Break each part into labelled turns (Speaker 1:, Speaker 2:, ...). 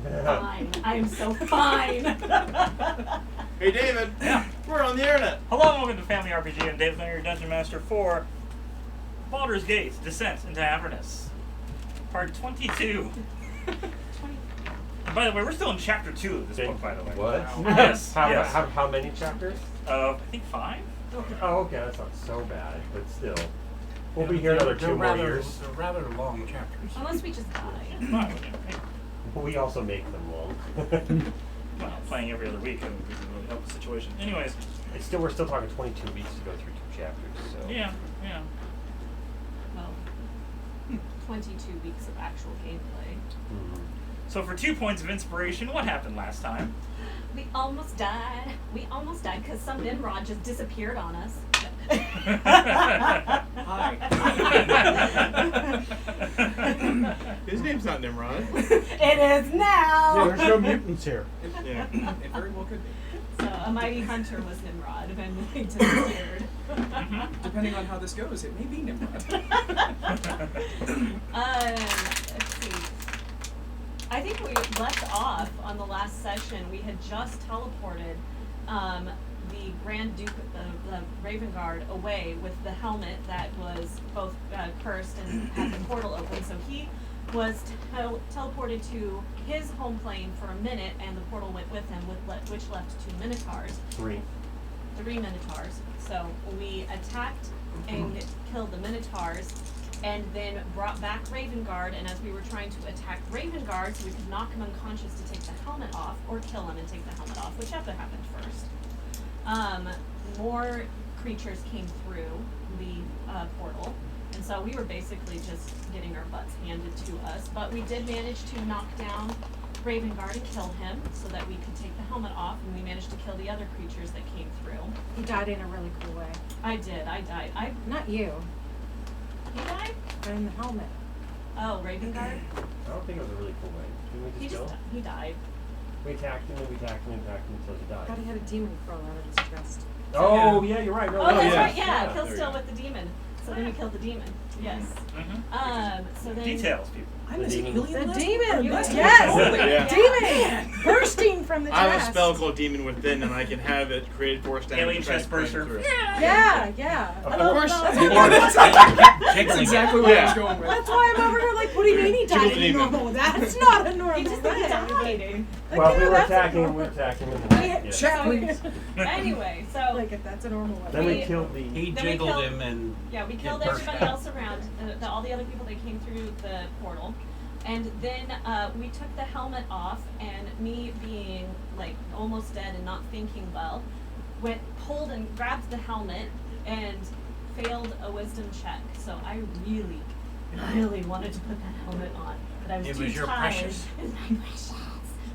Speaker 1: fine. I am so fine.
Speaker 2: Hey, David.
Speaker 3: Yeah.
Speaker 2: We're on the internet.
Speaker 3: Hello and welcome to Family RPG. I'm David Leonard, your Dungeon Master for Baldur's Gate: Descent into Avernus, Part 22. And by the way, we're still in Chapter 2 of this book, by the way.
Speaker 4: What?
Speaker 3: Wow. Yes. yes.
Speaker 4: How many chapters?
Speaker 3: I think 5?
Speaker 4: Oh, okay, that's not so bad, but still. We'll be here another 2 more years.
Speaker 5: They're rather long chapters.
Speaker 1: Unless we just die.
Speaker 3: Fine, okay.
Speaker 4: We also make them long.
Speaker 3: Well, playing every other week doesn't really help the situation. Anyways.
Speaker 4: We're still talking 22 weeks to go through 2 chapters, so.
Speaker 3: Yeah.
Speaker 1: Well, 22 weeks of actual gameplay.
Speaker 4: Mm-hmm.
Speaker 3: So for 2 points of inspiration, what happened last time?
Speaker 1: We almost died. We almost died because some Nimrod just disappeared on us.
Speaker 5: Hi.
Speaker 2: His name's not Nimrod.
Speaker 1: It is now.
Speaker 5: Yeah, there's no mutants here.
Speaker 2: Yeah.
Speaker 5: It very well could be.
Speaker 1: So a mighty hunter was Nimrod, and we disappeared.
Speaker 5: Depending on how this goes, it may be Nimrod.
Speaker 1: Let's see. I think we left off on the last session. We had just teleported the Grand Duke, the Ravenguard, away with the helmet that was both cursed and had the portal open. So he was teleported to his home plane for a minute, and the portal went with him, which left 2 Minotaurs.
Speaker 4: 3
Speaker 1: Minotaurs. So we attacked and killed the Minotaurs, and then brought back Ravenguard, and as we were trying to attack Ravenguard, so we could knock him unconscious to take the helmet off, or kill him and take the helmet off, whichever happened first. More creatures came through the portal, and so we were basically just getting our butts handed to us, but we did manage to knock down Ravenguard and kill him, so that we could take the helmet off, and we managed to kill the other creatures that came through.
Speaker 6: He died in a really cool way.
Speaker 1: I died.
Speaker 6: Not you.
Speaker 1: He died?
Speaker 6: But in the helmet.
Speaker 1: Oh, Ravenguard?
Speaker 4: I don't think it was a really cool way. Didn't we just go?
Speaker 1: He died.
Speaker 4: We attacked him, and we attacked him, and attacked him until he
Speaker 6: I thought
Speaker 4: died.
Speaker 6: he had a demon crawl out of his chest.
Speaker 4: Oh, yeah, you're right. No,
Speaker 1: Oh, that's
Speaker 2: yeah.
Speaker 1: right, yeah,
Speaker 4: Yeah,
Speaker 1: kill
Speaker 2: there
Speaker 1: still
Speaker 2: you go.
Speaker 1: with the demon. So then we killed the demon. Yes. So then
Speaker 3: Details, people.
Speaker 5: I'm
Speaker 4: The
Speaker 5: as
Speaker 4: demon.
Speaker 5: alien
Speaker 6: The
Speaker 5: last
Speaker 6: demon!
Speaker 5: week.
Speaker 6: Yes!
Speaker 2: Yeah.
Speaker 6: Demon! Bursting from the chest.
Speaker 2: I have a spell called Demon Within, and I can have it create force damage.
Speaker 3: Alien
Speaker 2: and try to
Speaker 3: chest
Speaker 2: burn
Speaker 3: burster.
Speaker 2: through it.
Speaker 6: Yeah.
Speaker 4: Of
Speaker 2: course.
Speaker 5: That's exactly what I was going with.
Speaker 6: That's why I'm over here like, what do you mean he died in a
Speaker 2: demon.
Speaker 6: normal? That's not a normal
Speaker 1: he just
Speaker 6: way.
Speaker 1: died.
Speaker 6: Like,
Speaker 4: Well,
Speaker 6: yeah,
Speaker 4: we were
Speaker 6: that's a
Speaker 4: attacking him,
Speaker 6: normal-
Speaker 4: and then
Speaker 6: Yeah,
Speaker 5: Check,
Speaker 1: So-
Speaker 5: please.
Speaker 1: Anyway, so
Speaker 6: Like, if that's a normal way.
Speaker 4: Then we killed the...
Speaker 7: He
Speaker 1: Then we
Speaker 7: jiggled
Speaker 1: killed-
Speaker 7: him and
Speaker 1: yeah, we killed
Speaker 7: burst
Speaker 1: everybody
Speaker 7: out.
Speaker 1: else around, all the other people that came through the portal. And then we took the helmet off, and me being like almost dead and not thinking well, pulled and grabbed the helmet and failed a wisdom check. So I really, really wanted to put that helmet on, but I was
Speaker 7: It
Speaker 1: too
Speaker 7: was your
Speaker 1: tired.
Speaker 7: precious.
Speaker 1: It was my precious.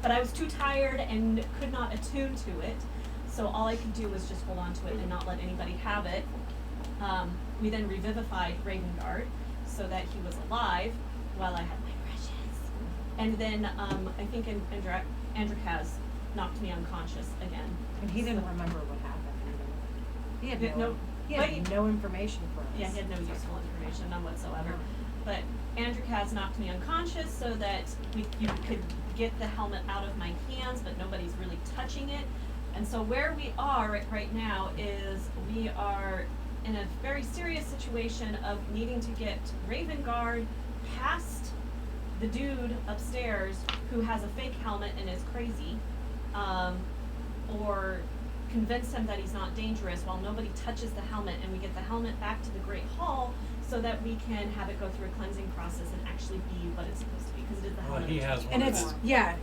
Speaker 1: But I was too tired and could not attune to it. So all I could do was just hold on to it and not let anybody have it. We then revivified Ravenguard so that he was alive while I had my precious. And then I think Androkaz knocked me unconscious again.
Speaker 6: And he didn't remember what happened. He had
Speaker 1: He
Speaker 6: had no information for us.
Speaker 1: Yeah, he had no useful information, none whatsoever. But Androkaz knocked me unconscious so that you could get the helmet out of my hands, but nobody's really touching it. And so where we are right now is we are in a very serious situation of needing to get Ravenguard past the dude upstairs who has a fake helmet and is crazy, or convince him that he's not dangerous while nobody touches the helmet, and we get the helmet back to the Great Hall so that we can have it go through a cleansing process and actually be what it's supposed to be, because it is the
Speaker 7: well,
Speaker 1: helmet.
Speaker 7: he has one
Speaker 6: And
Speaker 7: of
Speaker 6: it's,
Speaker 7: those.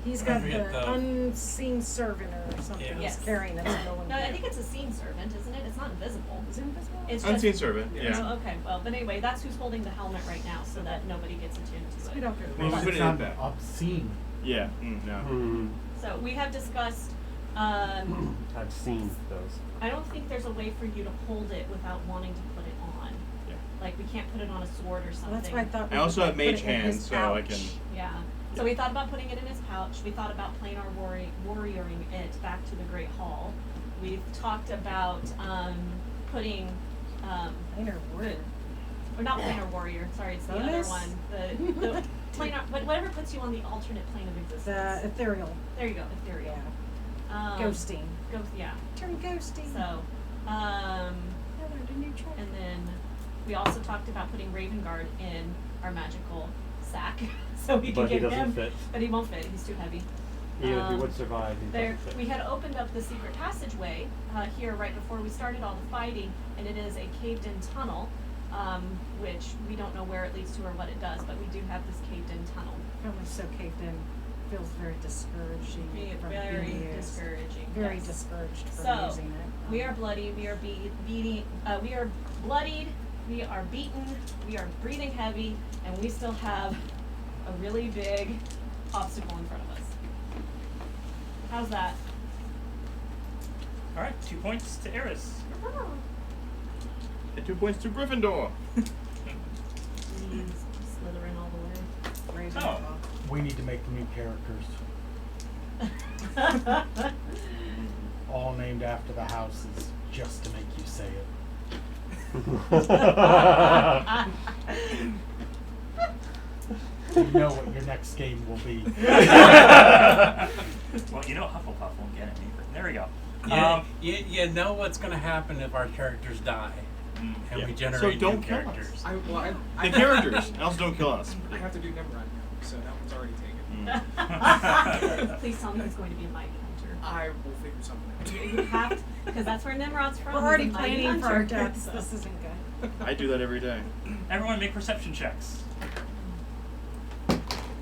Speaker 6: he's got
Speaker 7: forget
Speaker 6: the
Speaker 7: the-
Speaker 6: unseen servant or something
Speaker 7: Yeah.
Speaker 6: he's
Speaker 1: Yes.
Speaker 6: carrying that's no one
Speaker 1: No, I think it's a scene servant, isn't it? It's not invisible.
Speaker 6: Is it invisible?
Speaker 1: It's
Speaker 2: Unseen
Speaker 1: just,
Speaker 2: servant, yeah.
Speaker 1: Oh, okay, well, but anyway, that's who's holding the helmet right now so that nobody gets attuned to
Speaker 6: We
Speaker 1: it.
Speaker 6: don't
Speaker 2: Well, we
Speaker 6: care.
Speaker 2: put it in back.
Speaker 5: obscene.
Speaker 2: Yeah, no.
Speaker 1: So we have discussed,
Speaker 4: I've seen those.
Speaker 1: I don't think there's a way for you to hold it without wanting to put it on.
Speaker 2: Yeah.
Speaker 1: Like, we can't put it on a sword or
Speaker 6: Well,
Speaker 1: something.
Speaker 6: that's why I thought we
Speaker 2: I also
Speaker 6: could,
Speaker 2: have
Speaker 6: like, put
Speaker 2: mage
Speaker 6: it in his
Speaker 2: hands, so I
Speaker 6: pouch.
Speaker 2: can.
Speaker 1: Yeah. So we thought about putting it in his pouch. We thought about planar warrioring it back to the Great Hall. We've talked about putting
Speaker 6: Planar warrior.
Speaker 1: or not planar warrior. Sorry, it's the other
Speaker 6: Bonus?
Speaker 1: one. The planar, whatever puts you on the alternate plane of existence.
Speaker 6: The ethereal.
Speaker 1: There you go, ethereal.
Speaker 6: Ghosting.
Speaker 1: Ghost, yeah.
Speaker 6: Turn ghosting.
Speaker 1: So,
Speaker 6: I learned a new trick.
Speaker 1: and then we also talked about putting Ravenguard in our magical sack, so we can
Speaker 4: But he
Speaker 1: get
Speaker 4: doesn't
Speaker 1: him.
Speaker 4: fit.
Speaker 1: But he won't fit. He's too heavy.
Speaker 4: Even if he would survive, he
Speaker 1: There,
Speaker 4: doesn't fit.
Speaker 1: we had opened up the secret passageway here right before we started all the fighting, and it is a caved-in tunnel, which we don't know where it leads to or what it does, but we do have this caved-in tunnel.
Speaker 6: Feeling so caved in feels very discouraging from
Speaker 1: Very
Speaker 6: being used.
Speaker 1: discouraging.
Speaker 6: Very
Speaker 1: yes.
Speaker 6: discouraged from
Speaker 1: So,
Speaker 6: using it.
Speaker 1: we are bloody, we are we are bloodied, we are beaten, we are breathing heavy, and we still have a really big obstacle in front of us. How's that?
Speaker 3: All right, 2 points to Eris.
Speaker 2: And 2 points to Gryffindor.
Speaker 1: Please, Slytherin all the way.
Speaker 3: Oh.
Speaker 5: We need to make new characters, all named after the houses, just to make you say it. You know what your next game will be.
Speaker 3: Well, you know Hufflepuff won't get any, but there we go.
Speaker 7: You know what's going to happen if our characters die, and
Speaker 2: Yeah.
Speaker 7: we generate
Speaker 2: So
Speaker 7: new
Speaker 2: don't kill us.
Speaker 7: characters.
Speaker 2: The characters. And also don't kill us.
Speaker 5: I have to do Nimrod now, so that one's already taken.
Speaker 1: Please tell me it's going to be a mighty hunter.
Speaker 5: I will figure something out.
Speaker 1: You have to, because that's where Nimrod's from.
Speaker 6: We're already
Speaker 1: He's a mighty
Speaker 6: planning for our
Speaker 1: hunter,
Speaker 6: deaths.
Speaker 1: so.
Speaker 6: This isn't good.
Speaker 2: I do that every day.
Speaker 3: Everyone make perception checks.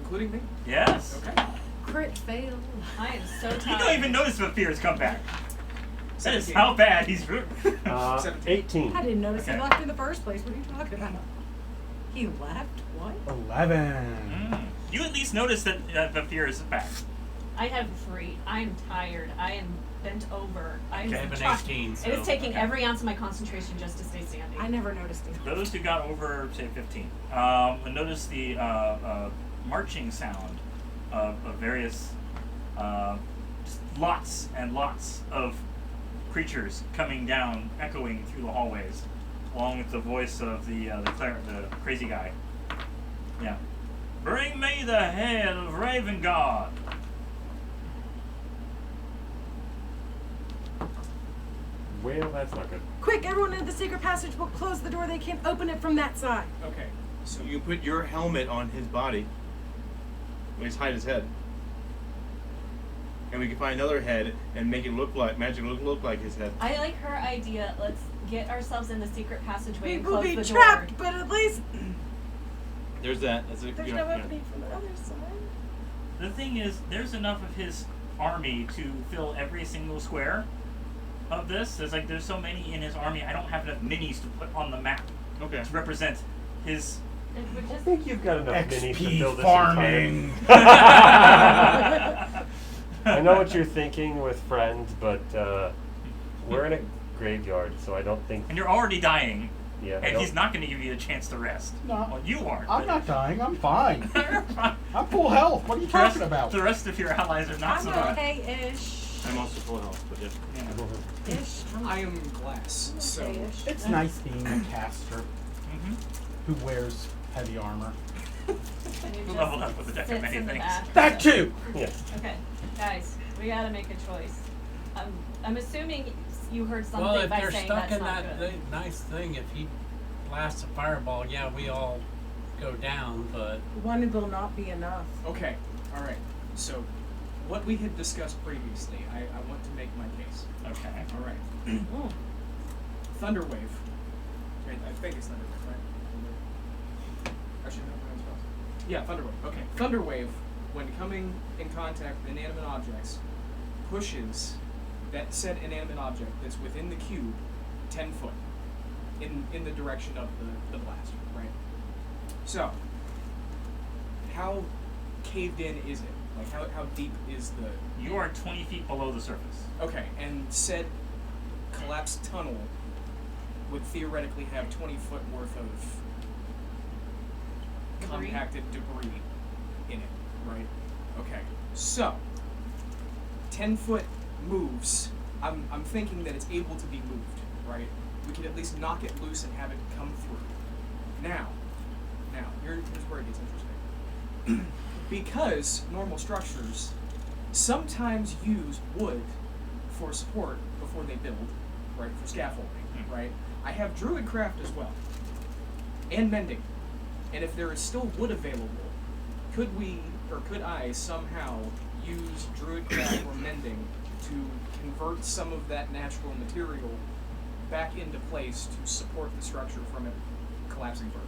Speaker 5: Including me?
Speaker 3: Yes.
Speaker 5: Okay.
Speaker 6: Crit fail.
Speaker 1: I am so tired.
Speaker 3: You don't even notice if fears come back. That is
Speaker 5: 17.
Speaker 3: how bad he's rude.
Speaker 4: 18.
Speaker 6: I didn't notice
Speaker 3: Okay.
Speaker 6: he left in the first place. What are you talking about? He left? What?
Speaker 5: 11.
Speaker 3: You at least notice that the fear is back.
Speaker 1: I have 3. I am tired. I am bent over. I am
Speaker 7: I have an
Speaker 1: try-
Speaker 7: 18,
Speaker 1: It is
Speaker 7: so-
Speaker 1: taking
Speaker 3: okay.
Speaker 1: every ounce of my concentration just to stay standing.
Speaker 6: I never noticed him.
Speaker 3: Those who got over, say, 15, notice the marching sound of various, just lots and lots of creatures coming down, echoing through the hallways, along with the voice of the crazy guy. Yeah. Bring me the head of Ravenguard.
Speaker 4: Well, that's not good.
Speaker 6: Quick, everyone in the secret passage will close the door. They can't open it from that side.
Speaker 5: Okay.
Speaker 2: So you put your helmet on his body. We just hide his head. And we can find another head and make it look like look like his head.
Speaker 1: I like her idea. Let's get ourselves in the secret passageway
Speaker 6: We
Speaker 1: and
Speaker 6: will
Speaker 1: close
Speaker 6: be
Speaker 1: the
Speaker 6: trapped,
Speaker 1: door.
Speaker 6: but at least
Speaker 2: There's that. That's a,
Speaker 6: there's
Speaker 2: you
Speaker 6: no
Speaker 2: know, yeah.
Speaker 6: opening from the other side.
Speaker 3: The thing is, there's enough of his army to fill every single square of this. There's so many in his army, I don't have enough minis to put on the map
Speaker 2: Okay.
Speaker 3: to represent his.
Speaker 1: If we're
Speaker 4: I
Speaker 1: just
Speaker 4: think you've got enough minis to fill
Speaker 5: XP
Speaker 4: this
Speaker 5: farming.
Speaker 4: entire... I know what you're thinking with friends, but we're in a graveyard, so I don't think...
Speaker 3: And you're already dying,
Speaker 4: Yeah,
Speaker 3: and he's not going to give you a chance to rest.
Speaker 5: No.
Speaker 3: Well, you aren't.
Speaker 5: I'm
Speaker 3: but-
Speaker 5: not dying. I'm fine.
Speaker 3: You're fine.
Speaker 5: I'm full health. What are you
Speaker 3: The rest-
Speaker 5: talking about?
Speaker 3: The rest of your allies are not
Speaker 6: I'm
Speaker 3: so bad.
Speaker 6: okay-ish.
Speaker 2: I'm also full of health, but yeah.
Speaker 3: Yeah.
Speaker 6: Ish.
Speaker 5: I am glass,
Speaker 6: I'm
Speaker 5: so
Speaker 6: okay-ish.
Speaker 5: it's nice being a caster
Speaker 3: Mm-hmm.
Speaker 5: who wears heavy armor.
Speaker 1: and you
Speaker 3: We'll
Speaker 1: just
Speaker 3: level up with a deck of
Speaker 1: sits
Speaker 3: many
Speaker 1: in the
Speaker 3: things.
Speaker 1: back.
Speaker 5: That too.
Speaker 4: Yeah.
Speaker 1: Okay, guys, we gotta make a choice. I'm assuming you heard something
Speaker 7: Well, if
Speaker 1: by
Speaker 7: they're
Speaker 1: saying
Speaker 7: stuck
Speaker 1: that's
Speaker 7: in
Speaker 1: not
Speaker 7: that
Speaker 1: good.
Speaker 7: nice thing, if he blasts a fireball, yeah, we all go down, but
Speaker 6: One will not be enough.
Speaker 5: Okay. All right. So, what we had discussed previously, I want to make my case.
Speaker 3: Okay.
Speaker 5: All right.
Speaker 1: Mm.
Speaker 5: Thunderwave. I think it's Thunderwave, right? Actually, no, no, it's not. Yeah, Thunderwave. Okay. Thunderwave, when coming in contact with inanimate objects, pushes that said inanimate object that's within the cube 10 foot in the direction of the blast, right? So, how caved in is it? Like, how deep is the...
Speaker 3: You are 20 feet below the surface.
Speaker 5: Okay, and said collapsed tunnel would theoretically have 20 foot worth of
Speaker 1: Debris?
Speaker 5: compacted debris in it, right? Okay, so 10 foot moves. I'm thinking that it's able to be moved, right? We could at least knock it loose and have it come through. Now, here's where it gets interesting. Because normal structures sometimes use wood for support before they build, right, for scaffolding, right? I have druidcraft as well, and mending. And if there is still wood available, could I somehow use druidcraft or mending to convert some of that natural material back into place to support the structure from it collapsing further?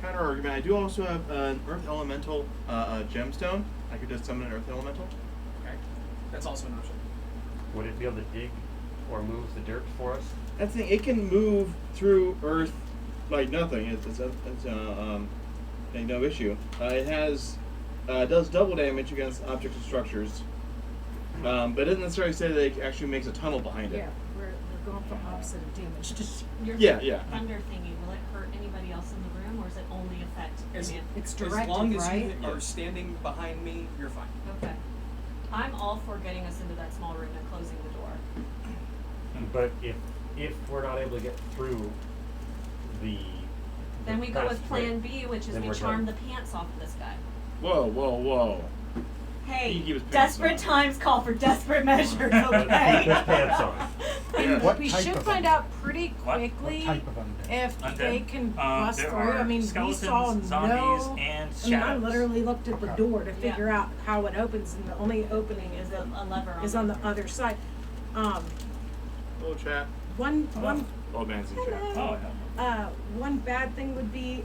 Speaker 2: Counter argument. I do also have an earth elemental gemstone. I could just summon an earth elemental.
Speaker 5: Okay, that's also an option.
Speaker 4: Would it be able to dig or move the dirt for us?
Speaker 2: That's the thing. It can move through earth like nothing. It's no issue. It does double damage against objects and structures, but it doesn't necessarily say that it actually makes a tunnel behind it.
Speaker 6: Yeah, we're going for opposite of damage.
Speaker 1: Your
Speaker 2: Yeah.
Speaker 1: thunder thingy, will it hurt anybody else in the room, or does it only affect
Speaker 5: As,
Speaker 1: man?
Speaker 6: It's
Speaker 5: as
Speaker 6: directed,
Speaker 5: long as
Speaker 6: right?
Speaker 5: you are standing behind me, you're fine.
Speaker 1: Okay. I'm all for getting us into that small room and closing the door.
Speaker 4: But if we're not able to get through the
Speaker 1: Then we go with
Speaker 4: passageway,
Speaker 1: plan B, which is
Speaker 4: then
Speaker 1: we
Speaker 4: we're
Speaker 1: charm
Speaker 4: done.
Speaker 1: the pants off of this guy.
Speaker 2: Whoa.
Speaker 1: Hey,
Speaker 2: He keeps pants
Speaker 1: desperate
Speaker 2: on.
Speaker 1: times call for desperate measures,
Speaker 4: Keep
Speaker 1: okay?
Speaker 4: his pants on.
Speaker 6: And
Speaker 8: What
Speaker 6: we
Speaker 8: type
Speaker 6: should
Speaker 8: of
Speaker 6: find
Speaker 8: undead?
Speaker 6: out pretty
Speaker 3: What?
Speaker 8: What
Speaker 6: quickly
Speaker 8: type of undead?
Speaker 6: if
Speaker 3: Undead.
Speaker 6: they can bust
Speaker 3: There
Speaker 6: through.
Speaker 3: are
Speaker 6: I mean, we
Speaker 3: skeletons,
Speaker 6: saw
Speaker 3: zombies,
Speaker 6: no.
Speaker 3: and
Speaker 6: I mean, I
Speaker 3: shadows.
Speaker 6: literally looked at the
Speaker 8: Okay.
Speaker 6: door to
Speaker 1: Yeah.
Speaker 6: figure out how it opens, and the only opening is
Speaker 1: There's a lever on
Speaker 6: is on the other side.
Speaker 2: Hello, chat.
Speaker 6: One
Speaker 2: Old man's in chat.
Speaker 6: hello.
Speaker 3: Oh, yeah.
Speaker 6: One bad thing would be,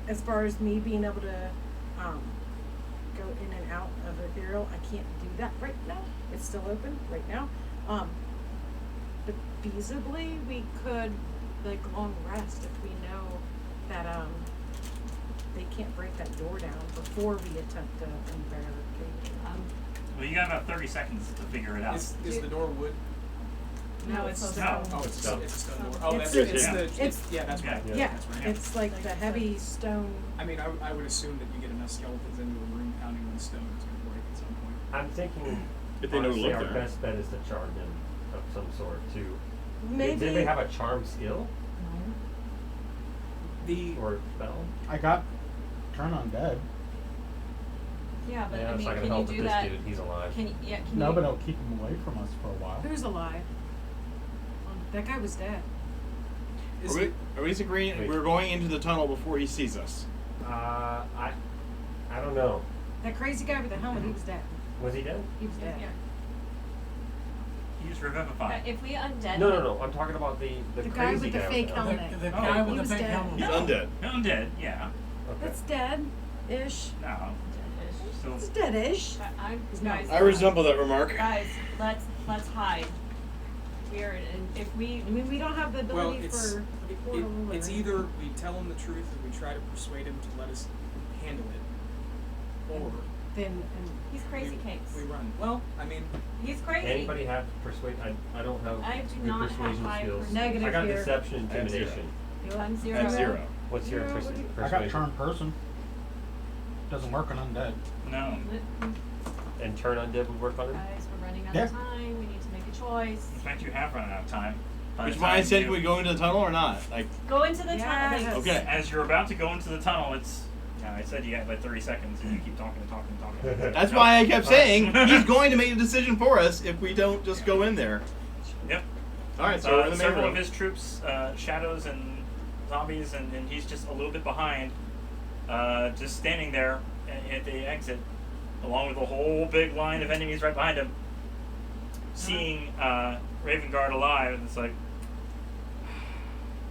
Speaker 6: as far as me being able to go in and out of ethereal, I can't do that right now. It's still open right now. But feasibly, we could like long rest if we know that they can't break that door down before we attempt to barricade.
Speaker 3: Well, you got about 30 seconds to figure it out.
Speaker 5: Is the door wood?
Speaker 1: No, it's
Speaker 6: stone.
Speaker 3: No.
Speaker 5: Oh, it's
Speaker 4: stone.
Speaker 5: a stone door.
Speaker 6: It's-
Speaker 5: Oh, that's
Speaker 6: it's-
Speaker 5: it's
Speaker 3: yeah.
Speaker 5: the
Speaker 6: it's-
Speaker 5: yeah, that's right.
Speaker 3: Yeah.
Speaker 6: Yeah,
Speaker 5: That's right.
Speaker 6: it's like the heavy stone.
Speaker 5: I mean, I would assume that you get enough skeletons into a room pounding on stone, it's gonna break at some point.
Speaker 4: I'm thinking
Speaker 2: If they know to
Speaker 4: honestly
Speaker 2: look
Speaker 4: our
Speaker 2: there.
Speaker 4: best bet is to charm him of some sort too.
Speaker 6: Maybe.
Speaker 4: Did they have a charm skill
Speaker 5: The
Speaker 4: or spell?
Speaker 8: I got turn undead.
Speaker 1: Yeah, but
Speaker 4: Yeah,
Speaker 1: I
Speaker 4: it's
Speaker 1: mean,
Speaker 4: not gonna
Speaker 1: can you
Speaker 4: help
Speaker 1: do
Speaker 4: with this
Speaker 1: that?
Speaker 4: dude. He's alive.
Speaker 1: Can
Speaker 8: No,
Speaker 1: you?
Speaker 8: but it'll keep him away from us for a while.
Speaker 6: Who's alive? That guy was dead.
Speaker 5: is
Speaker 2: Are we agreeing
Speaker 4: Wait.
Speaker 2: we're going into the tunnel before he sees us?
Speaker 4: I don't know.
Speaker 6: That crazy guy with the helmet, he was dead.
Speaker 4: Was he dead?
Speaker 6: He was dead.
Speaker 1: Yeah.
Speaker 3: Use Revivify.
Speaker 1: If we undead
Speaker 4: No. I'm talking about the
Speaker 6: The guy
Speaker 4: crazy
Speaker 6: with the
Speaker 4: guy
Speaker 6: fake
Speaker 4: with
Speaker 6: helmet.
Speaker 7: The
Speaker 3: Oh,
Speaker 7: guy
Speaker 6: he
Speaker 7: with the
Speaker 6: was
Speaker 7: big
Speaker 6: dead.
Speaker 7: helmet.
Speaker 2: He's undead.
Speaker 3: Undead, yeah.
Speaker 4: Okay.
Speaker 6: That's dead-ish.
Speaker 3: No. Still.
Speaker 6: It's dead-ish.
Speaker 1: I'm
Speaker 6: No.
Speaker 1: guys.
Speaker 2: I resemble that remark.
Speaker 1: Guys, let's hide. We're and if we
Speaker 6: I mean, we don't have the
Speaker 5: well,
Speaker 6: ability
Speaker 5: it's
Speaker 6: for portal or
Speaker 5: it's
Speaker 6: anything.
Speaker 5: either we tell him the truth and we try to persuade him to let us handle it, or
Speaker 6: Then and
Speaker 1: he's crazy
Speaker 5: we,
Speaker 1: cakes.
Speaker 5: we run. Well, I mean,
Speaker 1: He's crazy.
Speaker 4: Anybody have persuade? I don't have
Speaker 1: I do
Speaker 4: good
Speaker 1: not have
Speaker 4: persuasion
Speaker 1: high
Speaker 4: skills.
Speaker 6: Negative
Speaker 4: I got
Speaker 6: here.
Speaker 4: deception,
Speaker 2: I have zero.
Speaker 4: intimidation.
Speaker 1: I'm zero.
Speaker 2: I have 0.
Speaker 4: What's your
Speaker 6: Zero, what do you-
Speaker 8: I got
Speaker 4: persuasion?
Speaker 8: turn person. Doesn't work on undead.
Speaker 3: No.
Speaker 4: And turn undead would work on him.
Speaker 1: Guys, we're running out
Speaker 8: Yeah.
Speaker 1: of time. We need to make a choice.
Speaker 3: In fact, you have run out of time. By
Speaker 2: Which
Speaker 3: the
Speaker 2: is why I
Speaker 3: time
Speaker 2: said
Speaker 3: you-
Speaker 2: we go into the tunnel or not. Like,
Speaker 1: Go into the tunnel.
Speaker 6: Yes.
Speaker 2: okay.
Speaker 3: As you're about to go into the tunnel, it's. Yeah, I said you had like 30 seconds, and you keep talking and talking and talking.
Speaker 2: That's
Speaker 3: Nope.
Speaker 2: why I kept saying he's going to make a decision for us if we don't just go in there.
Speaker 3: Yep.
Speaker 2: All right, so we're in the main
Speaker 3: Several
Speaker 2: room.
Speaker 3: of his troops, shadows and zombies, and he's just a little bit behind, just standing there at the exit, along with a whole big line of enemies right behind him. Seeing Ravenguard alive, and it's like,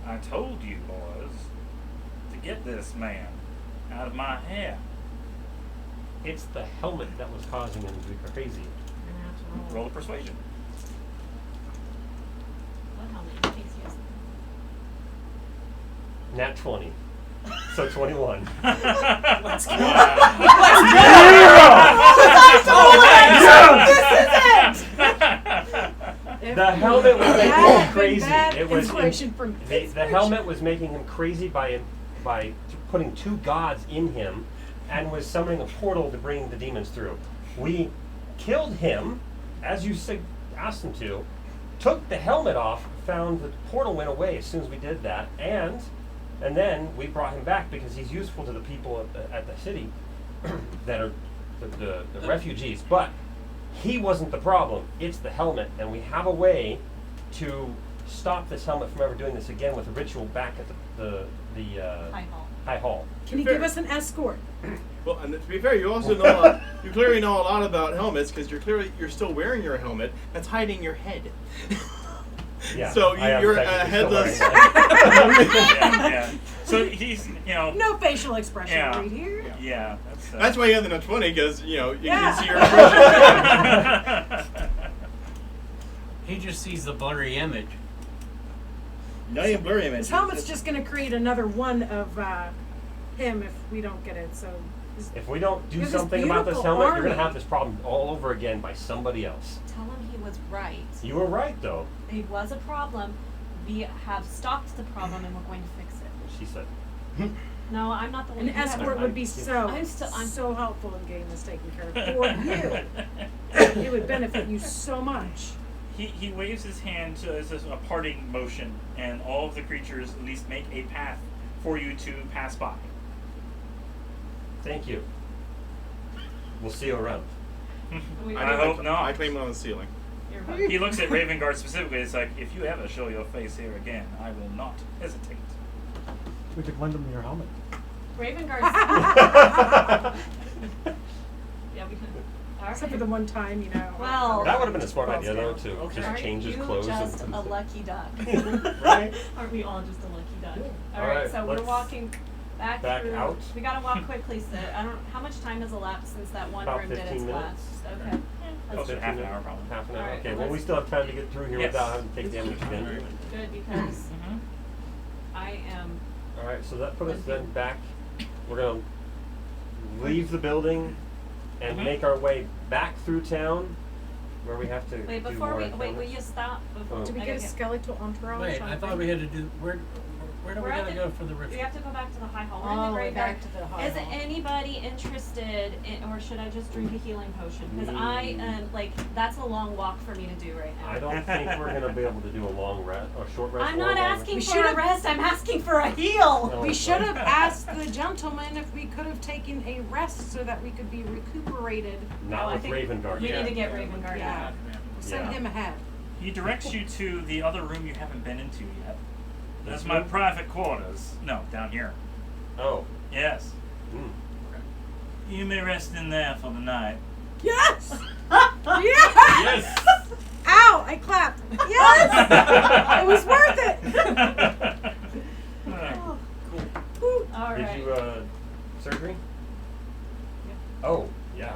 Speaker 3: I told you boys to get this man out of my hair.
Speaker 4: It's the helmet that was causing him to be crazy.
Speaker 3: Roll a persuasion.
Speaker 1: What helmet? In case he has.
Speaker 4: Nat 20. So 21.
Speaker 5: let's go.
Speaker 4: The helmet was making him crazy.
Speaker 6: Bad
Speaker 4: It was
Speaker 6: inspiration from
Speaker 4: the helmet was making him crazy by putting 2 gods in him, and was summoning a portal to bring the demons through. We killed him, as you asked him to. Took the helmet off. Found the portal went away as soon as we did that, and And then we brought him back because he's useful to the people at the city that are the refugees. But he wasn't the problem. It's the helmet, and we have a way to stop this helmet from ever doing this again with a ritual back at the High Hall.
Speaker 6: Can you give us an escort?
Speaker 2: Well, and to be fair, you also know you clearly know a lot about helmets because you're still wearing your helmet that's hiding your head.
Speaker 4: Yeah,
Speaker 2: So
Speaker 4: I am
Speaker 2: you're
Speaker 4: technically still
Speaker 2: headless.
Speaker 4: wearing
Speaker 3: Yeah. So he's,
Speaker 6: No facial expression
Speaker 3: Yeah.
Speaker 6: right here.
Speaker 3: yeah.
Speaker 2: That's why you have the 20 because you
Speaker 6: Yeah.
Speaker 2: can see your expression.
Speaker 7: He just sees the blurry image.
Speaker 2: Not even blurry image.
Speaker 6: His helmet's just going to create another one of him if we don't get it. So
Speaker 4: If we don't do
Speaker 6: Because this
Speaker 4: something about this
Speaker 6: beautiful
Speaker 4: helmet, you're going to
Speaker 6: army-
Speaker 4: have this problem all over again by somebody else.
Speaker 1: Tell him he was right.
Speaker 4: You were right, though,
Speaker 1: It was a problem. We have stopped the problem and we're going to fix it.
Speaker 4: she said.
Speaker 1: No, I'm not the one
Speaker 6: an
Speaker 1: who had
Speaker 6: escort
Speaker 1: it.
Speaker 6: would be so
Speaker 1: I'm
Speaker 6: so helpful in getting this taken care of for you. It would benefit you so much.
Speaker 3: He waves his hand as a parting motion, and all of the creatures at least make a path for you to pass by.
Speaker 4: Thank you. We'll see you around.
Speaker 1: We-
Speaker 3: I hope not.
Speaker 2: I claim it on the ceiling.
Speaker 1: You're right.
Speaker 3: He looks at Ravenguard specifically. It's like, if you ever show your face here again, I will not hesitate.
Speaker 8: We could lend him your helmet.
Speaker 1: Ravenguard's. Yeah, we can. All
Speaker 6: Except for
Speaker 1: right.
Speaker 6: the one time,
Speaker 1: Well-
Speaker 4: That would have been a smart idea, though, to
Speaker 5: Okay.
Speaker 4: just
Speaker 1: Aren't
Speaker 4: change his
Speaker 1: you
Speaker 4: clothes.
Speaker 1: just
Speaker 4: and
Speaker 1: a lucky duck?
Speaker 4: Right?
Speaker 1: Aren't we all just a lucky duck?
Speaker 4: Yeah.
Speaker 1: All right,
Speaker 4: Alright,
Speaker 1: so we're
Speaker 4: let's
Speaker 1: walking back through.
Speaker 4: out.
Speaker 1: We gotta walk quickly. So I don't. How much time has elapsed since that one
Speaker 4: About
Speaker 1: room did
Speaker 4: 15
Speaker 1: its
Speaker 4: minutes.
Speaker 1: last? Okay.
Speaker 3: Oh,
Speaker 1: Let's
Speaker 3: so
Speaker 1: do
Speaker 3: half an hour probably.
Speaker 4: Half an hour.
Speaker 1: Alright,
Speaker 4: Okay,
Speaker 1: well,
Speaker 4: well, we
Speaker 1: let's-
Speaker 4: still have time to get through here
Speaker 3: Yes.
Speaker 4: without having to take damage again.
Speaker 1: good because
Speaker 3: Mm-hmm.
Speaker 1: I am.
Speaker 4: All right, so that put us then back. We're gonna leave the building and
Speaker 3: Mhm.
Speaker 4: make our way back through town, where we have to
Speaker 1: Wait,
Speaker 4: do
Speaker 1: before
Speaker 4: more
Speaker 1: we will
Speaker 4: encounters.
Speaker 1: you stop? Before
Speaker 4: Oh.
Speaker 6: Did we
Speaker 1: I
Speaker 6: get a
Speaker 1: gotta
Speaker 6: skeletal entourage?
Speaker 7: Wait,
Speaker 6: on
Speaker 7: I thought
Speaker 6: thing?
Speaker 7: we had to do. Where do we
Speaker 1: We're at
Speaker 7: gotta
Speaker 1: the-
Speaker 7: go for the
Speaker 1: We
Speaker 7: ritual?
Speaker 1: have to go back to the high hall. We're
Speaker 6: Oh,
Speaker 1: in the
Speaker 6: we're
Speaker 1: graveyard.
Speaker 6: back to the high
Speaker 1: Is
Speaker 6: hall.
Speaker 1: anybody interested in, or should I just drink a healing potion? Because I
Speaker 4: Mm.
Speaker 1: am that's a long walk for me to do right now.
Speaker 4: I don't think we're gonna be able to do a long rest, a short rest.
Speaker 1: I'm
Speaker 4: or a
Speaker 1: not
Speaker 4: long
Speaker 1: asking
Speaker 6: We
Speaker 1: for a
Speaker 6: should've-
Speaker 1: rest. I'm asking for a heal.
Speaker 4: No.
Speaker 6: We should have asked the gentleman if we could have taken a rest so that we could be recuperated.
Speaker 4: Not
Speaker 1: Oh, I
Speaker 4: with
Speaker 1: think
Speaker 4: Ravenguard.
Speaker 1: We
Speaker 3: Yeah.
Speaker 1: need to get Ravenguard
Speaker 6: Yeah.
Speaker 1: out.
Speaker 6: Send
Speaker 4: Yeah.
Speaker 6: him ahead.
Speaker 3: He directs you to the other room you haven't been into yet. That's
Speaker 4: This
Speaker 3: my
Speaker 4: room?
Speaker 3: private quarters. No, down here.
Speaker 4: Oh.
Speaker 3: Yes.
Speaker 4: Mm.
Speaker 3: You may rest in there for the night.
Speaker 6: Yes! yes!
Speaker 3: Yes!
Speaker 6: Ow! I clapped. Yes! It was worth it. Whew.
Speaker 1: All right.
Speaker 4: Did you surgery? Oh, yeah.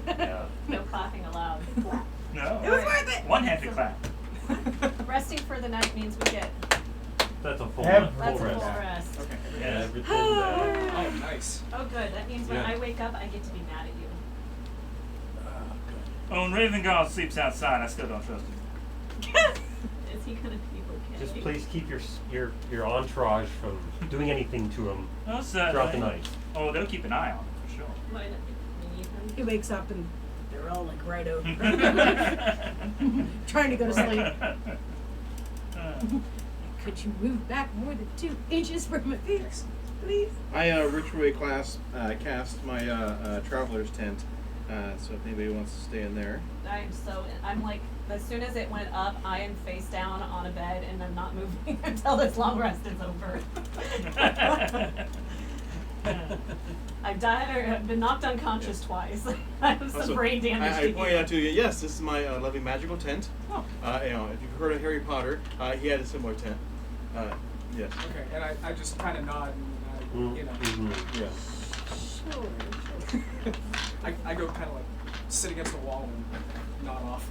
Speaker 4: Yeah.
Speaker 1: No clapping allowed.
Speaker 3: No.
Speaker 6: It was worth it.
Speaker 3: One-handed clap.
Speaker 1: Resting for the night means we get.
Speaker 4: That's a full,
Speaker 8: Every-
Speaker 1: That's
Speaker 4: full
Speaker 1: a
Speaker 4: rest.
Speaker 1: full rest.
Speaker 5: Okay.
Speaker 3: Yeah.
Speaker 4: Everything that.
Speaker 5: Oh, nice.
Speaker 1: Oh, good. That means when
Speaker 4: Yeah.
Speaker 1: I wake up, I get to be mad at you.
Speaker 3: Oh, and Ravenguard sleeps outside. I still don't trust him.
Speaker 1: Is he gonna be okay?
Speaker 4: Just please keep your entourage from doing anything to him
Speaker 3: Oh,
Speaker 4: throughout the night.
Speaker 3: Oh, they'll keep an eye on him for sure.
Speaker 1: Why not? We need him.
Speaker 6: He wakes up and they're all like right over. Trying to go to sleep. Could you move back more than 2 inches from my feet, please?
Speaker 2: I ritually cast my traveler's tent, so if anybody wants to stay in there.
Speaker 1: I'm like, as soon as it went up, I am face down on a bed and I'm not moving until this long rest is over. I've been knocked unconscious twice. I have some
Speaker 2: Also,
Speaker 1: brain damage
Speaker 2: I
Speaker 1: to
Speaker 2: pointed out to you, yes, this is my lovely magical tent.
Speaker 1: Oh.
Speaker 2: If you've heard of Harry Potter, he had a similar tent. Yes.
Speaker 5: Okay, and I just kind of nod and,
Speaker 2: Yeah.
Speaker 6: Sure.
Speaker 5: I go kind of like sit against the wall and nod off.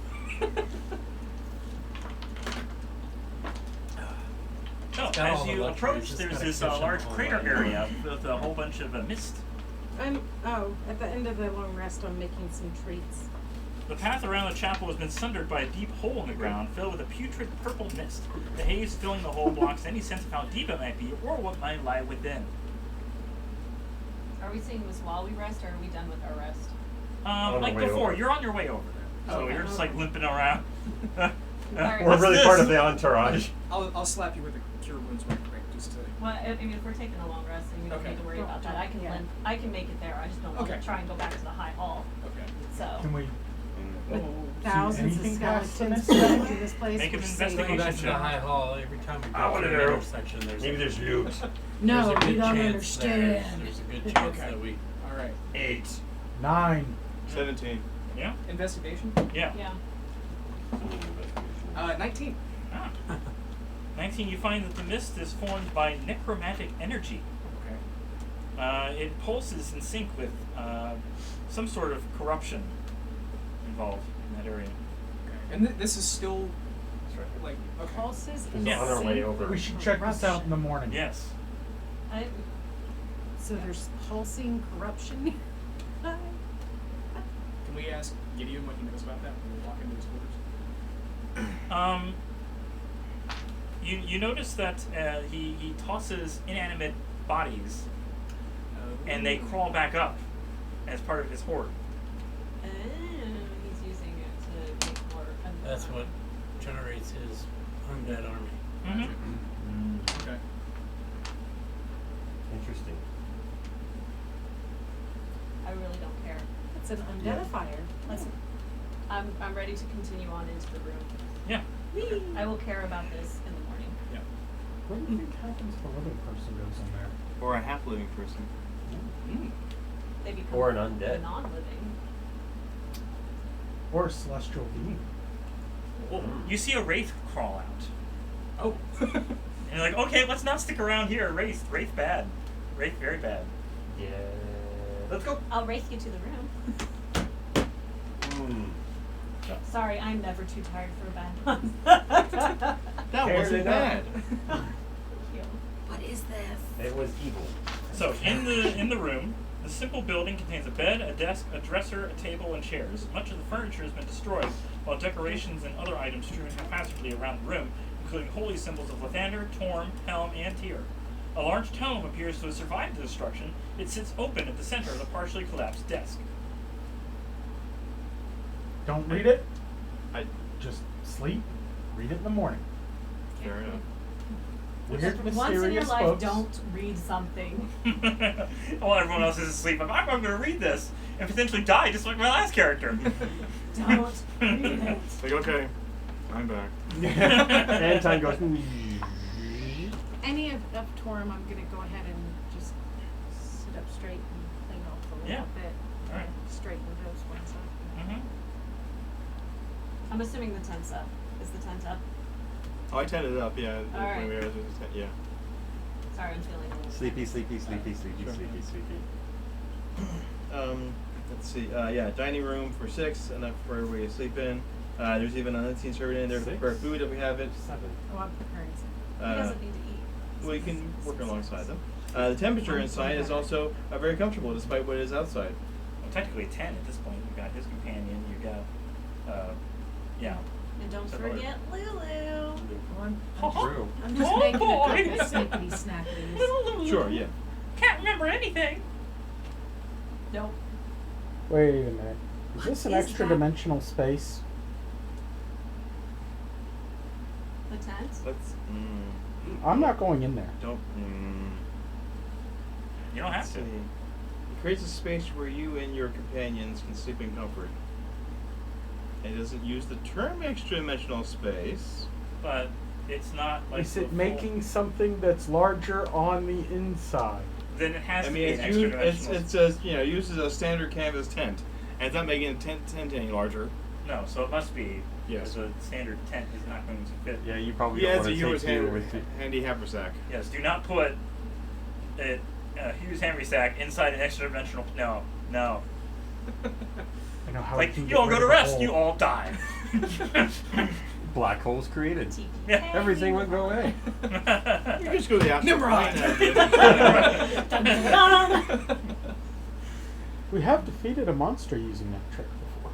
Speaker 3: Oh,
Speaker 7: Got all
Speaker 3: as
Speaker 7: the
Speaker 3: you
Speaker 7: luxuries,
Speaker 3: approach,
Speaker 7: just
Speaker 3: there's
Speaker 7: got a
Speaker 3: this
Speaker 7: kitchen
Speaker 3: large
Speaker 7: all
Speaker 3: crater
Speaker 7: right.
Speaker 3: area with a whole bunch of mist.
Speaker 6: At the end of the long rest, I'm making some treats.
Speaker 3: The path around the chapel has been sundered by a deep hole in the ground filled with a putrid purple mist. The haze filling the hole blocks any sense of how deep it might be or what might lie within.
Speaker 1: Are we saying this while we rest, or are we done with our rest?
Speaker 4: On
Speaker 3: Like
Speaker 4: the way
Speaker 3: before,
Speaker 4: over.
Speaker 3: you're on your way over there. So
Speaker 1: Okay.
Speaker 3: you're just like limping around.
Speaker 1: Alright.
Speaker 4: We're
Speaker 3: What's
Speaker 4: really
Speaker 3: this?
Speaker 4: part of the entourage.
Speaker 5: I'll slap you with a cure wounds right quick. just to.
Speaker 1: Well, I mean, if we're taking a long rest, then we don't
Speaker 5: Okay.
Speaker 1: need to worry about that. I can
Speaker 6: Yeah.
Speaker 1: I can make it there. I just don't want
Speaker 5: Okay.
Speaker 1: to try and go back to the high hall.
Speaker 5: Okay.
Speaker 1: So.
Speaker 8: Can we?
Speaker 6: With
Speaker 5: Oh,
Speaker 6: thousands of
Speaker 8: anything past the
Speaker 6: skeletons
Speaker 8: next
Speaker 6: going
Speaker 8: one?
Speaker 6: through this place.
Speaker 3: Make an
Speaker 6: we're safe.
Speaker 3: investigation
Speaker 7: Going back to the
Speaker 3: check.
Speaker 7: high hall, every time we
Speaker 4: I
Speaker 7: go
Speaker 4: wanna
Speaker 7: through
Speaker 4: know.
Speaker 7: an intersection, there's
Speaker 4: Maybe there's loot.
Speaker 6: No,
Speaker 7: there's a
Speaker 6: you
Speaker 7: good
Speaker 6: don't
Speaker 7: chance
Speaker 6: understand.
Speaker 7: There's a good chance
Speaker 5: Okay.
Speaker 7: that we.
Speaker 5: all right.
Speaker 4: 8.
Speaker 8: 9.
Speaker 2: 17.
Speaker 3: Yeah?
Speaker 5: Investigation.
Speaker 3: Yeah.
Speaker 1: Yeah.
Speaker 5: 19.
Speaker 3: Ah. 19, you find that the mist is formed by necromantic energy.
Speaker 5: Okay.
Speaker 3: It pulses in sync with some sort of corruption involved in that area.
Speaker 5: Okay. And this is still
Speaker 3: That's right.
Speaker 5: like okay.
Speaker 6: Pulses
Speaker 4: Just
Speaker 6: and
Speaker 3: Yeah.
Speaker 4: on our way
Speaker 6: sync.
Speaker 4: over.
Speaker 8: We should check this out in the morning.
Speaker 3: Yes.
Speaker 1: I,
Speaker 6: So there's pulsing corruption.
Speaker 5: Can we ask Gideon what he knows about that when we walk into his quarters?
Speaker 3: You notice that he tosses inanimate bodies and they crawl back up as part of his horde.
Speaker 1: he's using it to make more.
Speaker 7: That's what generates his undead army.
Speaker 3: Mm-hmm.
Speaker 5: Okay.
Speaker 4: Interesting.
Speaker 1: I really don't care.
Speaker 6: It's an unidentifier.
Speaker 1: Listen, I'm ready to continue on into the room.
Speaker 3: Yeah.
Speaker 1: I will care about this in the morning.
Speaker 5: Yeah.
Speaker 8: What do you think happens if a living person goes in there?
Speaker 2: Or a half-living person.
Speaker 5: Mm.
Speaker 1: They become
Speaker 4: Or an undead.
Speaker 1: non-living.
Speaker 8: Or a celestial being?
Speaker 3: Well, you see a wraith crawl out.
Speaker 5: Oh.
Speaker 3: And you're like, okay, let's not stick around here. Wraith bad. Wraith very bad.
Speaker 4: Yeah. Let's go.
Speaker 1: I'll race you to the room. Sorry, I'm never too tired for a bad pun.
Speaker 2: That
Speaker 4: Fair
Speaker 2: wasn't
Speaker 4: enough.
Speaker 2: bad.
Speaker 6: What is this?
Speaker 4: It was evil.
Speaker 3: So in the room, the simple building contains a bed, a desk, a dresser, a table, and chairs. Much of the furniture has been destroyed, while decorations and other items strewn haphazardly around the room, including holy symbols of Lathander, Torm, Helm, and Tyr. A large tome appears to have survived the destruction. It sits open at the center of the partially collapsed desk.
Speaker 8: Don't read it.
Speaker 2: I
Speaker 8: Just sleep. Read it in the morning.
Speaker 2: fair enough.
Speaker 8: Weird,
Speaker 1: Once in your
Speaker 8: mysterious
Speaker 1: life,
Speaker 8: folks.
Speaker 1: don't read something.
Speaker 3: While everyone else is asleep, I'm going to read this and potentially die just like my last character.
Speaker 1: Don't read it.
Speaker 2: Like, okay, I'm back.
Speaker 4: And time goes.
Speaker 6: Any of Torm, I'm gonna go ahead and just sit up straight and clean off a little
Speaker 3: Yeah.
Speaker 6: bit.
Speaker 3: All right.
Speaker 6: Straighten those ones up.
Speaker 3: Mm-hmm.
Speaker 1: I'm assuming the tent's up. Is the tent up?
Speaker 2: Oh, I tended it up, yeah.
Speaker 1: All right.
Speaker 2: When we were at the tent, yeah.
Speaker 1: Sorry, I'm feeling a little
Speaker 4: Sleepy, sleepy, sleepy, sleepy,
Speaker 2: Sure.
Speaker 4: sleepy, sleepy.
Speaker 2: Let's see. Yeah, dining room for 6, enough for everybody to sleep in. There's even an unseen servant in there to
Speaker 4: 6?
Speaker 2: prepare food if we have it.
Speaker 4: 7.
Speaker 6: Oh, I'm preparing some.
Speaker 1: He doesn't need to eat.
Speaker 2: Well, you can work alongside them. The temperature inside is also very comfortable despite what is outside.
Speaker 3: Well, technically 10 at this point. You've got his companion. You've got, yeah.
Speaker 1: And don't
Speaker 3: So
Speaker 1: forget Lulu.
Speaker 4: True.
Speaker 6: I'm just
Speaker 3: Oh,
Speaker 6: making
Speaker 3: boy.
Speaker 6: a couple snippety snappities.
Speaker 2: Sure, yeah.
Speaker 3: Can't remember anything.
Speaker 1: Nope.
Speaker 8: Wait a minute. Is this an
Speaker 6: Is
Speaker 8: extra
Speaker 6: that-
Speaker 8: dimensional space?
Speaker 1: The tent?
Speaker 2: Let's.
Speaker 8: I'm not going in there.
Speaker 2: Don't.
Speaker 3: You don't have
Speaker 2: Let's
Speaker 3: to.
Speaker 2: see. It creates a space where you and your companions can sleep in comfort. It doesn't use the term extra-dimensional space.
Speaker 3: But it's not like
Speaker 8: Is
Speaker 3: the
Speaker 8: it
Speaker 3: full-
Speaker 8: making something that's larger on the inside?
Speaker 3: Then it has
Speaker 2: I
Speaker 3: to
Speaker 2: mean,
Speaker 3: be
Speaker 2: it's
Speaker 3: an
Speaker 2: used,
Speaker 3: extra
Speaker 2: it's a uses a standard canvas tent, and it's not making a tent any larger.
Speaker 3: No, so it must be.
Speaker 2: Yes.
Speaker 3: Because a standard tent is not going to fit.
Speaker 4: Yeah, you probably
Speaker 2: Yeah,
Speaker 4: don't
Speaker 2: it's a
Speaker 4: want
Speaker 2: Hughes
Speaker 4: to take you with you.
Speaker 2: handy haversack.
Speaker 3: Yes. Do not put a Hughes Henry sack inside an extra dimensional. No. No.
Speaker 8: I know how
Speaker 3: Like
Speaker 8: I can
Speaker 3: you
Speaker 8: get
Speaker 3: all
Speaker 8: rid
Speaker 3: go to
Speaker 8: of a
Speaker 3: rest,
Speaker 8: hole.
Speaker 3: you all die.
Speaker 4: Black holes created.
Speaker 3: Yeah.
Speaker 4: Everything would go away.
Speaker 2: You just go to the astral
Speaker 5: Nimrod!
Speaker 2: plane.
Speaker 1: Dun, dun, dun.
Speaker 8: We have defeated a monster using that trick before.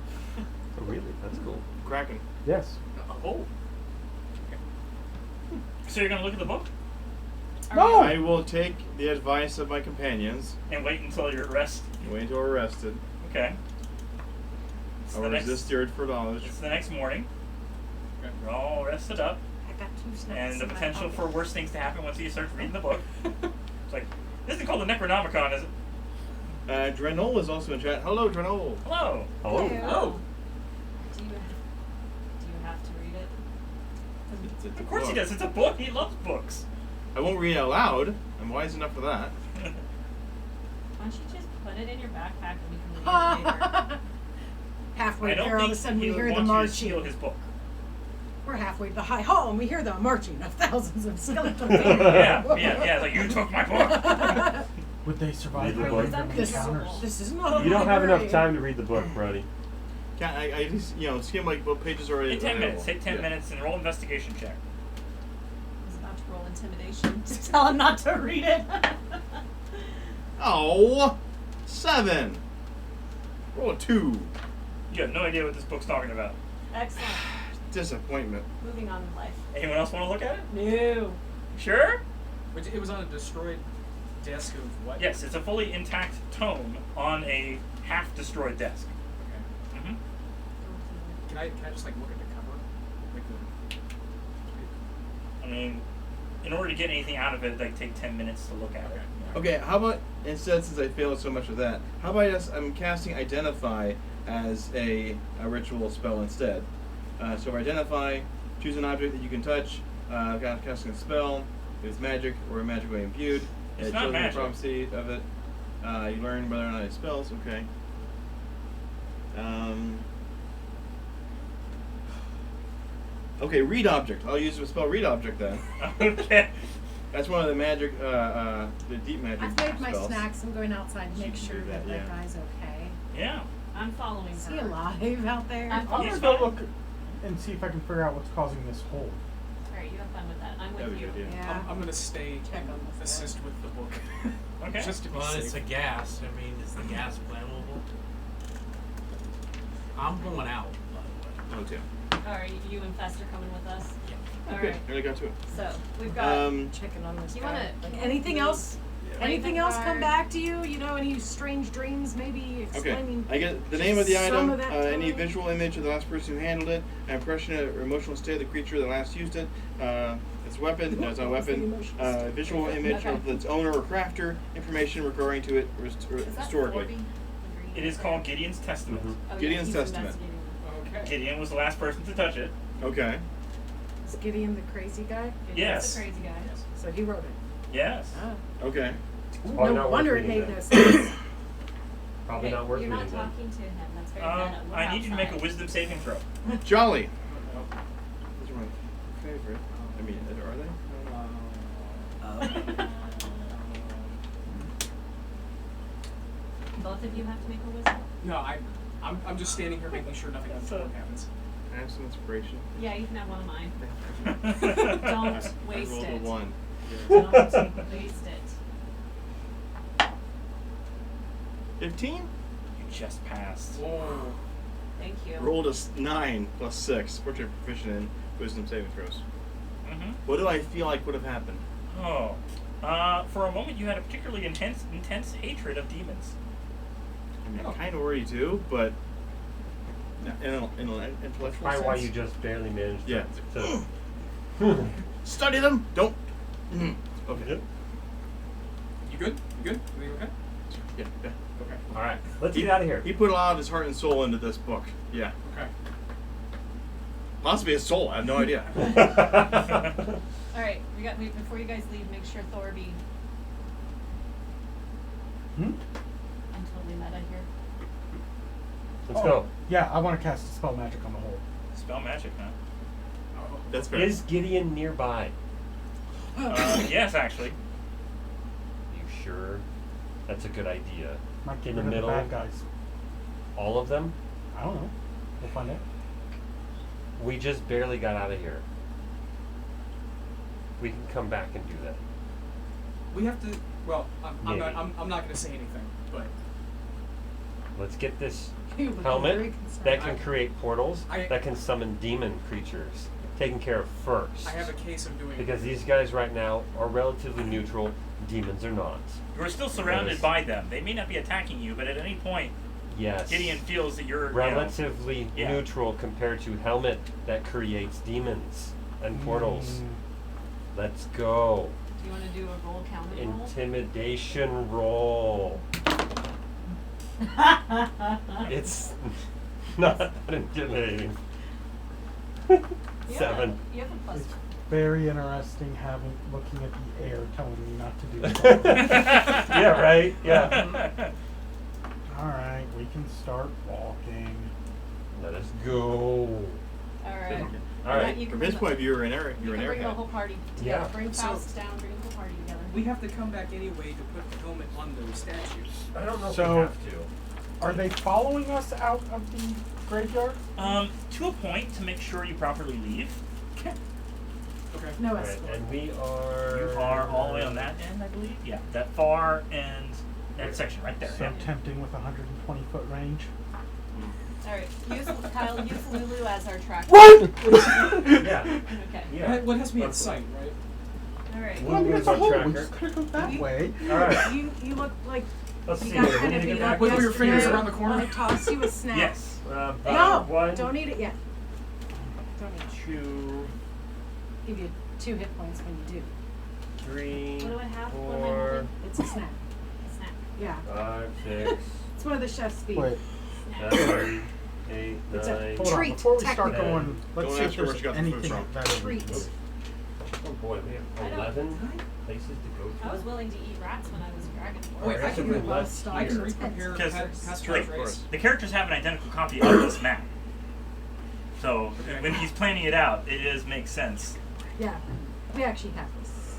Speaker 4: Oh, really? That's cool.
Speaker 2: Kraken.
Speaker 8: Yes.
Speaker 3: Oh. So you're gonna look at the book
Speaker 8: No!
Speaker 2: I will take the advice of my companions
Speaker 3: and wait until you're at rest.
Speaker 2: and wait until we're rested.
Speaker 3: Okay. It's
Speaker 2: I
Speaker 3: the
Speaker 2: will resist
Speaker 3: next.
Speaker 2: the urge for knowledge.
Speaker 3: It's the next morning.
Speaker 5: Okay.
Speaker 3: You're all rested up.
Speaker 6: I got snacks
Speaker 3: and the
Speaker 6: in my
Speaker 3: potential
Speaker 6: pocket.
Speaker 3: for worse things to happen once you start reading the book. It's like, this isn't called the Necronomicon, is it?
Speaker 2: Drenol is also in chat. Hello, Drenol.
Speaker 3: Hello.
Speaker 4: Hello.
Speaker 5: Oh.
Speaker 1: Do you have to read it?
Speaker 2: It's a
Speaker 3: Of course he
Speaker 2: book.
Speaker 3: does. It's a book. He loves books.
Speaker 2: I won't read it out loud. I'm wise enough for that.
Speaker 1: Why don't you just put it in your backpack and we can read it later?
Speaker 6: Halfway
Speaker 3: I don't
Speaker 6: there, all of a
Speaker 3: think
Speaker 6: sudden
Speaker 3: he
Speaker 6: we
Speaker 3: would
Speaker 6: hear the
Speaker 3: want you to steal
Speaker 6: marching.
Speaker 3: his book.
Speaker 6: We're halfway to the high hall, and we hear the marching of thousands of skeleton
Speaker 3: Yeah. It's like, you took my book.
Speaker 8: Would they survive
Speaker 4: Read the
Speaker 8: early
Speaker 4: book.
Speaker 8: from
Speaker 6: This,
Speaker 8: encounters?
Speaker 6: this is not a
Speaker 4: You don't have enough
Speaker 6: library.
Speaker 4: time to read the book, Brody.
Speaker 2: Can I just skim like what pages are already
Speaker 3: Take 10 minutes.
Speaker 2: available?
Speaker 3: Take 10
Speaker 2: Yeah.
Speaker 3: minutes and roll investigation check.
Speaker 1: I was about to roll intimidation to tell him not to read it.
Speaker 2: Oh, 7. Roll a 2.
Speaker 3: You have no idea what this book's talking about.
Speaker 1: Excellent.
Speaker 2: Disappointment.
Speaker 1: Moving on in life.
Speaker 3: Anyone else want to look at it?
Speaker 1: No.
Speaker 3: Sure?
Speaker 5: Which it was on a destroyed desk of what?
Speaker 3: Yes, it's a fully intact tome on a half-destroyed desk.
Speaker 5: Okay.
Speaker 3: Mm-hmm.
Speaker 5: Can I just like look at the cover? Like the.
Speaker 3: I mean, in order to get anything out of it, like take 10 minutes to look at it.
Speaker 2: Okay, how about instead, since I failed so much with that, how about I'm casting Identify as a ritual spell instead. So for Identify, choose an object that you can touch. Casting a spell. If it's magic or magically imbued.
Speaker 3: It's
Speaker 2: It
Speaker 3: not
Speaker 2: shows
Speaker 3: magic.
Speaker 2: the prophecy of it. You learn whether or not it spells. Okay. Okay, read object. I'll use the spell read object then.
Speaker 3: Okay.
Speaker 2: That's one of the magic, the deep magic
Speaker 6: I've made my
Speaker 2: spells.
Speaker 6: snacks. I'm going outside to
Speaker 2: You
Speaker 6: make
Speaker 2: can
Speaker 6: sure
Speaker 2: do that,
Speaker 6: that
Speaker 2: yeah.
Speaker 6: guy's okay.
Speaker 3: Yeah.
Speaker 1: I'm following
Speaker 6: Is
Speaker 1: her.
Speaker 6: he alive out there?
Speaker 1: I'm
Speaker 8: I'm
Speaker 3: He's
Speaker 8: gonna go
Speaker 3: fine.
Speaker 8: look and see if I can figure out what's causing this hole.
Speaker 1: Alright, you have fun with that. I'm
Speaker 2: That
Speaker 1: with
Speaker 2: was
Speaker 1: you.
Speaker 2: good, yeah.
Speaker 6: Yeah.
Speaker 5: I'm gonna stay
Speaker 6: Check on the
Speaker 5: assist with the book.
Speaker 3: Okay.
Speaker 5: Just to be
Speaker 7: Well,
Speaker 5: safe.
Speaker 7: it's a gas. I mean, is the gas flammable? I'm going out, by the way.
Speaker 2: Oh, too.
Speaker 1: Alright, you and Fester coming with us?
Speaker 7: Yeah.
Speaker 2: Okay,
Speaker 1: Alright,
Speaker 2: nearly got to it.
Speaker 1: so we've got
Speaker 6: Checking on this
Speaker 1: You
Speaker 6: guy.
Speaker 1: wanna-
Speaker 6: Like, anything else? Anything else come
Speaker 1: Ravenguard.
Speaker 6: back to you? You know, any strange dreams? Maybe
Speaker 2: Okay,
Speaker 6: explaining.
Speaker 2: I get the name of the
Speaker 6: some
Speaker 2: item,
Speaker 6: of that
Speaker 2: any
Speaker 6: time.
Speaker 2: visual image of the last person who handled it, an impression or emotional state of the creature that last used it, its weapon, no, it's not a
Speaker 6: What was the
Speaker 2: weapon,
Speaker 6: emotional state?
Speaker 2: visual image
Speaker 6: Okay.
Speaker 2: of its owner or crafter, information regarding to it
Speaker 1: Is that
Speaker 2: historically.
Speaker 1: Thorby? The green
Speaker 3: It is
Speaker 1: guy?
Speaker 3: called Gideon's Testament.
Speaker 4: Mhm.
Speaker 1: Oh, yeah,
Speaker 2: Gideon's
Speaker 1: he's
Speaker 2: Testament.
Speaker 1: investigating.
Speaker 5: Okay.
Speaker 3: Gideon was the last person to touch it.
Speaker 2: Okay.
Speaker 6: Is Gideon the crazy guy?
Speaker 1: Gideon's
Speaker 3: Yes.
Speaker 1: the crazy guy.
Speaker 5: Yes.
Speaker 6: So he wrote it.
Speaker 3: Yes.
Speaker 6: Oh.
Speaker 2: Okay.
Speaker 4: Probably
Speaker 6: No
Speaker 4: not
Speaker 6: wonder
Speaker 4: worth
Speaker 6: it
Speaker 4: reading
Speaker 6: made no
Speaker 4: then.
Speaker 6: sense.
Speaker 4: Probably
Speaker 1: Okay,
Speaker 4: not worth
Speaker 1: you're not
Speaker 4: reading then.
Speaker 1: talking to him. That's very meta. We're
Speaker 3: I need you to make a
Speaker 1: outside.
Speaker 3: wisdom saving throw.
Speaker 2: Jolly.
Speaker 5: Oh,
Speaker 2: Those are my favorite. I mean, are they?
Speaker 1: Both of you have to make a wisdom.
Speaker 5: No, I'm just standing here making sure nothing untoward happens.
Speaker 2: I have some inspiration.
Speaker 1: Yeah, you can have one of mine.
Speaker 3: Don't
Speaker 1: Don't
Speaker 2: I
Speaker 1: waste
Speaker 2: rolled a
Speaker 1: it.
Speaker 2: 1.
Speaker 1: Don't waste it.
Speaker 2: 15?
Speaker 3: You just passed.
Speaker 5: Whoa.
Speaker 1: Thank you.
Speaker 2: Rolled a 9 plus 6. Fortunately proficient in wisdom saving throws.
Speaker 3: Mm-hmm.
Speaker 2: What do I feel like would have happened?
Speaker 3: Oh. For a moment, you had a particularly intense hatred of demons.
Speaker 2: I mean,
Speaker 5: Oh.
Speaker 2: I kind of already do, but in an intellectual
Speaker 4: Probably
Speaker 2: sense.
Speaker 4: why you just barely managed
Speaker 2: Yeah.
Speaker 4: to
Speaker 2: Study them. Don't. Okay.
Speaker 4: Yep.
Speaker 5: You good? You good? Everything okay?
Speaker 2: Yeah. Yeah.
Speaker 5: Okay.
Speaker 4: Alright, let's get out of here.
Speaker 2: He put a lot of his heart and soul into this book. Yeah.
Speaker 5: Okay.
Speaker 2: Possibly his soul. I have no idea.
Speaker 1: All right, before you guys leave, make sure Thorby.
Speaker 8: Hmm?
Speaker 1: I'm totally meta here.
Speaker 4: Let's go.
Speaker 8: Yeah, I want to cast a spell magic on the hole.
Speaker 3: Spell magic, huh?
Speaker 5: Oh.
Speaker 2: That's fair.
Speaker 4: Is Gideon nearby?
Speaker 3: Yes, actually.
Speaker 4: You sure? That's a good idea.
Speaker 8: Might get
Speaker 4: In the
Speaker 8: rid of
Speaker 4: middle.
Speaker 8: bad guys.
Speaker 4: All of them?
Speaker 8: I don't know. We'll find out.
Speaker 4: We just barely got out of here. We can come back and do that.
Speaker 5: We have to. Well, I'm
Speaker 4: Maybe.
Speaker 5: not. I'm not going to say anything, but
Speaker 4: Let's get this
Speaker 6: You look very
Speaker 4: helmet
Speaker 6: concerned.
Speaker 4: that can create portals,
Speaker 5: I-
Speaker 4: that can summon demon creatures taken care of first.
Speaker 5: I have a case of doing.
Speaker 4: Because these guys right now are relatively neutral, demons are not.
Speaker 3: You're still surrounded
Speaker 4: Yes.
Speaker 3: by them. They may not be attacking you, but at any point,
Speaker 4: Yes.
Speaker 3: Gideon feels that you're
Speaker 4: Relatively
Speaker 3: yeah.
Speaker 4: neutral compared to helmet that creates demons. and portals. Let's go.
Speaker 1: Do you want to do a roll counting roll?
Speaker 4: Intimidation roll. It's not that intimidating.
Speaker 1: You
Speaker 4: 7.
Speaker 1: You have a plus
Speaker 8: It's
Speaker 1: one.
Speaker 8: very interesting looking at the air telling me not to do something.
Speaker 4: Yeah, right? Yeah.
Speaker 8: Alright, we can start walking.
Speaker 4: Let us go.
Speaker 1: Alright.
Speaker 4: Alright.
Speaker 1: You
Speaker 2: From
Speaker 1: can
Speaker 2: his
Speaker 1: bring
Speaker 2: point of view, you're an air.
Speaker 1: You
Speaker 2: You're an
Speaker 1: can bring the
Speaker 2: airhead.
Speaker 1: whole party together.
Speaker 4: Yeah.
Speaker 1: Bring
Speaker 5: So-
Speaker 1: Faust down, bring the whole party together.
Speaker 5: We have to come back anyway to put the helmet on those statues.
Speaker 4: I don't know if
Speaker 8: So-
Speaker 4: we have to.
Speaker 8: Are they following us out of the graveyard?
Speaker 3: To a point to make sure you properly leave.
Speaker 5: Okay.
Speaker 6: No
Speaker 4: Alright,
Speaker 6: escort.
Speaker 4: and we are.
Speaker 3: You are all the way on that end, I believe. Yeah, that far end, that section right there.
Speaker 8: So
Speaker 3: Yeah.
Speaker 8: tempting with 120-foot range.
Speaker 1: Alright, Kyle, use Lulu as our tracker.
Speaker 8: Run!
Speaker 4: Yeah.
Speaker 1: Okay.
Speaker 4: Yeah.
Speaker 5: What has to be in
Speaker 4: That's
Speaker 5: sight, right?
Speaker 1: Alright.
Speaker 4: Well,
Speaker 8: Well, I mean, it's a
Speaker 4: Lulu's
Speaker 8: hole.
Speaker 4: our
Speaker 8: We
Speaker 4: tracker.
Speaker 8: just gotta go that way.
Speaker 4: Alright.
Speaker 6: You look like
Speaker 4: Let's
Speaker 6: you
Speaker 4: see
Speaker 6: got
Speaker 4: here. We
Speaker 6: kind
Speaker 4: need
Speaker 6: of
Speaker 4: to get
Speaker 6: beat
Speaker 4: back.
Speaker 6: up
Speaker 5: Wiggle your
Speaker 6: yesterday
Speaker 5: fingers around the corner.
Speaker 6: when I tossed you a snack.
Speaker 3: Yes.
Speaker 6: No,
Speaker 4: One,
Speaker 6: don't eat it yet. Don't eat it.
Speaker 4: 2,
Speaker 6: Give you 2 hit points when you do.
Speaker 4: 3,
Speaker 1: What do I have? What am I
Speaker 4: 4,
Speaker 1: holding?
Speaker 6: It's a snack.
Speaker 1: A snack.
Speaker 6: Yeah.
Speaker 4: 5, 6,
Speaker 6: It's one of the chef's feet.
Speaker 8: Wait,
Speaker 4: 7, 8,
Speaker 6: It's a
Speaker 4: 9.
Speaker 8: hold on.
Speaker 6: Treat,
Speaker 8: Before we start
Speaker 6: technically.
Speaker 8: going, let's
Speaker 2: Don't
Speaker 8: see
Speaker 2: ask
Speaker 8: if
Speaker 2: her where
Speaker 8: there's
Speaker 2: she got the food
Speaker 8: anything
Speaker 2: from.
Speaker 8: better.
Speaker 6: Treat.
Speaker 4: Oh boy, we
Speaker 1: I
Speaker 4: have
Speaker 1: don't-
Speaker 4: 11 places to go to.
Speaker 1: I was willing to eat rats when I was a dragon
Speaker 4: Oh,
Speaker 5: Wait,
Speaker 4: I
Speaker 5: I
Speaker 4: can
Speaker 5: can
Speaker 4: do
Speaker 5: re-
Speaker 4: less
Speaker 5: I can
Speaker 4: here.
Speaker 5: re-prepare
Speaker 3: Because-
Speaker 5: past
Speaker 3: like,
Speaker 2: of course.
Speaker 3: The characters have an identical copy of this map. So
Speaker 5: Okay.
Speaker 3: when he's planning it out, it does make sense.
Speaker 6: Yeah. We actually have this.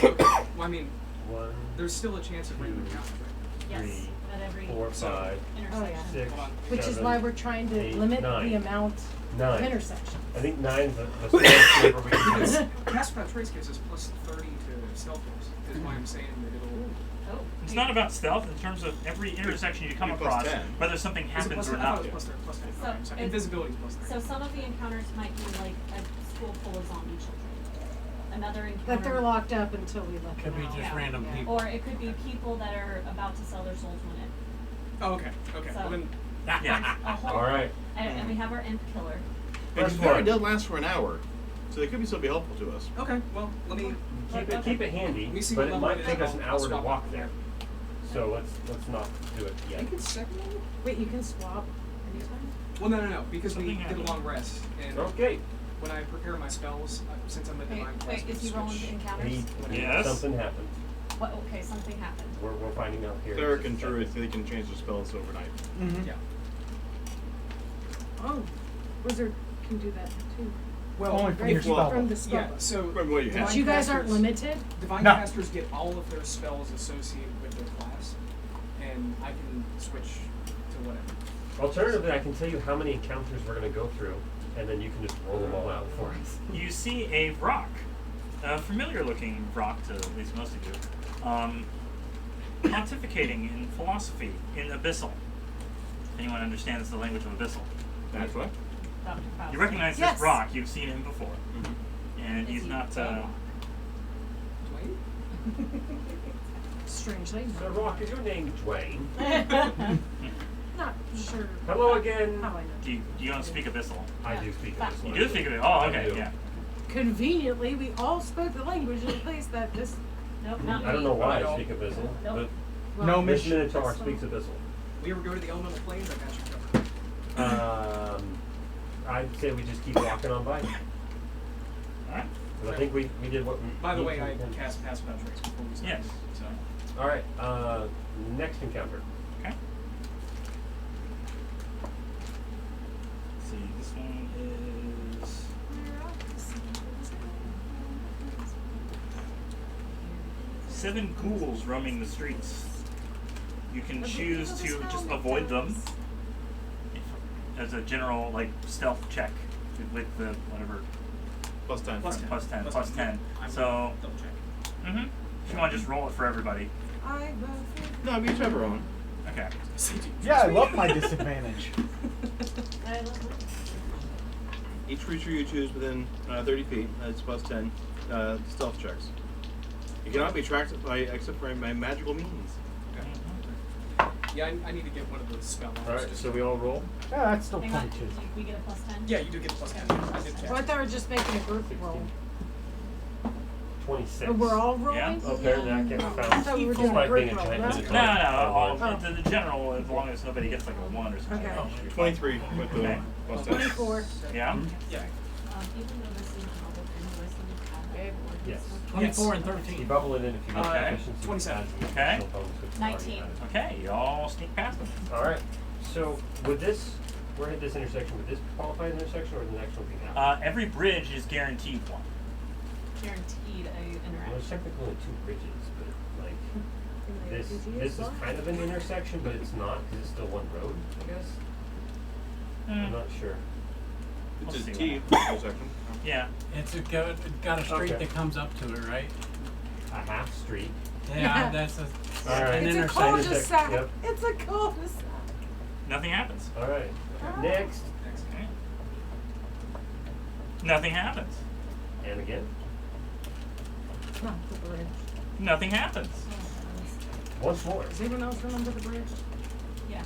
Speaker 5: Well, I mean,
Speaker 4: 1,
Speaker 5: there's still a chance of random encounters, right?
Speaker 1: Yes.
Speaker 4: 3,
Speaker 1: At every
Speaker 4: 4, 5,
Speaker 1: intersection.
Speaker 4: 6,
Speaker 5: Hold on.
Speaker 6: Which is
Speaker 4: 7,
Speaker 6: why we're trying to
Speaker 4: 8,
Speaker 6: limit
Speaker 4: 9.
Speaker 6: the amount of
Speaker 4: 9.
Speaker 6: intersections.
Speaker 4: I think 9's the smallest number we can
Speaker 5: Because
Speaker 4: do.
Speaker 5: Cast Without Trace gives us plus 30 to stealth rolls, is why I'm saying that it'll...
Speaker 1: Oh.
Speaker 3: It's not about stealth in terms of every intersection you come
Speaker 2: Maybe plus
Speaker 3: across,
Speaker 2: 10.
Speaker 3: whether something
Speaker 5: Is it
Speaker 3: happens
Speaker 5: plus
Speaker 3: or
Speaker 5: 10? I thought
Speaker 3: not.
Speaker 5: it was plus 10.
Speaker 1: So
Speaker 5: Okay, I'm sorry.
Speaker 1: it-
Speaker 5: Invisibility is plus 30.
Speaker 1: So some of the encounters might be like a school full of zombie children. Another encounter.
Speaker 6: That they're locked up until we let
Speaker 7: Could
Speaker 6: them
Speaker 7: be
Speaker 6: out.
Speaker 7: just
Speaker 1: Yeah.
Speaker 7: random
Speaker 6: Yeah.
Speaker 7: people.
Speaker 1: Or it could be people that are about to sell their soul to an imp.
Speaker 5: Oh, okay. Okay.
Speaker 1: So-
Speaker 5: Well, then,
Speaker 3: Yeah.
Speaker 1: A whole,
Speaker 4: Alright.
Speaker 1: and we have our imp killer.
Speaker 2: But
Speaker 4: First
Speaker 2: the party
Speaker 4: one.
Speaker 2: does last for an hour, so they could still be helpful to us.
Speaker 5: okay. Well, let me...
Speaker 4: Keep it handy,
Speaker 5: Let me see
Speaker 4: but
Speaker 5: what
Speaker 4: it
Speaker 5: level
Speaker 4: might
Speaker 5: it is,
Speaker 4: take
Speaker 5: and
Speaker 4: us an
Speaker 5: I'll
Speaker 4: hour to
Speaker 5: swap
Speaker 4: walk
Speaker 5: it.
Speaker 4: there. So let's not do it
Speaker 5: I
Speaker 4: yet.
Speaker 5: think it's second level?
Speaker 6: Wait, you can swap anytime?
Speaker 5: Well, no. Because we
Speaker 3: Something
Speaker 5: did a
Speaker 3: happened.
Speaker 5: long rest, and
Speaker 4: Okay.
Speaker 5: when I prepare my spells, since I'm a divine class,
Speaker 1: Wait, is he
Speaker 5: switch.
Speaker 1: rolling the encounters?
Speaker 3: Yes.
Speaker 4: Something happened.
Speaker 1: What, okay, something happened.
Speaker 4: We're finding out here.
Speaker 2: Cleric and druid, they can change their spells overnight.
Speaker 8: Mm-hmm.
Speaker 5: Yeah.
Speaker 6: Oh, wizard can do that too.
Speaker 5: Well,
Speaker 8: Only from
Speaker 6: Right
Speaker 8: your spell
Speaker 6: from
Speaker 8: book.
Speaker 6: the spell
Speaker 5: yeah,
Speaker 6: book.
Speaker 5: so...
Speaker 2: Remember what you
Speaker 5: divine
Speaker 2: had.
Speaker 6: But you guys aren't
Speaker 5: casters-
Speaker 6: limited?
Speaker 5: Divine
Speaker 8: No.
Speaker 5: casters get all of their spells associated with their class, and I can switch to whatever.
Speaker 4: Alternatively, I can tell you how many encounters we're going to go through, and then you can just roll them all out for us.
Speaker 3: You see a rock, a familiar-looking rock to at least most of you, pontificating in philosophy in Abyssal. If anyone understands the language of Abyssal.
Speaker 2: That's what?
Speaker 1: Dr. Faust.
Speaker 3: You recognize
Speaker 6: Yes.
Speaker 3: this rock, you've seen him before. And
Speaker 1: Is
Speaker 3: he's
Speaker 1: he
Speaker 3: not,
Speaker 1: dead?
Speaker 5: Dwayne?
Speaker 6: Strangely.
Speaker 4: So, Rock, is your name Dwayne?
Speaker 6: Not sure.
Speaker 4: Hello again.
Speaker 6: How I know.
Speaker 3: do you don't speak Abyssal?
Speaker 4: I do speak
Speaker 1: Fact.
Speaker 4: this
Speaker 3: You
Speaker 4: one.
Speaker 3: do speak Abyssal? Oh,
Speaker 4: I
Speaker 3: okay,
Speaker 4: do.
Speaker 3: yeah.
Speaker 6: Conveniently, we all spoke the language in a place that this.
Speaker 1: Nope, not me.
Speaker 4: I don't know why I
Speaker 5: don't.
Speaker 4: speak Abyssal,
Speaker 1: Nope.
Speaker 6: Well,
Speaker 8: No
Speaker 4: but this
Speaker 8: mission.
Speaker 4: Minotaur
Speaker 6: That's
Speaker 4: speaks
Speaker 6: fine.
Speaker 4: Abyssal.
Speaker 5: We ever go to the elemental planes? I got you covered.
Speaker 4: I'd say we just keep walking on by.
Speaker 3: Alright.
Speaker 4: But I think we did what we
Speaker 5: By the
Speaker 4: need
Speaker 5: way,
Speaker 4: to
Speaker 5: I
Speaker 4: intend.
Speaker 5: cast Pass Without Trace before we started.
Speaker 3: Yes.
Speaker 5: So,
Speaker 4: Alright, next encounter.
Speaker 3: Okay. Let's see, this one is... Seven ghouls roaming the streets. You can choose to just avoid them as a general like stealth check with the whatever
Speaker 2: Plus 10.
Speaker 5: plus 10.
Speaker 3: plus 10
Speaker 5: Plus
Speaker 3: plus
Speaker 5: 10.
Speaker 3: 10.
Speaker 5: I will
Speaker 3: So
Speaker 5: double check.
Speaker 3: if you want to just roll it for everybody.
Speaker 6: I vote for.
Speaker 2: No, we each have our own.
Speaker 3: Okay.
Speaker 8: Yeah, I love my disadvantage.
Speaker 1: I love it.
Speaker 2: Each creature you choose within 30 feet, that's plus 10 stealth checks. You cannot be tracked by except for by magical means.
Speaker 5: Okay. Yeah, I need to get one of those spell
Speaker 4: All right,
Speaker 5: just
Speaker 4: so we all roll.
Speaker 8: Yeah, that's still
Speaker 1: Hang on,
Speaker 8: 22.
Speaker 1: we get a plus 10?
Speaker 5: Yeah, you do get plus 10. I did check.
Speaker 6: Well, I thought we were just making a group roll.
Speaker 4: 26.
Speaker 6: Oh, we're all rolling?
Speaker 3: Yeah.
Speaker 4: Okay, that gets
Speaker 6: I
Speaker 4: found.
Speaker 6: thought we were doing a
Speaker 4: Despite being
Speaker 6: group
Speaker 4: a
Speaker 6: roll.
Speaker 4: giant
Speaker 6: That's
Speaker 4: minotaur.
Speaker 3: No,
Speaker 6: Oh.
Speaker 3: the general, as long as nobody gets like a 1 or something.
Speaker 6: Okay.
Speaker 3: Oh, should be fine.
Speaker 2: 23 with the
Speaker 3: Okay.
Speaker 2: plus 10.
Speaker 6: 24.
Speaker 3: Yeah?
Speaker 5: Yeah.
Speaker 1: Even though this is public invoice and we have it, we're
Speaker 4: Yes.
Speaker 1: just-
Speaker 7: 24 and
Speaker 4: You
Speaker 7: 13.
Speaker 4: bubble it in if you get efficiency.
Speaker 5: 27.
Speaker 4: adds an
Speaker 3: Okay.
Speaker 4: additional bonus, which is already
Speaker 1: 19.
Speaker 4: added.
Speaker 3: Okay, y'all sneak past them.
Speaker 4: All right. So would this, we're at this intersection, would this qualify as an intersection or would the next one be out?
Speaker 3: Every bridge is guaranteed one.
Speaker 1: Guaranteed a
Speaker 4: Well, there's
Speaker 1: interaction.
Speaker 4: technically only 2 bridges, but like
Speaker 6: In the
Speaker 4: this
Speaker 6: RPG
Speaker 4: this
Speaker 6: as
Speaker 4: is
Speaker 6: well?
Speaker 4: kind of an intersection, but it's not because it's still one road, I guess. I'm not sure.
Speaker 2: It's
Speaker 3: We'll
Speaker 2: a
Speaker 3: see
Speaker 2: T
Speaker 3: what
Speaker 2: intersection.
Speaker 3: Yeah.
Speaker 7: It's got a street
Speaker 4: Okay.
Speaker 7: that comes up to it, right?
Speaker 4: A half street.
Speaker 7: Yeah, that's a,
Speaker 4: All right.
Speaker 7: an
Speaker 6: It's a
Speaker 7: intersection.
Speaker 6: cul-de-sac.
Speaker 4: Yep.
Speaker 6: It's a cul-de-sac.
Speaker 3: Nothing happens.
Speaker 4: All right.
Speaker 6: Ah.
Speaker 4: Next.
Speaker 5: Next.
Speaker 3: Okay. Nothing happens.
Speaker 4: And again.
Speaker 6: Not the bridge.
Speaker 3: Nothing happens.
Speaker 4: Once more.
Speaker 6: Does anyone else remember the bridge?
Speaker 1: Yeah.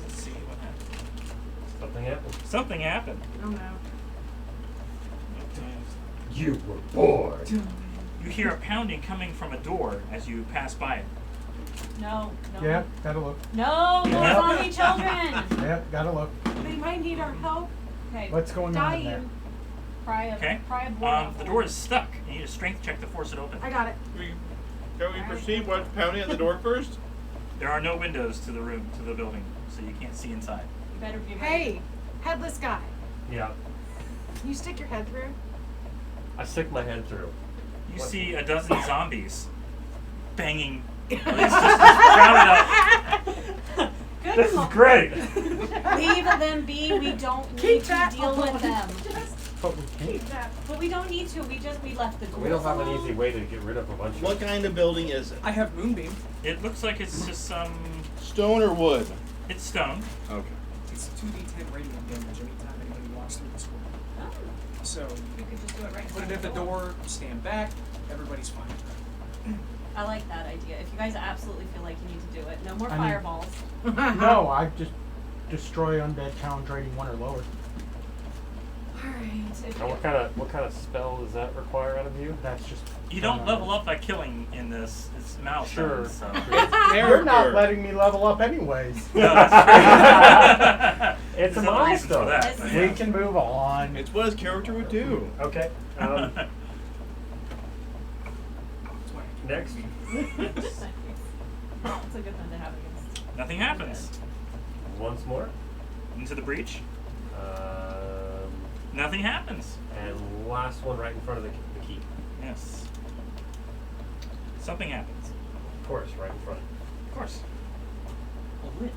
Speaker 3: Let's see what happens.
Speaker 4: Something happened.
Speaker 3: Something happened.
Speaker 6: Oh no.
Speaker 4: You were bored.
Speaker 3: You hear a pounding coming from a door as you pass by it.
Speaker 1: No, no.
Speaker 8: Yeah, gotta look.
Speaker 1: No, no
Speaker 8: Yeah.
Speaker 1: zombie children!
Speaker 8: Yeah, gotta look.
Speaker 6: They might need our help.
Speaker 1: Okay.
Speaker 8: What's going on in there?
Speaker 6: Dying.
Speaker 1: Pry a,
Speaker 3: Okay.
Speaker 1: pry a board off
Speaker 3: The door is stuck. You need a strength check to force it open.
Speaker 6: I got it.
Speaker 2: Can we perceive what's pounding at the door first?
Speaker 3: There are no windows to the room, to the building, so you can't see inside.
Speaker 1: You better be ready.
Speaker 6: Hey, headless guy.
Speaker 4: Yeah.
Speaker 6: Can you stick your head through?
Speaker 4: I stick my head through.
Speaker 3: You
Speaker 4: What?
Speaker 3: see a dozen zombies banging. It's just crowded up.
Speaker 1: Good
Speaker 4: This is
Speaker 1: call.
Speaker 4: great.
Speaker 1: Leave them be. We don't need
Speaker 6: Keep
Speaker 1: to
Speaker 6: that
Speaker 1: deal with
Speaker 6: on.
Speaker 1: them.
Speaker 8: But we can't.
Speaker 1: But we don't need to. We left the door.
Speaker 4: We don't have an easy way to get rid of a bunch
Speaker 2: What
Speaker 4: of.
Speaker 2: kind of building is it?
Speaker 5: I have Moonbeam.
Speaker 3: It looks like it's just some.
Speaker 2: Stone or wood?
Speaker 3: It's stone.
Speaker 2: Okay.
Speaker 5: It's 2d10 radiant damage anytime anybody walks through this door.
Speaker 1: Oh,
Speaker 5: So
Speaker 1: we could just do it right in
Speaker 5: put
Speaker 1: front
Speaker 5: it
Speaker 1: of
Speaker 5: at the door, stand back, everybody's fine.
Speaker 1: I like that idea. If you guys absolutely feel like you need to do it, no more
Speaker 8: I mean-
Speaker 1: fireballs.
Speaker 8: No, I just destroy undead challenge rating 1 or lower.
Speaker 1: Alright.
Speaker 4: And what kind of spell does that require out of you?
Speaker 8: That's just.
Speaker 3: You don't level up by killing in this. It's
Speaker 4: Sure.
Speaker 3: milestone. So.
Speaker 8: You're not letting me level up anyways.
Speaker 3: No, that's true.
Speaker 4: It's a
Speaker 3: There's other reasons for
Speaker 4: milestone.
Speaker 3: that, but
Speaker 8: We
Speaker 3: yeah.
Speaker 8: can move on.
Speaker 2: It's what his character would do.
Speaker 4: Okay. Next.
Speaker 1: It's a good one to have against.
Speaker 3: Nothing happens.
Speaker 4: Once more.
Speaker 3: Into the breach.
Speaker 4: Um,
Speaker 3: Nothing happens.
Speaker 4: and last one right in front of the key.
Speaker 3: Yes. Something happens.
Speaker 4: Of course, right in front.
Speaker 3: Of course.
Speaker 5: A lich.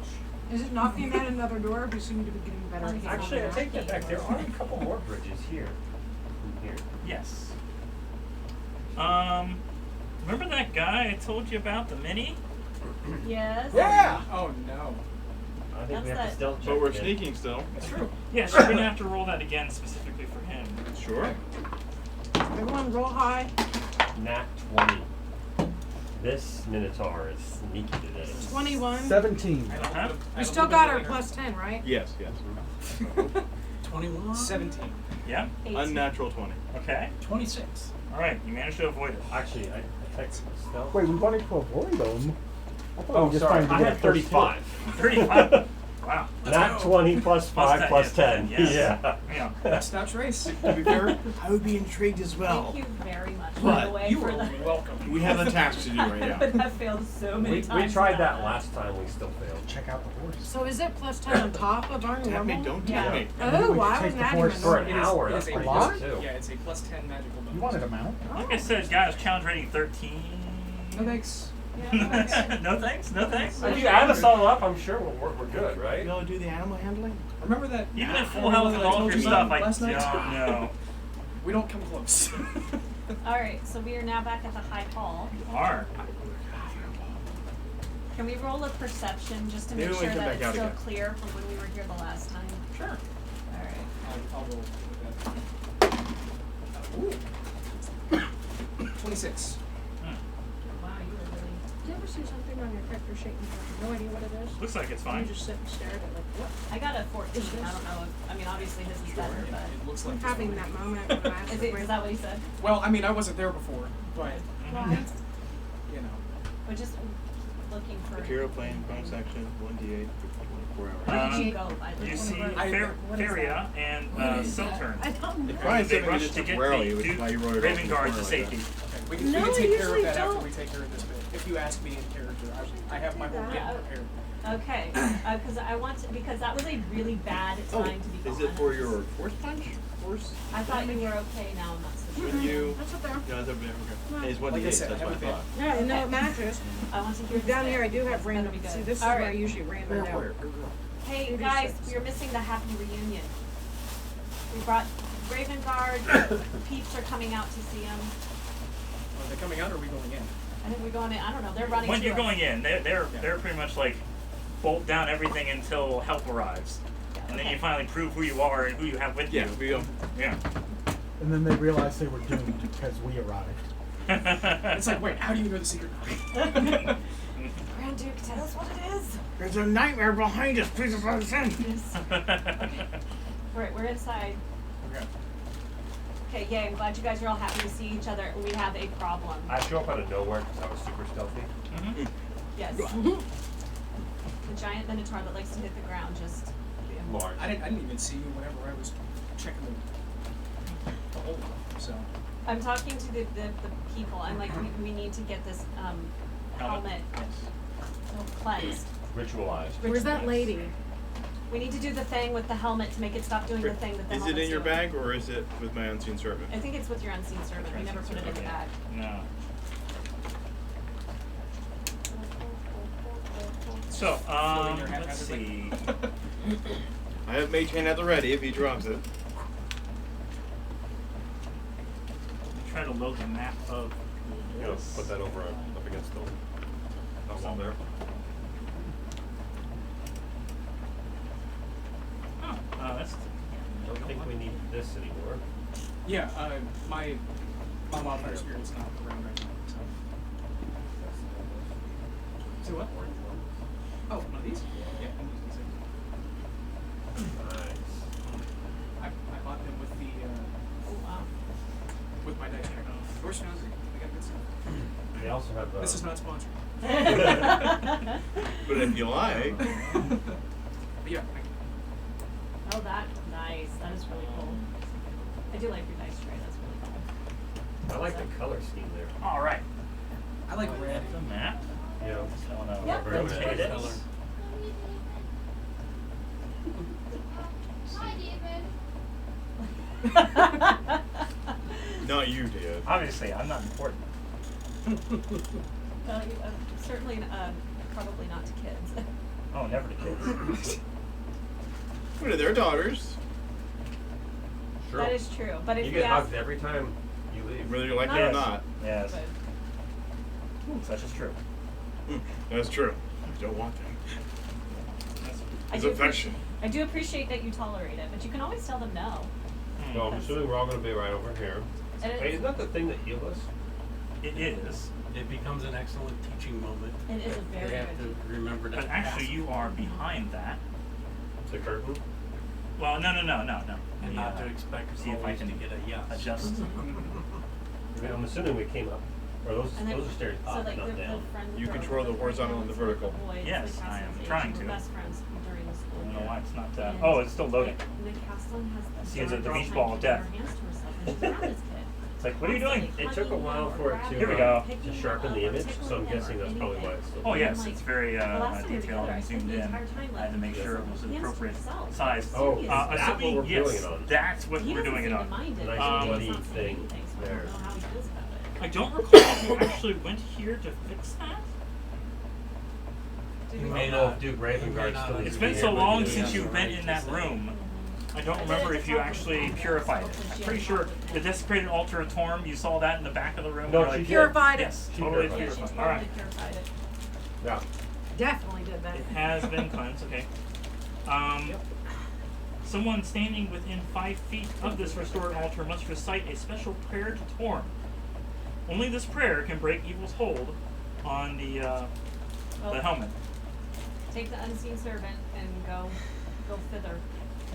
Speaker 6: Is it knocking at another door? We seem to be getting better at
Speaker 4: Actually, I
Speaker 6: that.
Speaker 4: take that back. There are a couple more bridges here. From here.
Speaker 3: Yes. Remember that guy I told you about, the mini?
Speaker 1: Yes.
Speaker 8: Yeah!
Speaker 5: Oh no.
Speaker 4: I think
Speaker 1: That's
Speaker 4: we have
Speaker 1: that-
Speaker 4: to stealth check.
Speaker 2: But we're
Speaker 4: again.
Speaker 2: sneaking still.
Speaker 5: It's true.
Speaker 3: Yes, you're gonna have to roll that again specifically for him.
Speaker 2: Sure.
Speaker 6: Everyone roll high.
Speaker 4: Nat 20. This Minotaur is sneaky today.
Speaker 6: 21.
Speaker 8: 17.
Speaker 5: I have a
Speaker 3: Uh-huh.
Speaker 5: little bit- I
Speaker 6: We
Speaker 5: have a
Speaker 6: still
Speaker 5: little
Speaker 6: got
Speaker 5: bit
Speaker 6: our
Speaker 5: later.
Speaker 6: plus 10, right?
Speaker 2: Yes, yes.
Speaker 7: 21.
Speaker 5: 17.
Speaker 3: Yeah?
Speaker 1: 18.
Speaker 2: Unnatural 20.
Speaker 3: Okay.
Speaker 7: 26.
Speaker 3: Alright, you managed to avoid it.
Speaker 4: Actually, I text stealth.
Speaker 8: Wait, we wanted to avoid them. I thought
Speaker 4: Oh,
Speaker 8: we just
Speaker 4: sorry.
Speaker 8: wanted to
Speaker 4: I
Speaker 8: get
Speaker 4: had
Speaker 8: a first
Speaker 4: 35.
Speaker 3: 35. Wow.
Speaker 4: Nat 20 plus 5 plus 10.
Speaker 3: Yes.
Speaker 4: Yeah.
Speaker 3: Yeah.
Speaker 5: Next up, race.
Speaker 2: To be fair, I would be intrigued as well.
Speaker 1: Thank you very much, by
Speaker 2: But
Speaker 1: the way,
Speaker 5: You
Speaker 1: for
Speaker 5: are
Speaker 1: the.
Speaker 5: welcome.
Speaker 2: We have a task to do right
Speaker 1: I
Speaker 2: now.
Speaker 1: would have failed so many
Speaker 4: We
Speaker 1: times.
Speaker 4: tried
Speaker 1: without
Speaker 4: that last time. We still failed.
Speaker 8: Check out the horse.
Speaker 6: So is it plus 10 on top of our
Speaker 2: Tap me,
Speaker 6: normal?
Speaker 2: don't
Speaker 1: Yeah.
Speaker 2: tap me.
Speaker 8: And then
Speaker 6: Oh,
Speaker 8: we
Speaker 6: I
Speaker 8: could
Speaker 6: was
Speaker 8: take the
Speaker 6: adding
Speaker 8: horse
Speaker 6: my
Speaker 4: For an
Speaker 5: It is-
Speaker 4: hour,
Speaker 5: it
Speaker 4: that's
Speaker 5: is a
Speaker 4: pretty
Speaker 8: lot?
Speaker 4: good too.
Speaker 5: Yeah, it's a plus 10 magical bonus.
Speaker 8: You wanted a mount?
Speaker 3: Like I said, guys, challenge rating 13.
Speaker 5: No thanks.
Speaker 1: Yeah, okay.
Speaker 3: No thanks, no thanks.
Speaker 4: If you add us all up, I'm sure we're good, right?
Speaker 2: You know, do the animal handling?
Speaker 5: Remember that?
Speaker 3: Even at full
Speaker 5: animal
Speaker 3: health
Speaker 5: that
Speaker 3: and
Speaker 5: I
Speaker 3: all of
Speaker 5: told
Speaker 3: your
Speaker 5: you
Speaker 3: stuff,
Speaker 5: about
Speaker 3: I
Speaker 5: last
Speaker 3: don't
Speaker 5: night?
Speaker 3: know.
Speaker 5: We don't come close.
Speaker 1: Alright, so we are now back at the high hall.
Speaker 3: You are.
Speaker 1: Can we roll a perception just to make
Speaker 2: Maybe we
Speaker 1: sure
Speaker 2: can
Speaker 1: that
Speaker 2: back
Speaker 1: it's
Speaker 2: out
Speaker 1: still
Speaker 2: again.
Speaker 1: clear from when we were here the last time?
Speaker 3: Sure.
Speaker 1: Alright.
Speaker 5: I'll roll with that. Ooh. 26.
Speaker 1: Wow, you were really.
Speaker 6: you ever see something on your character sheet and you have no idea what it is?
Speaker 3: Looks like it's
Speaker 6: And
Speaker 3: fine.
Speaker 6: you just sit and stare at it like, what?
Speaker 1: I got a 14. I don't know. I mean, obviously his is better, but
Speaker 5: It looks like
Speaker 6: I'm
Speaker 5: it's
Speaker 6: having
Speaker 5: fine.
Speaker 6: that moment when I asked
Speaker 1: is that what he said?
Speaker 5: Well, I mean, I wasn't there before, but
Speaker 1: Why?
Speaker 5: you know.
Speaker 1: We're just looking for
Speaker 2: Material plane, bonus section, 1d8, 24 hours.
Speaker 1: Where did you go?
Speaker 3: You see
Speaker 6: What is
Speaker 3: Feria and Siltern.
Speaker 6: I don't know.
Speaker 2: Brian
Speaker 3: They
Speaker 2: said we
Speaker 3: rush
Speaker 2: just
Speaker 3: to get
Speaker 2: temporarily,
Speaker 3: the
Speaker 2: which is
Speaker 3: Duke
Speaker 2: why you wrote it off in the
Speaker 3: Ravenguard
Speaker 2: corner
Speaker 3: to
Speaker 2: like
Speaker 3: safety.
Speaker 2: that.
Speaker 5: Okay, we
Speaker 6: No,
Speaker 5: can
Speaker 6: I
Speaker 5: take care
Speaker 6: usually
Speaker 5: of that after
Speaker 6: don't.
Speaker 5: we take care of this bit. If you ask me in character, I have my whole bit
Speaker 1: Yeah.
Speaker 5: prepared.
Speaker 1: Okay, because I want to, because that was a really bad
Speaker 2: Oh,
Speaker 1: time to be gone.
Speaker 2: is it for your force punch? Force?
Speaker 1: I thought you were okay, now I'm not so sure.
Speaker 2: When you...
Speaker 6: That's up there.
Speaker 2: No, it's over there, okay. And it's 1d8,
Speaker 5: Like I said,
Speaker 2: that's
Speaker 5: I
Speaker 2: what I
Speaker 5: have a
Speaker 2: thought.
Speaker 6: Yeah, you know
Speaker 1: Okay.
Speaker 6: it matches.
Speaker 1: I want to hear this
Speaker 6: Down
Speaker 1: bit.
Speaker 6: here I do have
Speaker 1: That's gonna
Speaker 6: random.
Speaker 1: be good.
Speaker 6: See, this is
Speaker 1: All
Speaker 6: where I
Speaker 1: right.
Speaker 6: usually random out.
Speaker 1: Hey
Speaker 6: 86.
Speaker 1: guys, we are missing the happy reunion. We brought Ravenguard, peeps are coming out to see him.
Speaker 5: Are they coming out or are we going in?
Speaker 1: I think we're going in, I don't know, they're running
Speaker 3: When
Speaker 1: to
Speaker 3: you're
Speaker 1: us.
Speaker 3: going in, they're pretty much like bolt down everything until help arrives, and then
Speaker 1: Okay.
Speaker 3: you finally prove who you are and who you have with
Speaker 2: Yeah,
Speaker 3: you.
Speaker 2: we go.
Speaker 3: Yeah.
Speaker 8: And then they realized they were doomed because we arrived.
Speaker 5: It's like, wait, how do you know the secret?
Speaker 1: Grand Duke, tell us what it is.
Speaker 2: There's a nightmare behind us, please let us in.
Speaker 1: Yes. We're inside.
Speaker 5: Okay.
Speaker 1: Okay, yay, I'm glad you guys are all happy to see each other. We have a problem.
Speaker 4: I show up out of nowhere because I was super stealthy.
Speaker 3: Mhm.
Speaker 1: Yes. The giant minotaur that likes to hit the ground just...
Speaker 4: Large.
Speaker 5: I didn't even see you whenever I was checking the hole. So
Speaker 1: I'm talking to the people. I'm like, we need to get this helmet cleansed.
Speaker 4: Ritualized.
Speaker 6: Where's that lady?
Speaker 1: We need to do the thing with the helmet to make it stop doing the thing that the
Speaker 2: Is it
Speaker 1: helmet's
Speaker 2: in your
Speaker 1: doing.
Speaker 2: bag or is it with my unseen servant?
Speaker 1: I think it's with your unseen servant. We never put it in the bag.
Speaker 3: No. So,
Speaker 5: Filling your
Speaker 3: let's see.
Speaker 2: I have Mage Hand at the ready if he drops it.
Speaker 3: Try to load the map of
Speaker 4: You know,
Speaker 3: this.
Speaker 4: put that over up against the wall there.
Speaker 3: Oh, that's.
Speaker 4: Don't think we need this anymore.
Speaker 5: yeah, my modifier spirit's not around right now. So. Say what? Oh, one of these? Yeah, I'm using these.
Speaker 4: Nice.
Speaker 5: I bought them with the
Speaker 1: Oh, wow.
Speaker 5: with my dice track. Yours sounds good. We got good stuff.
Speaker 4: They also have.
Speaker 5: This is not sponsored.
Speaker 2: But if you like,
Speaker 5: But yeah,
Speaker 1: Oh, that nice. That is really cool. I do like your dice tray. That's really cool.
Speaker 4: I like the color scheme there.
Speaker 3: All right.
Speaker 5: I like red.
Speaker 3: The map.
Speaker 4: Yeah.
Speaker 3: So I wanna
Speaker 1: Yep, that's
Speaker 3: rotate it.
Speaker 7: Color.
Speaker 2: not you, Dave.
Speaker 3: Obviously, I'm not important.
Speaker 1: Certainly, probably not to kids.
Speaker 3: Oh, never to kids.
Speaker 2: What are their daughters?
Speaker 4: Sure.
Speaker 1: That is true. But if
Speaker 4: You
Speaker 1: we
Speaker 4: get
Speaker 1: ask,
Speaker 4: hugged every time you leave.
Speaker 2: Whether you like it or
Speaker 3: Yes.
Speaker 2: not.
Speaker 3: Yes.
Speaker 1: but
Speaker 3: Such is true.
Speaker 2: That's true. You don't want them.
Speaker 1: I
Speaker 2: It's
Speaker 1: do
Speaker 2: affection.
Speaker 1: I do appreciate that you tolerate it, but you can always tell them no.
Speaker 4: So I'm assuming we're all going to be right over here.
Speaker 1: And
Speaker 4: Hey, isn't that the thing that healed us?
Speaker 3: It is.
Speaker 7: It becomes an excellent teaching moment.
Speaker 1: It is a very
Speaker 7: They have
Speaker 1: good.
Speaker 7: to remember to
Speaker 3: But actually,
Speaker 7: ask
Speaker 3: you are behind that.
Speaker 4: The curtain?
Speaker 3: Well, no.
Speaker 7: and not to expect
Speaker 3: See if I
Speaker 7: always
Speaker 3: can
Speaker 7: to get a yes.
Speaker 3: adjust.
Speaker 4: I'm assuming we came up. Or those
Speaker 1: And then-
Speaker 4: are stairs
Speaker 1: so
Speaker 4: up,
Speaker 1: like
Speaker 4: not
Speaker 1: the
Speaker 4: down.
Speaker 1: friend
Speaker 2: You
Speaker 1: the
Speaker 2: control the horizontal and the vertical.
Speaker 1: boys,
Speaker 3: Yes,
Speaker 1: the
Speaker 3: I am
Speaker 1: Castle's
Speaker 3: trying
Speaker 1: age,
Speaker 3: to.
Speaker 1: We're best friends during the school
Speaker 3: I don't know
Speaker 1: year.
Speaker 3: why it's not.
Speaker 1: And
Speaker 3: Oh, it's still loading.
Speaker 1: Nick Castellan has the
Speaker 3: See, it's at the
Speaker 1: girl
Speaker 3: beach
Speaker 1: trying
Speaker 3: ball
Speaker 1: to
Speaker 3: of
Speaker 1: keep her
Speaker 3: death.
Speaker 1: hands to herself, and she's around this kid.
Speaker 3: It's like, what are you doing?
Speaker 1: Constantly
Speaker 4: It took a
Speaker 1: hugging
Speaker 4: while
Speaker 1: him
Speaker 4: for
Speaker 1: or
Speaker 4: it to,
Speaker 1: grabbing
Speaker 3: Here we
Speaker 1: him
Speaker 3: go.
Speaker 1: or picking
Speaker 4: to
Speaker 1: him
Speaker 4: sharpen
Speaker 1: up
Speaker 4: the
Speaker 1: or
Speaker 4: image, so I'm
Speaker 1: tickling him
Speaker 4: guessing
Speaker 1: or
Speaker 4: that's probably why it's
Speaker 1: anything.
Speaker 4: still
Speaker 3: Oh yes,
Speaker 1: And,
Speaker 3: it's
Speaker 1: like,
Speaker 3: very
Speaker 1: the last time we were
Speaker 3: detailed
Speaker 1: together, I
Speaker 3: and
Speaker 1: spent
Speaker 3: zoomed
Speaker 1: the
Speaker 3: in.
Speaker 1: entire time,
Speaker 3: I had to
Speaker 1: like,
Speaker 3: make sure it was the
Speaker 1: hands to
Speaker 3: appropriate
Speaker 1: herself.
Speaker 3: size.
Speaker 4: Oh,
Speaker 1: Serious.
Speaker 4: is that what
Speaker 3: Assuming,
Speaker 4: we're
Speaker 3: yes,
Speaker 4: doing it on?
Speaker 3: that's what
Speaker 1: He
Speaker 3: we're
Speaker 1: doesn't
Speaker 3: doing it
Speaker 1: seem
Speaker 3: on.
Speaker 1: to mind it.
Speaker 4: Nice
Speaker 1: He's not
Speaker 4: bloody
Speaker 1: saying
Speaker 4: thing
Speaker 1: anything, so I
Speaker 4: there.
Speaker 1: don't know how he feels about it.
Speaker 3: I don't recall if you actually went here to fix that.
Speaker 1: Did
Speaker 7: You
Speaker 1: we-
Speaker 7: may
Speaker 4: I don't know
Speaker 7: not-
Speaker 4: if Duke
Speaker 7: you may
Speaker 4: Ravenguard
Speaker 7: not
Speaker 4: still
Speaker 7: have
Speaker 4: needs
Speaker 3: It's
Speaker 4: to
Speaker 3: been
Speaker 4: be
Speaker 3: so
Speaker 4: here, but
Speaker 3: long
Speaker 4: he
Speaker 3: since
Speaker 4: does.
Speaker 3: you've been in that room. I don't remember if you actually purified it. I'm pretty sure the desecrated altar of Torm, you saw that in the back of the room.
Speaker 4: No,
Speaker 3: You're
Speaker 4: she
Speaker 3: like,
Speaker 4: did.
Speaker 6: Purified it.
Speaker 3: Yes,
Speaker 4: She
Speaker 3: totally
Speaker 4: purified
Speaker 1: Yeah,
Speaker 4: it.
Speaker 1: she
Speaker 3: purified.
Speaker 1: totally
Speaker 3: All right.
Speaker 1: purified it.
Speaker 4: Yeah.
Speaker 6: Definitely did that.
Speaker 3: It has been cleansed, okay. Someone standing within 5 feet of this restored altar must recite a special prayer to Torm. Only this prayer can break evil's hold on the
Speaker 1: Well,
Speaker 3: helmet.
Speaker 1: take the unseen servant and go thither.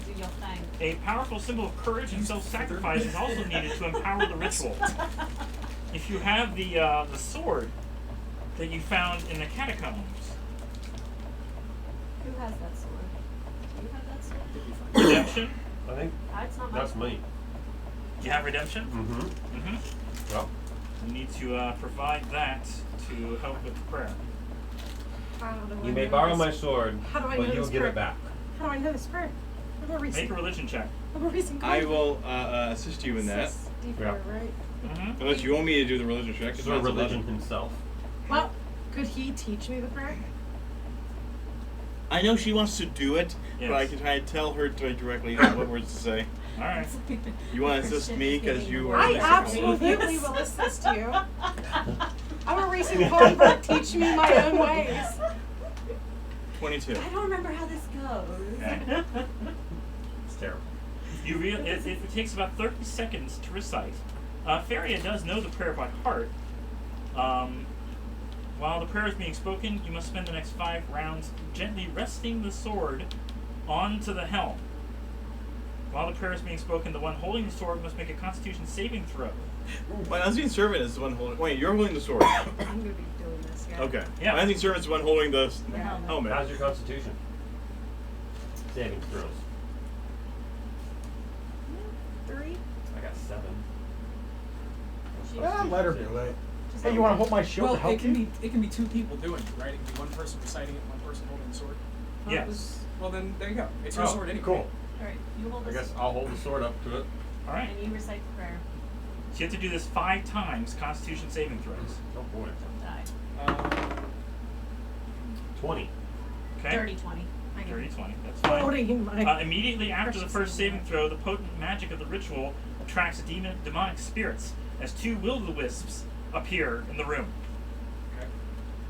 Speaker 1: Do your thing.
Speaker 3: A powerful symbol of courage and self-sacrifice is also needed to empower the ritual. If you have the sword that you found in the catacombs,
Speaker 1: Who has that sword? Do you have that sword?
Speaker 3: redemption.
Speaker 4: I think
Speaker 1: It's not my
Speaker 4: that's me.
Speaker 3: You have redemption.
Speaker 4: Mm-hmm. Well,
Speaker 3: You need to provide that to help with the prayer.
Speaker 6: How do I
Speaker 4: you may
Speaker 6: know
Speaker 4: borrow
Speaker 6: this-
Speaker 4: my sword,
Speaker 6: How do I
Speaker 4: but
Speaker 6: know
Speaker 4: you'll
Speaker 6: this
Speaker 4: give
Speaker 6: prayer?
Speaker 4: it back.
Speaker 6: How do I know this prayer? I'm a
Speaker 3: Make
Speaker 6: recent.
Speaker 3: a religion check.
Speaker 6: I'm a recent.
Speaker 2: I will assist you in that.
Speaker 6: D4,
Speaker 4: Yeah.
Speaker 6: right?
Speaker 3: Mm-hmm.
Speaker 2: Unless you want me to do the religion check. it's
Speaker 4: Sir
Speaker 2: not
Speaker 4: Religion
Speaker 2: 11.
Speaker 4: himself.
Speaker 6: Well, could he teach me the prayer?
Speaker 2: I know she wants to do it, but I
Speaker 3: Yes.
Speaker 2: can try to tell her directly what words to say.
Speaker 3: All right.
Speaker 2: You want to assist me because you are.
Speaker 6: I
Speaker 2: the
Speaker 6: absolutely will assist you. I'm a recent convert. Teach me my own ways.
Speaker 2: 22.
Speaker 1: I don't remember how this goes.
Speaker 3: Okay.
Speaker 4: It's terrible.
Speaker 3: It takes about 30 seconds to recite. Feria does know the prayer by heart. While the prayer is being spoken, you must spend the next 5 rounds gently resting the sword onto the helm. While the prayer is being spoken, the one holding the sword must make a Constitution saving throw.
Speaker 2: My unseen servant is the one holding. Wait, you're holding the sword.
Speaker 6: I'm gonna be doing this. Yeah.
Speaker 2: Okay.
Speaker 3: Yeah.
Speaker 2: My unseen servant's the one holding the
Speaker 1: The helmet.
Speaker 2: helmet.
Speaker 4: How's your constitution? Saving throws.
Speaker 6: 3.
Speaker 4: I got 7.
Speaker 1: She-
Speaker 8: Let her do it.
Speaker 1: she's
Speaker 8: Hey,
Speaker 1: like-
Speaker 8: you want to hold my shield
Speaker 5: Well,
Speaker 8: to help
Speaker 5: it can
Speaker 8: you?
Speaker 5: be 2 people doing it, right? It can be one person reciting it, one person holding the sword.
Speaker 3: Yes.
Speaker 5: Well, then there you go. It's your
Speaker 4: Oh,
Speaker 5: sword anyway.
Speaker 4: cool.
Speaker 1: Alright, you hold
Speaker 4: I
Speaker 1: this
Speaker 4: guess I'll hold the sword up to it.
Speaker 3: All right.
Speaker 1: and you recite the prayer.
Speaker 3: So you have to do this 5 times Constitution saving throws.
Speaker 4: Oh boy.
Speaker 1: Don't die.
Speaker 4: 20.
Speaker 3: Okay.
Speaker 1: Dirty 20. I know.
Speaker 3: 30, 20. That's fine.
Speaker 6: Holding my.
Speaker 3: Immediately after the
Speaker 6: precious
Speaker 3: first saving
Speaker 6: hand.
Speaker 3: throw, the potent magic of the ritual attracts demonic spirits as 2 will-o-wisps appear in the room.
Speaker 5: Okay.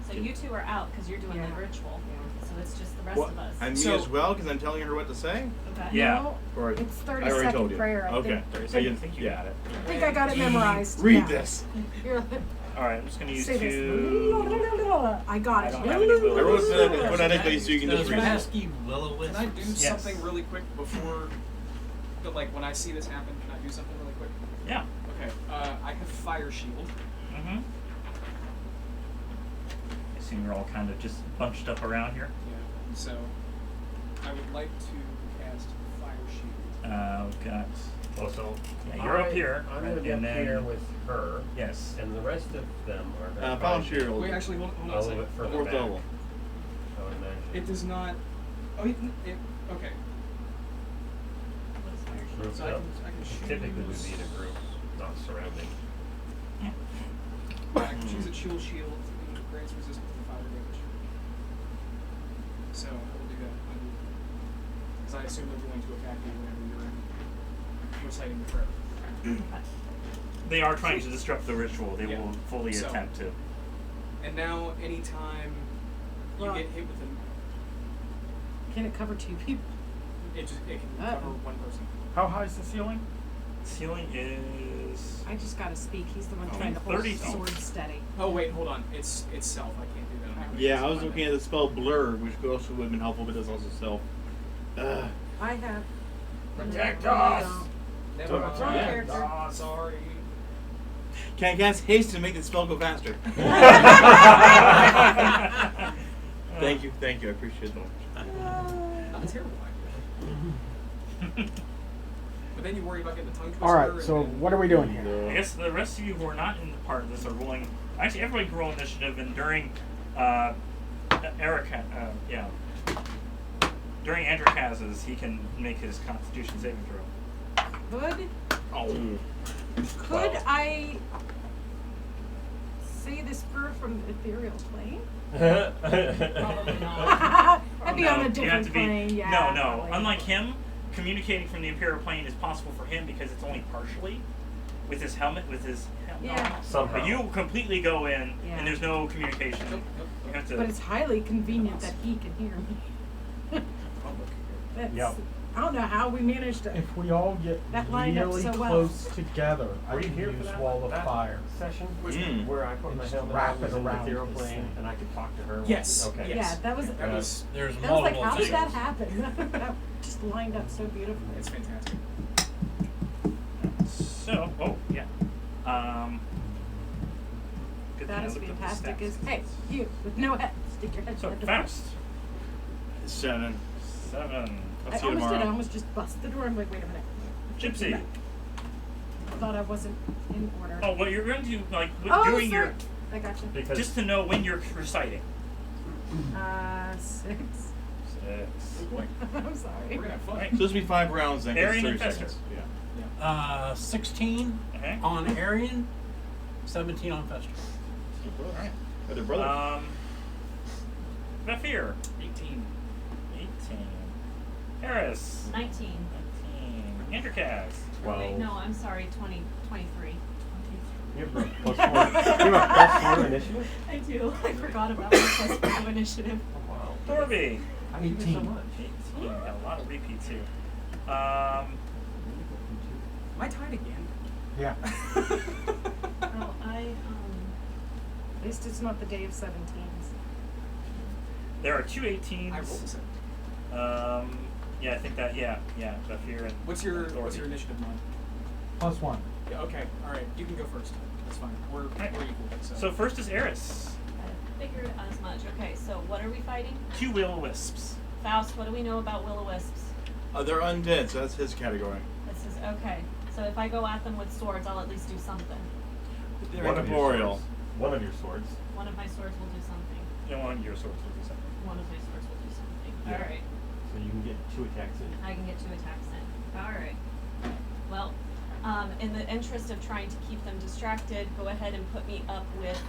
Speaker 1: So you two are out because you're doing
Speaker 6: Yeah.
Speaker 1: the ritual. So it's just the rest
Speaker 2: What?
Speaker 1: of us.
Speaker 2: And me
Speaker 5: So-
Speaker 2: as well, because I'm telling her what to say?
Speaker 1: Okay.
Speaker 3: Yeah.
Speaker 6: No,
Speaker 2: Or
Speaker 6: it's 30
Speaker 2: I already
Speaker 6: second
Speaker 2: told you.
Speaker 6: prayer. I
Speaker 2: Okay.
Speaker 6: think.
Speaker 3: So you think you
Speaker 2: yeah.
Speaker 3: got it.
Speaker 6: I think I got it memorized.
Speaker 2: Read
Speaker 6: Yeah.
Speaker 2: this.
Speaker 6: Here,
Speaker 3: All right, I'm just going to use
Speaker 6: say this.
Speaker 3: 2.
Speaker 6: I got
Speaker 3: I
Speaker 6: it.
Speaker 3: don't have any
Speaker 2: I wrote it
Speaker 3: will-o-wisps.
Speaker 2: phonetically so you can just
Speaker 7: Those
Speaker 2: read it.
Speaker 7: pesky will-o-wisps.
Speaker 5: Can I do
Speaker 3: Yes.
Speaker 5: something really quick before, like when I see this happen? Can I do something really quick?
Speaker 3: Yeah.
Speaker 5: Okay. I have fire shield.
Speaker 3: Mm-hmm. I assume you're all kind of just bunched up around here.
Speaker 5: Yeah. So I would like to cast fire shield.
Speaker 3: We've got.
Speaker 4: Also,
Speaker 3: Yeah, you're up here,
Speaker 4: I'm going to be
Speaker 3: and
Speaker 4: up
Speaker 3: then-
Speaker 4: here with her,
Speaker 3: Yes.
Speaker 4: and the rest of them are going to
Speaker 2: Follow shield.
Speaker 5: Wait, actually, hold on
Speaker 4: a
Speaker 5: a
Speaker 4: little
Speaker 5: second.
Speaker 4: bit further
Speaker 2: Fourth
Speaker 4: back.
Speaker 2: level.
Speaker 4: I would imagine.
Speaker 5: It does not. Oh, okay.
Speaker 4: Grouped
Speaker 5: So I
Speaker 4: up.
Speaker 5: can choose.
Speaker 4: Typically would be in a group, not surrounding.
Speaker 5: I can choose a chill shield and grants resistance to fire damage. So I will do that. Because I assume they're going to attack you whenever you're reciting the prayer.
Speaker 3: They are trying to disrupt the ritual. They
Speaker 5: Yeah.
Speaker 3: will fully
Speaker 5: So-
Speaker 3: attempt to.
Speaker 5: And now, anytime you
Speaker 6: Well-
Speaker 5: get hit with an,
Speaker 6: Can it cover 2 people?
Speaker 5: it can
Speaker 6: Uh-oh.
Speaker 5: cover one person.
Speaker 8: How high is the ceiling?
Speaker 3: Ceiling is.
Speaker 6: I just gotta speak. He's the one
Speaker 3: Oh,
Speaker 6: trying to hold
Speaker 3: 30
Speaker 6: the
Speaker 3: feet.
Speaker 6: sword steady.
Speaker 5: Oh wait, hold on. It's self. I can't do that. On anybody
Speaker 2: Yeah,
Speaker 5: else.
Speaker 2: I was
Speaker 5: My
Speaker 2: looking
Speaker 5: bad.
Speaker 2: at the spell blur, which also would have been helpful, but does also self.
Speaker 6: I have.
Speaker 3: Protect
Speaker 6: No,
Speaker 3: us!
Speaker 6: I don't.
Speaker 5: Never
Speaker 2: Wrong
Speaker 5: mind.
Speaker 6: character.
Speaker 5: Ah, sorry.
Speaker 2: Can I cast haste to make the spell go faster? Thank you, I appreciate that.
Speaker 5: Not a terrible idea. But then you worry about getting the tongue twister.
Speaker 8: All right.
Speaker 5: and
Speaker 8: So
Speaker 5: then-
Speaker 8: what are we doing here?
Speaker 3: I guess the rest of you who are not in the part of this are rolling. Actually, everybody can roll initiative, and during during Androcaz's, he can make his Constitution saving throw.
Speaker 6: Could
Speaker 2: Oh.
Speaker 6: I say this prayer from the ethereal plane?
Speaker 1: Probably not.
Speaker 6: I'd be
Speaker 3: No,
Speaker 6: on a
Speaker 3: you have
Speaker 6: different
Speaker 3: to be,
Speaker 6: plane. Yeah.
Speaker 3: No.
Speaker 6: probably.
Speaker 3: Unlike him, communicating from the Imperial plane is possible for him because it's only partially with his helmet,
Speaker 6: Yeah.
Speaker 4: Somehow.
Speaker 3: But you completely go in,
Speaker 6: Yeah.
Speaker 3: and there's no communication.
Speaker 5: Nope, nope,
Speaker 3: You
Speaker 5: nope.
Speaker 3: have to.
Speaker 6: But it's highly convenient that he can hear me. That's,
Speaker 4: Yep.
Speaker 6: I don't know how we managed to.
Speaker 8: If we all get
Speaker 6: That lined up
Speaker 8: really
Speaker 6: so well.
Speaker 8: close together, I
Speaker 4: Were you
Speaker 8: can
Speaker 4: here for
Speaker 8: use
Speaker 4: that
Speaker 8: Wall of
Speaker 4: that
Speaker 8: Fire.
Speaker 4: session?
Speaker 2: Mm.
Speaker 4: Where I put my
Speaker 8: Just
Speaker 4: helmet
Speaker 8: wrap
Speaker 4: on, was
Speaker 8: it
Speaker 4: in the
Speaker 8: around
Speaker 4: ethereal
Speaker 8: this
Speaker 4: plane,
Speaker 8: thing.
Speaker 4: and I could talk to her.
Speaker 5: Yes.
Speaker 4: Okay.
Speaker 5: Yes.
Speaker 6: Yeah, that was.
Speaker 5: That was.
Speaker 7: There's
Speaker 6: That was like,
Speaker 7: multiple
Speaker 6: how did that
Speaker 7: things.
Speaker 6: happen? That just lined up so beautifully.
Speaker 5: It's fantastic.
Speaker 3: So, oh yeah. Good
Speaker 6: That
Speaker 3: thing I
Speaker 6: is
Speaker 3: looked up the
Speaker 6: fantastic.
Speaker 3: stats.
Speaker 6: Is hey, you with no head, stick your head
Speaker 3: So
Speaker 6: in the
Speaker 3: Faust.
Speaker 2: 7.
Speaker 3: 7.
Speaker 6: I
Speaker 2: I'll see you
Speaker 6: almost did. I
Speaker 2: tomorrow.
Speaker 6: almost just busted the door. I'm like, wait a minute.
Speaker 3: Gypsy.
Speaker 6: I thought I wasn't in order.
Speaker 3: Oh, well, you're going to like
Speaker 6: Oh,
Speaker 3: doing
Speaker 6: sorry.
Speaker 3: your
Speaker 6: I got you.
Speaker 4: Because
Speaker 3: just to know when you're reciting.
Speaker 6: 6.
Speaker 3: 6.
Speaker 5: Boy,
Speaker 6: I'm sorry.
Speaker 5: we're gonna have fun.
Speaker 3: Right.
Speaker 2: So this will be 5 rounds then. 'cause
Speaker 3: Arian
Speaker 2: it's 30
Speaker 3: and
Speaker 2: seconds. Yeah.
Speaker 7: 16
Speaker 3: Okay.
Speaker 7: on Arian, 17 on Fester.
Speaker 3: All right.
Speaker 2: Oh, they're brothers.
Speaker 3: Vafir.
Speaker 5: 18.
Speaker 3: 18. Harris.
Speaker 1: 19.
Speaker 3: 19. Intercast.
Speaker 1: Oh, wait,
Speaker 4: 12.
Speaker 1: no, I'm sorry, 23.
Speaker 4: You have a plus 4. You have a plus 4 initiative?
Speaker 1: I do. I forgot about my plus 5 initiative.
Speaker 4: Oh, wow.
Speaker 3: Thorby.
Speaker 4: How do you do so
Speaker 8: 18.
Speaker 4: much?
Speaker 3: 18. Got a lot of repeats here.
Speaker 5: Am I tied again?
Speaker 8: Yeah.
Speaker 1: Oh,
Speaker 6: At least it's not the day of 17s.
Speaker 3: There are 2 18s.
Speaker 5: I rolled a 7.
Speaker 3: Yeah, I think that. Yeah. Vafir and
Speaker 5: What's your
Speaker 3: Thorby.
Speaker 5: initiative, Mon?
Speaker 8: +1.
Speaker 5: Yeah, okay, alright, you can go first. That's fine. We're equal.
Speaker 3: So first is Eris.
Speaker 1: I figured as much. Okay, so what are we fighting?
Speaker 3: 2 will-o-wisps.
Speaker 1: Faust, what do we know about will-o-wisps?
Speaker 2: They're undead, so that's his category.
Speaker 1: This is okay. So if I go at them with swords, I'll at least do something.
Speaker 2: They're
Speaker 4: One of your
Speaker 2: incorporeal.
Speaker 4: swords. One of your swords.
Speaker 1: One of my swords will do something.
Speaker 3: You want your swords to do something.
Speaker 1: One of my swords will do something.
Speaker 4: Yeah.
Speaker 1: All right.
Speaker 4: So you can get 2 attacks in.
Speaker 1: I can get 2 attacks in. All right. Well, in the interest of trying to keep them distracted, go ahead and put me up with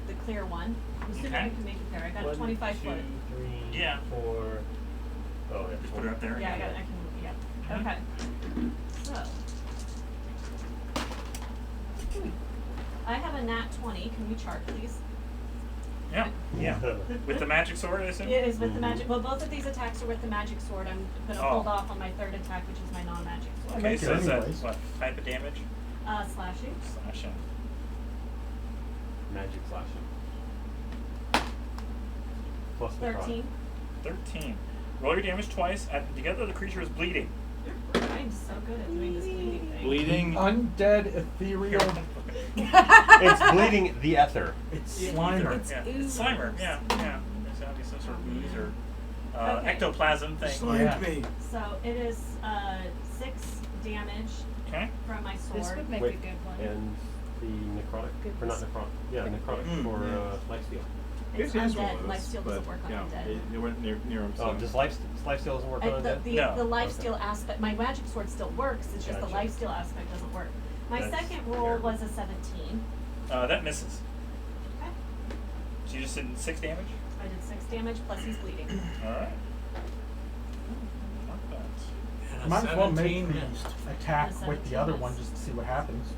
Speaker 1: the clear one. I'm assuming
Speaker 3: Okay.
Speaker 1: you can make it there. I got a 25 foot.
Speaker 4: 2, 3,
Speaker 3: Yeah.
Speaker 4: 4. Oh, yeah.
Speaker 3: Just put her up there.
Speaker 1: Yeah, I can. Yeah. Okay. So. I have a nat 20. Can we chart, please?
Speaker 3: Yeah. With the magic sword, I assume?
Speaker 1: It is with the magic. Well, both of these attacks are with the magic sword. I'm gonna
Speaker 3: Oh.
Speaker 1: hold off on my third attack, which is my non-magic sword.
Speaker 3: Okay,
Speaker 8: make
Speaker 3: so
Speaker 8: it
Speaker 3: is that
Speaker 8: anyways.
Speaker 3: what type of damage?
Speaker 1: Slashing.
Speaker 3: Slashing.
Speaker 4: Magic slashing. Plus the
Speaker 1: 13.
Speaker 3: 13. Roll your damage twice. Add them together, the creature is bleeding.
Speaker 1: I'm so good at doing this bleeding thing.
Speaker 2: Bleeding.
Speaker 8: Undead ethereal.
Speaker 4: It's bleeding the ether.
Speaker 8: It's
Speaker 3: Yeah,
Speaker 8: Slimer.
Speaker 1: It's
Speaker 3: yeah.
Speaker 1: ooze.
Speaker 3: It's Slimer, yeah. There's gotta be some sort of ooze or
Speaker 1: Okay.
Speaker 3: ectoplasm thing.
Speaker 8: Yeah.
Speaker 2: me.
Speaker 1: So it is 6 damage
Speaker 3: Okay.
Speaker 1: from my sword.
Speaker 6: This would make
Speaker 4: Wait,
Speaker 6: a good one.
Speaker 4: And the necrotic, or not
Speaker 6: Goodness.
Speaker 4: necrotic, yeah, necrotic
Speaker 2: Mm,
Speaker 4: for
Speaker 2: yeah.
Speaker 4: lifesteal.
Speaker 1: It's
Speaker 2: Yes, yes,
Speaker 1: undead.
Speaker 2: well,
Speaker 1: Lifesteal doesn't work on
Speaker 2: yeah,
Speaker 1: undead.
Speaker 2: They weren't near him.
Speaker 4: Oh,
Speaker 2: So.
Speaker 4: does lifesteal doesn't work on
Speaker 1: The,
Speaker 4: undead?
Speaker 1: the,
Speaker 3: No.
Speaker 1: the lifesteal aspect, my magic sword still works, it's just the
Speaker 4: Gotcha.
Speaker 1: lifesteal aspect doesn't work. My
Speaker 4: That's
Speaker 1: second roll
Speaker 4: terrible.
Speaker 1: was a 17.
Speaker 3: That misses.
Speaker 1: Okay.
Speaker 3: So you just did 6 damage?
Speaker 1: I did 6 damage, plus he's bleeding.
Speaker 3: Alright. Not bad.
Speaker 7: And a
Speaker 8: Might as well make
Speaker 7: 17
Speaker 8: the
Speaker 7: missed.
Speaker 8: attack
Speaker 1: And a
Speaker 8: with the
Speaker 1: 17
Speaker 8: other
Speaker 1: missed.
Speaker 8: one just to see what happens.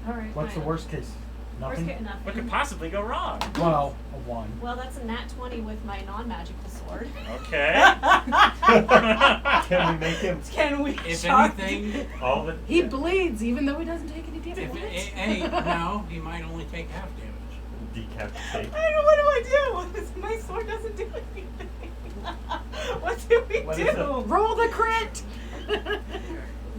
Speaker 1: Alright,
Speaker 8: What's the
Speaker 1: fine.
Speaker 8: worst case?
Speaker 1: Worst
Speaker 8: Nothing?
Speaker 1: case, nothing.
Speaker 3: What could possibly go wrong?
Speaker 8: Well, a 1.
Speaker 1: Well, that's a nat 20 with my non-magical sword.
Speaker 3: Okay.
Speaker 4: Can we make him
Speaker 1: Can we
Speaker 7: If
Speaker 1: chart?
Speaker 7: anything,
Speaker 4: all the?
Speaker 6: He bleeds even though he doesn't take any damage.
Speaker 7: if
Speaker 6: What?
Speaker 7: hey, no, he might only take half damage.
Speaker 4: Decapitate.
Speaker 1: I don't know, what do I do? My sword doesn't do anything. What do we
Speaker 4: What
Speaker 1: do?
Speaker 4: is it?
Speaker 6: Roll the crit!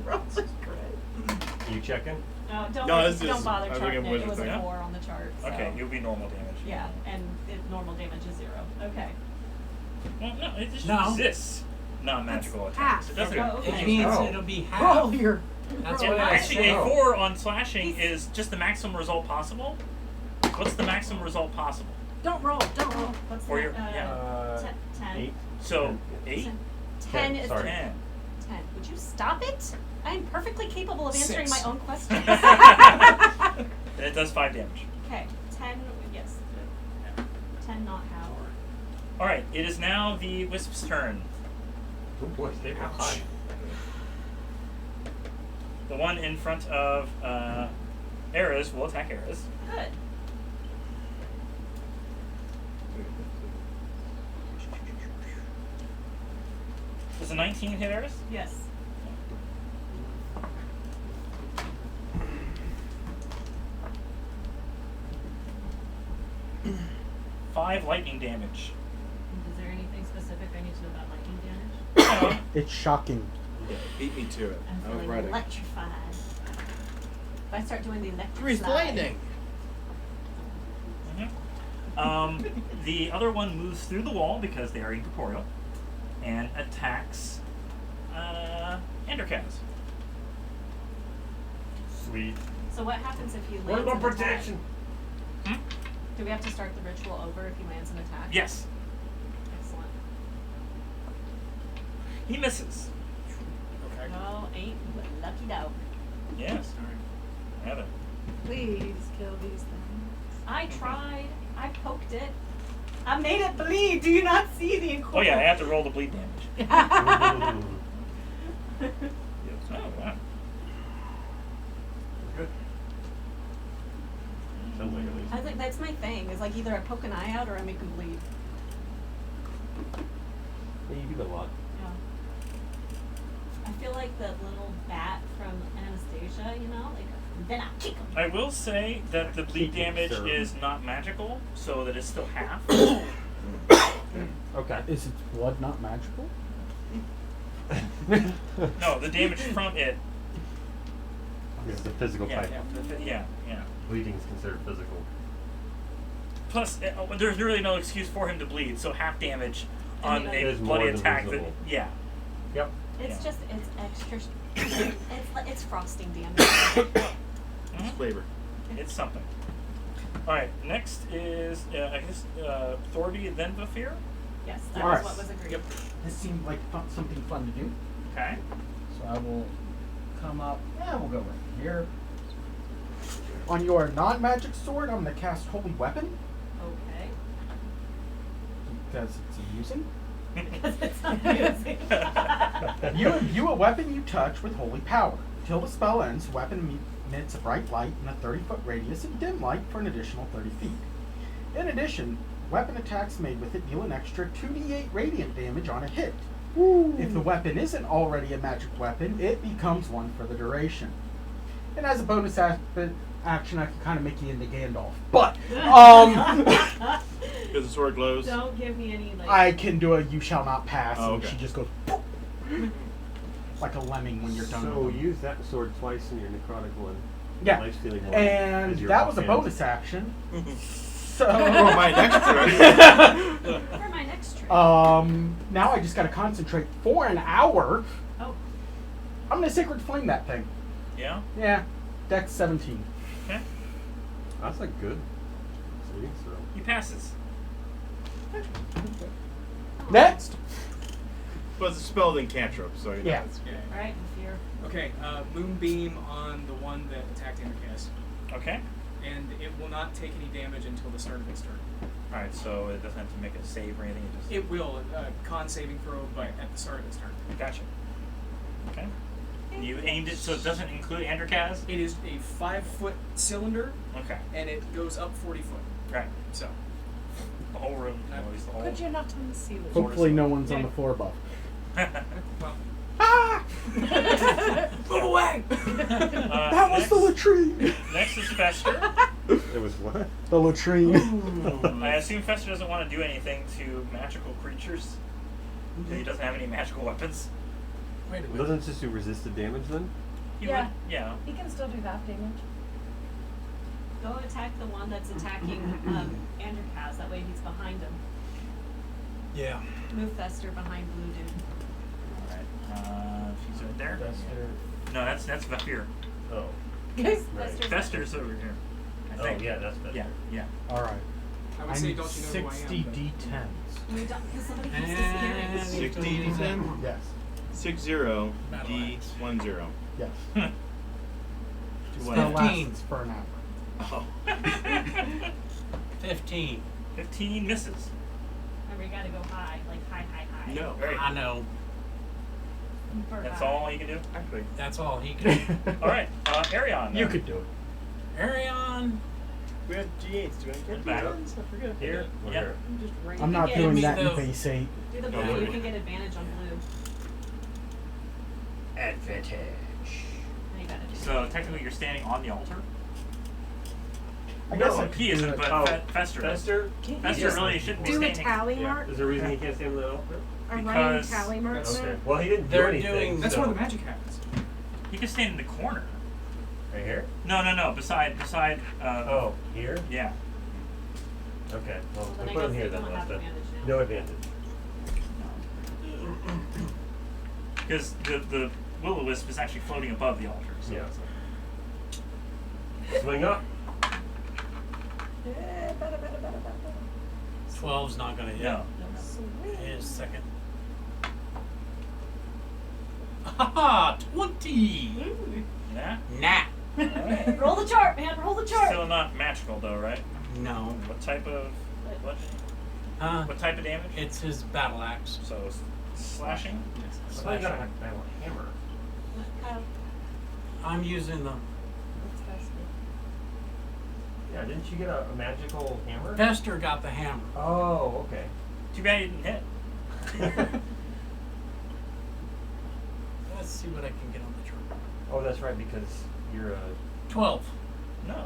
Speaker 1: Roll the crit.
Speaker 4: You checking?
Speaker 1: No, don't,
Speaker 2: No,
Speaker 1: worry,
Speaker 2: this
Speaker 1: don't
Speaker 2: is-
Speaker 1: bother
Speaker 2: I think
Speaker 1: charting
Speaker 2: I'm
Speaker 1: it.
Speaker 2: with
Speaker 1: It
Speaker 2: you
Speaker 1: was a
Speaker 3: there.
Speaker 1: 4 on the chart. So.
Speaker 3: Okay, you'll be normal damage.
Speaker 1: Yeah, and normal damage is 0. Okay.
Speaker 3: Well, no, it just
Speaker 7: No.
Speaker 3: resists non-magical
Speaker 6: That's
Speaker 3: attacks.
Speaker 6: half.
Speaker 3: It doesn't.
Speaker 1: Oh, okay.
Speaker 7: It means
Speaker 4: Oh.
Speaker 7: it'll be half.
Speaker 6: Roll your.
Speaker 7: That's
Speaker 3: Yeah,
Speaker 7: what I
Speaker 3: actually,
Speaker 7: said.
Speaker 3: a 4 on slashing is just the maximum result possible. What's the maximum result possible?
Speaker 6: Don't roll, don't roll.
Speaker 1: What's
Speaker 3: For
Speaker 1: that?
Speaker 3: your- yeah.
Speaker 1: 10.
Speaker 4: 8.
Speaker 3: So 8,
Speaker 1: 10 is
Speaker 4: Sorry.
Speaker 3: 10.
Speaker 1: 10. Would you stop it? I am perfectly capable of answering
Speaker 5: 6.
Speaker 1: my own questions.
Speaker 3: And it does 5 damage.
Speaker 1: Okay, 10, yes. 10 not how.
Speaker 3: All right, it is now the wisp's turn.
Speaker 4: Oh boy, they were high.
Speaker 3: The one in front of Eris will attack Eris.
Speaker 1: Good.
Speaker 3: Does a 19 hit Eris?
Speaker 1: Yes.
Speaker 3: 5 lightning damage.
Speaker 1: Is there anything specific I need to know about lightning damage?
Speaker 8: It's shocking.
Speaker 2: Yeah, beat me to it.
Speaker 1: I'm
Speaker 2: I was
Speaker 1: feeling
Speaker 2: ready.
Speaker 1: electrified. If I start doing the electric
Speaker 2: Grease
Speaker 1: slide.
Speaker 2: lightning.
Speaker 3: The other one moves through the wall because they are incorporeal and attacks Endercaz.
Speaker 4: Sweet.
Speaker 1: So what happens if you land
Speaker 4: What about
Speaker 1: an attack?
Speaker 4: protection?
Speaker 1: Do we have to start the ritual over if he lands an attack?
Speaker 3: Yes.
Speaker 1: Excellent.
Speaker 3: He misses.
Speaker 5: Okay.
Speaker 1: No, ain't but lucky dog.
Speaker 3: Yes.
Speaker 5: All right.
Speaker 3: Rather.
Speaker 6: Please kill these things.
Speaker 1: I tried. I poked it. I made it bleed. Do you not see the
Speaker 3: Oh
Speaker 1: incorporeal?
Speaker 3: yeah, I have to roll the bleed damage. Oh wow.
Speaker 4: Good. Sounds like at least.
Speaker 1: I was like, that's my thing. Is like either I poke an eye out or I make him bleed.
Speaker 4: Yeah, you do that a lot.
Speaker 1: Yeah. I feel like the little bat from Anastasia, you know, like then I kick him.
Speaker 3: I will say that the bleed
Speaker 4: Keep it
Speaker 3: damage
Speaker 4: served.
Speaker 3: is not magical, so that it's still half.
Speaker 4: Okay.
Speaker 8: Is its blood not magical?
Speaker 3: No, the damage from it.
Speaker 4: This is the physical
Speaker 3: Yeah,
Speaker 4: type.
Speaker 3: yeah.
Speaker 4: Bleeding is considered physical.
Speaker 3: Plus, there's really no excuse for him to bleed, so half damage on
Speaker 1: And
Speaker 3: a
Speaker 4: It is
Speaker 3: bloody
Speaker 4: more than
Speaker 3: attack. That,
Speaker 4: reasonable.
Speaker 3: yeah.
Speaker 4: Yep.
Speaker 1: It's
Speaker 3: Yeah.
Speaker 1: just it's extra. it's frosting damage.
Speaker 2: It's flavor.
Speaker 3: It's something. Alright, next is, I guess, Thorby, then Vafir.
Speaker 1: Yes, that
Speaker 8: Alright.
Speaker 1: was what was agreed.
Speaker 5: Yep.
Speaker 9: This seemed like something fun to do,
Speaker 3: Okay.
Speaker 9: so I will come up. Yeah, we'll go right here.
Speaker 8: On your non-magic sword, I'm gonna cast Holy Weapon
Speaker 1: Okay.
Speaker 8: because it's amusing.
Speaker 1: Because it's amusing.
Speaker 8: You imbue a weapon you touch with holy power. Till the spell ends, the weapon emits a bright light in a 30-foot radius and dim light for an additional 30 feet. In addition, weapon attacks made with it deal an extra 2d8 radiant damage on a hit. If the weapon isn't already a magic weapon, it becomes one for the duration. And as a bonus action, I can kind of make you into Gandalf. But,
Speaker 2: Because the sword glows.
Speaker 1: Don't give me any like.
Speaker 8: I can do a you shall not pass,
Speaker 2: Oh,
Speaker 8: and
Speaker 2: okay.
Speaker 8: she just goes like a lemming when you're done.
Speaker 4: So
Speaker 8: with them.
Speaker 4: use that sword twice in your necrotic one.
Speaker 8: Yeah,
Speaker 4: Life-stealing one.
Speaker 8: and
Speaker 4: as your
Speaker 8: that was a
Speaker 4: offhand.
Speaker 8: bonus action. So
Speaker 2: Oh, my next turn.
Speaker 1: For my next trick.
Speaker 8: now I just got to concentrate for an hour.
Speaker 1: Oh.
Speaker 8: I'm gonna sacred flame that thing.
Speaker 3: Yeah.
Speaker 8: Yeah, Dex 17.
Speaker 3: Okay.
Speaker 4: That's a good saving throw.
Speaker 3: He passes.
Speaker 8: Next.
Speaker 2: Well, it's a spell than cantrip, so you know,
Speaker 8: Yeah.
Speaker 2: it's
Speaker 5: Yeah.
Speaker 1: All right, in fear.
Speaker 5: Okay. Moonbeam on the one that attacked Endercast,
Speaker 3: Okay.
Speaker 5: and it will not take any damage until the start of its turn.
Speaker 3: Alright, so it doesn't have to make a save or anything. It just.
Speaker 5: It will con saving throw, but at the start of its turn.
Speaker 3: Gotcha. Okay. You aimed it so it doesn't include Endercaz?
Speaker 5: It is a 5-foot cylinder,
Speaker 3: Okay.
Speaker 5: and it goes up 40 foot.
Speaker 3: Right.
Speaker 5: So
Speaker 3: The whole room. At least the whole.
Speaker 6: Could you not on the ceiling?
Speaker 8: Hopefully, no one's on the floor above.
Speaker 5: well,
Speaker 8: Ah!
Speaker 5: move away.
Speaker 8: That was the latrine.
Speaker 3: Next is Fester.
Speaker 4: It was what?
Speaker 8: The latrine.
Speaker 3: I assume Fester doesn't want to do anything to magical creatures. Because he doesn't have any magical weapons.
Speaker 5: Wait a minute.
Speaker 4: Doesn't it just do resisted damage then?
Speaker 3: He
Speaker 6: Yeah.
Speaker 3: would, yeah.
Speaker 6: He can still do that damage.
Speaker 1: Go attack the one that's attacking Andrew Kaz. That way he's behind him.
Speaker 7: Yeah.
Speaker 1: Move Fester behind Blue Dude.
Speaker 3: Alright. She's right there. No, that's Vafir.
Speaker 4: Oh.
Speaker 1: Yes,
Speaker 4: Right.
Speaker 1: Fester's
Speaker 3: Fester's over here. I
Speaker 4: Oh,
Speaker 3: think.
Speaker 4: yeah, that's better.
Speaker 3: Yeah, yeah.
Speaker 8: All right.
Speaker 5: I would
Speaker 8: I
Speaker 5: say,
Speaker 8: need
Speaker 5: don't you know who I
Speaker 8: 60
Speaker 5: am? but-
Speaker 8: d10s.
Speaker 1: We don't, because somebody has to scare
Speaker 7: And-
Speaker 1: it.
Speaker 2: 60 d10?
Speaker 8: Yes.
Speaker 2: 60 d10.
Speaker 8: Yes.
Speaker 2: To
Speaker 8: Spell
Speaker 2: what?
Speaker 8: lasts for an hour.
Speaker 2: Oh.
Speaker 7: 15.
Speaker 3: 15 misses.
Speaker 1: Remember, you gotta go high, like high.
Speaker 2: No.
Speaker 3: Very
Speaker 7: I know.
Speaker 1: Super
Speaker 3: That's
Speaker 1: high.
Speaker 3: all you can do? Actually.
Speaker 7: That's all he can do.
Speaker 3: Alright, Arion.
Speaker 8: You
Speaker 3: then.
Speaker 8: could do it.
Speaker 7: Arion.
Speaker 2: We have d8s. Do I get
Speaker 3: Back.
Speaker 2: d10s? I forget.
Speaker 3: Here.
Speaker 4: Or
Speaker 3: Yeah.
Speaker 4: here.
Speaker 6: Just ring
Speaker 8: I'm
Speaker 1: You
Speaker 8: not
Speaker 1: can
Speaker 8: doing
Speaker 1: get
Speaker 8: that in
Speaker 7: those-
Speaker 8: base 8.
Speaker 1: Do the
Speaker 2: No,
Speaker 1: blue,
Speaker 2: no,
Speaker 1: you
Speaker 2: no.
Speaker 1: can get advantage on blue.
Speaker 4: Advantage.
Speaker 1: Now you gotta do
Speaker 3: So technically, you're standing on the altar.
Speaker 8: I guess
Speaker 3: No,
Speaker 8: I could
Speaker 3: he isn't,
Speaker 8: do it.
Speaker 3: but
Speaker 4: Oh,
Speaker 3: Fester does.
Speaker 4: Fester?
Speaker 6: Can't you
Speaker 3: Fester
Speaker 6: just
Speaker 3: really shouldn't be
Speaker 6: do a
Speaker 3: standing.
Speaker 6: tally
Speaker 4: Yeah.
Speaker 6: mark?
Speaker 4: Is there a reason he can't stand the altar?
Speaker 6: A running
Speaker 3: Because-
Speaker 6: tally mark?
Speaker 4: Okay.
Speaker 6: Sir?
Speaker 4: Well, he didn't do
Speaker 7: They're
Speaker 4: anything.
Speaker 7: doing-
Speaker 5: That's
Speaker 4: so.
Speaker 5: where the magic happens.
Speaker 3: He can stand in the corner.
Speaker 4: Right here?
Speaker 3: No. Beside.
Speaker 4: Oh, here?
Speaker 3: Yeah.
Speaker 4: Okay. Well,
Speaker 1: Well, then
Speaker 4: we
Speaker 1: I
Speaker 4: put him
Speaker 1: guess
Speaker 4: here
Speaker 1: they
Speaker 4: then,
Speaker 1: don't have
Speaker 4: Lester.
Speaker 1: advantage now.
Speaker 4: No advantage.
Speaker 3: Because the will-o-wisp is actually floating above the altar. So
Speaker 4: Yeah.
Speaker 3: it's like-
Speaker 4: Swing up.
Speaker 6: Yeah, better.
Speaker 7: 12's not gonna hit.
Speaker 3: No.
Speaker 6: Sweet.
Speaker 7: His second. Haha, 20!
Speaker 3: Yeah.
Speaker 7: Nah.
Speaker 3: Alright.
Speaker 1: Roll the chart, man. Roll the chart.
Speaker 3: Still not magical though, right?
Speaker 7: No.
Speaker 3: What type of what? What type of damage?
Speaker 7: It's his battle axe.
Speaker 3: So slashing.
Speaker 4: Well, you gotta have a hammer.
Speaker 1: Kyle,
Speaker 7: I'm using the
Speaker 1: what's best?
Speaker 4: Yeah, didn't you get a magical hammer?
Speaker 7: Fester got the hammer.
Speaker 4: Oh, okay.
Speaker 3: Too bad you didn't hit.
Speaker 7: Let's see what I can get on the chart.
Speaker 4: Oh, that's right, because you're a...
Speaker 7: 12.
Speaker 3: No.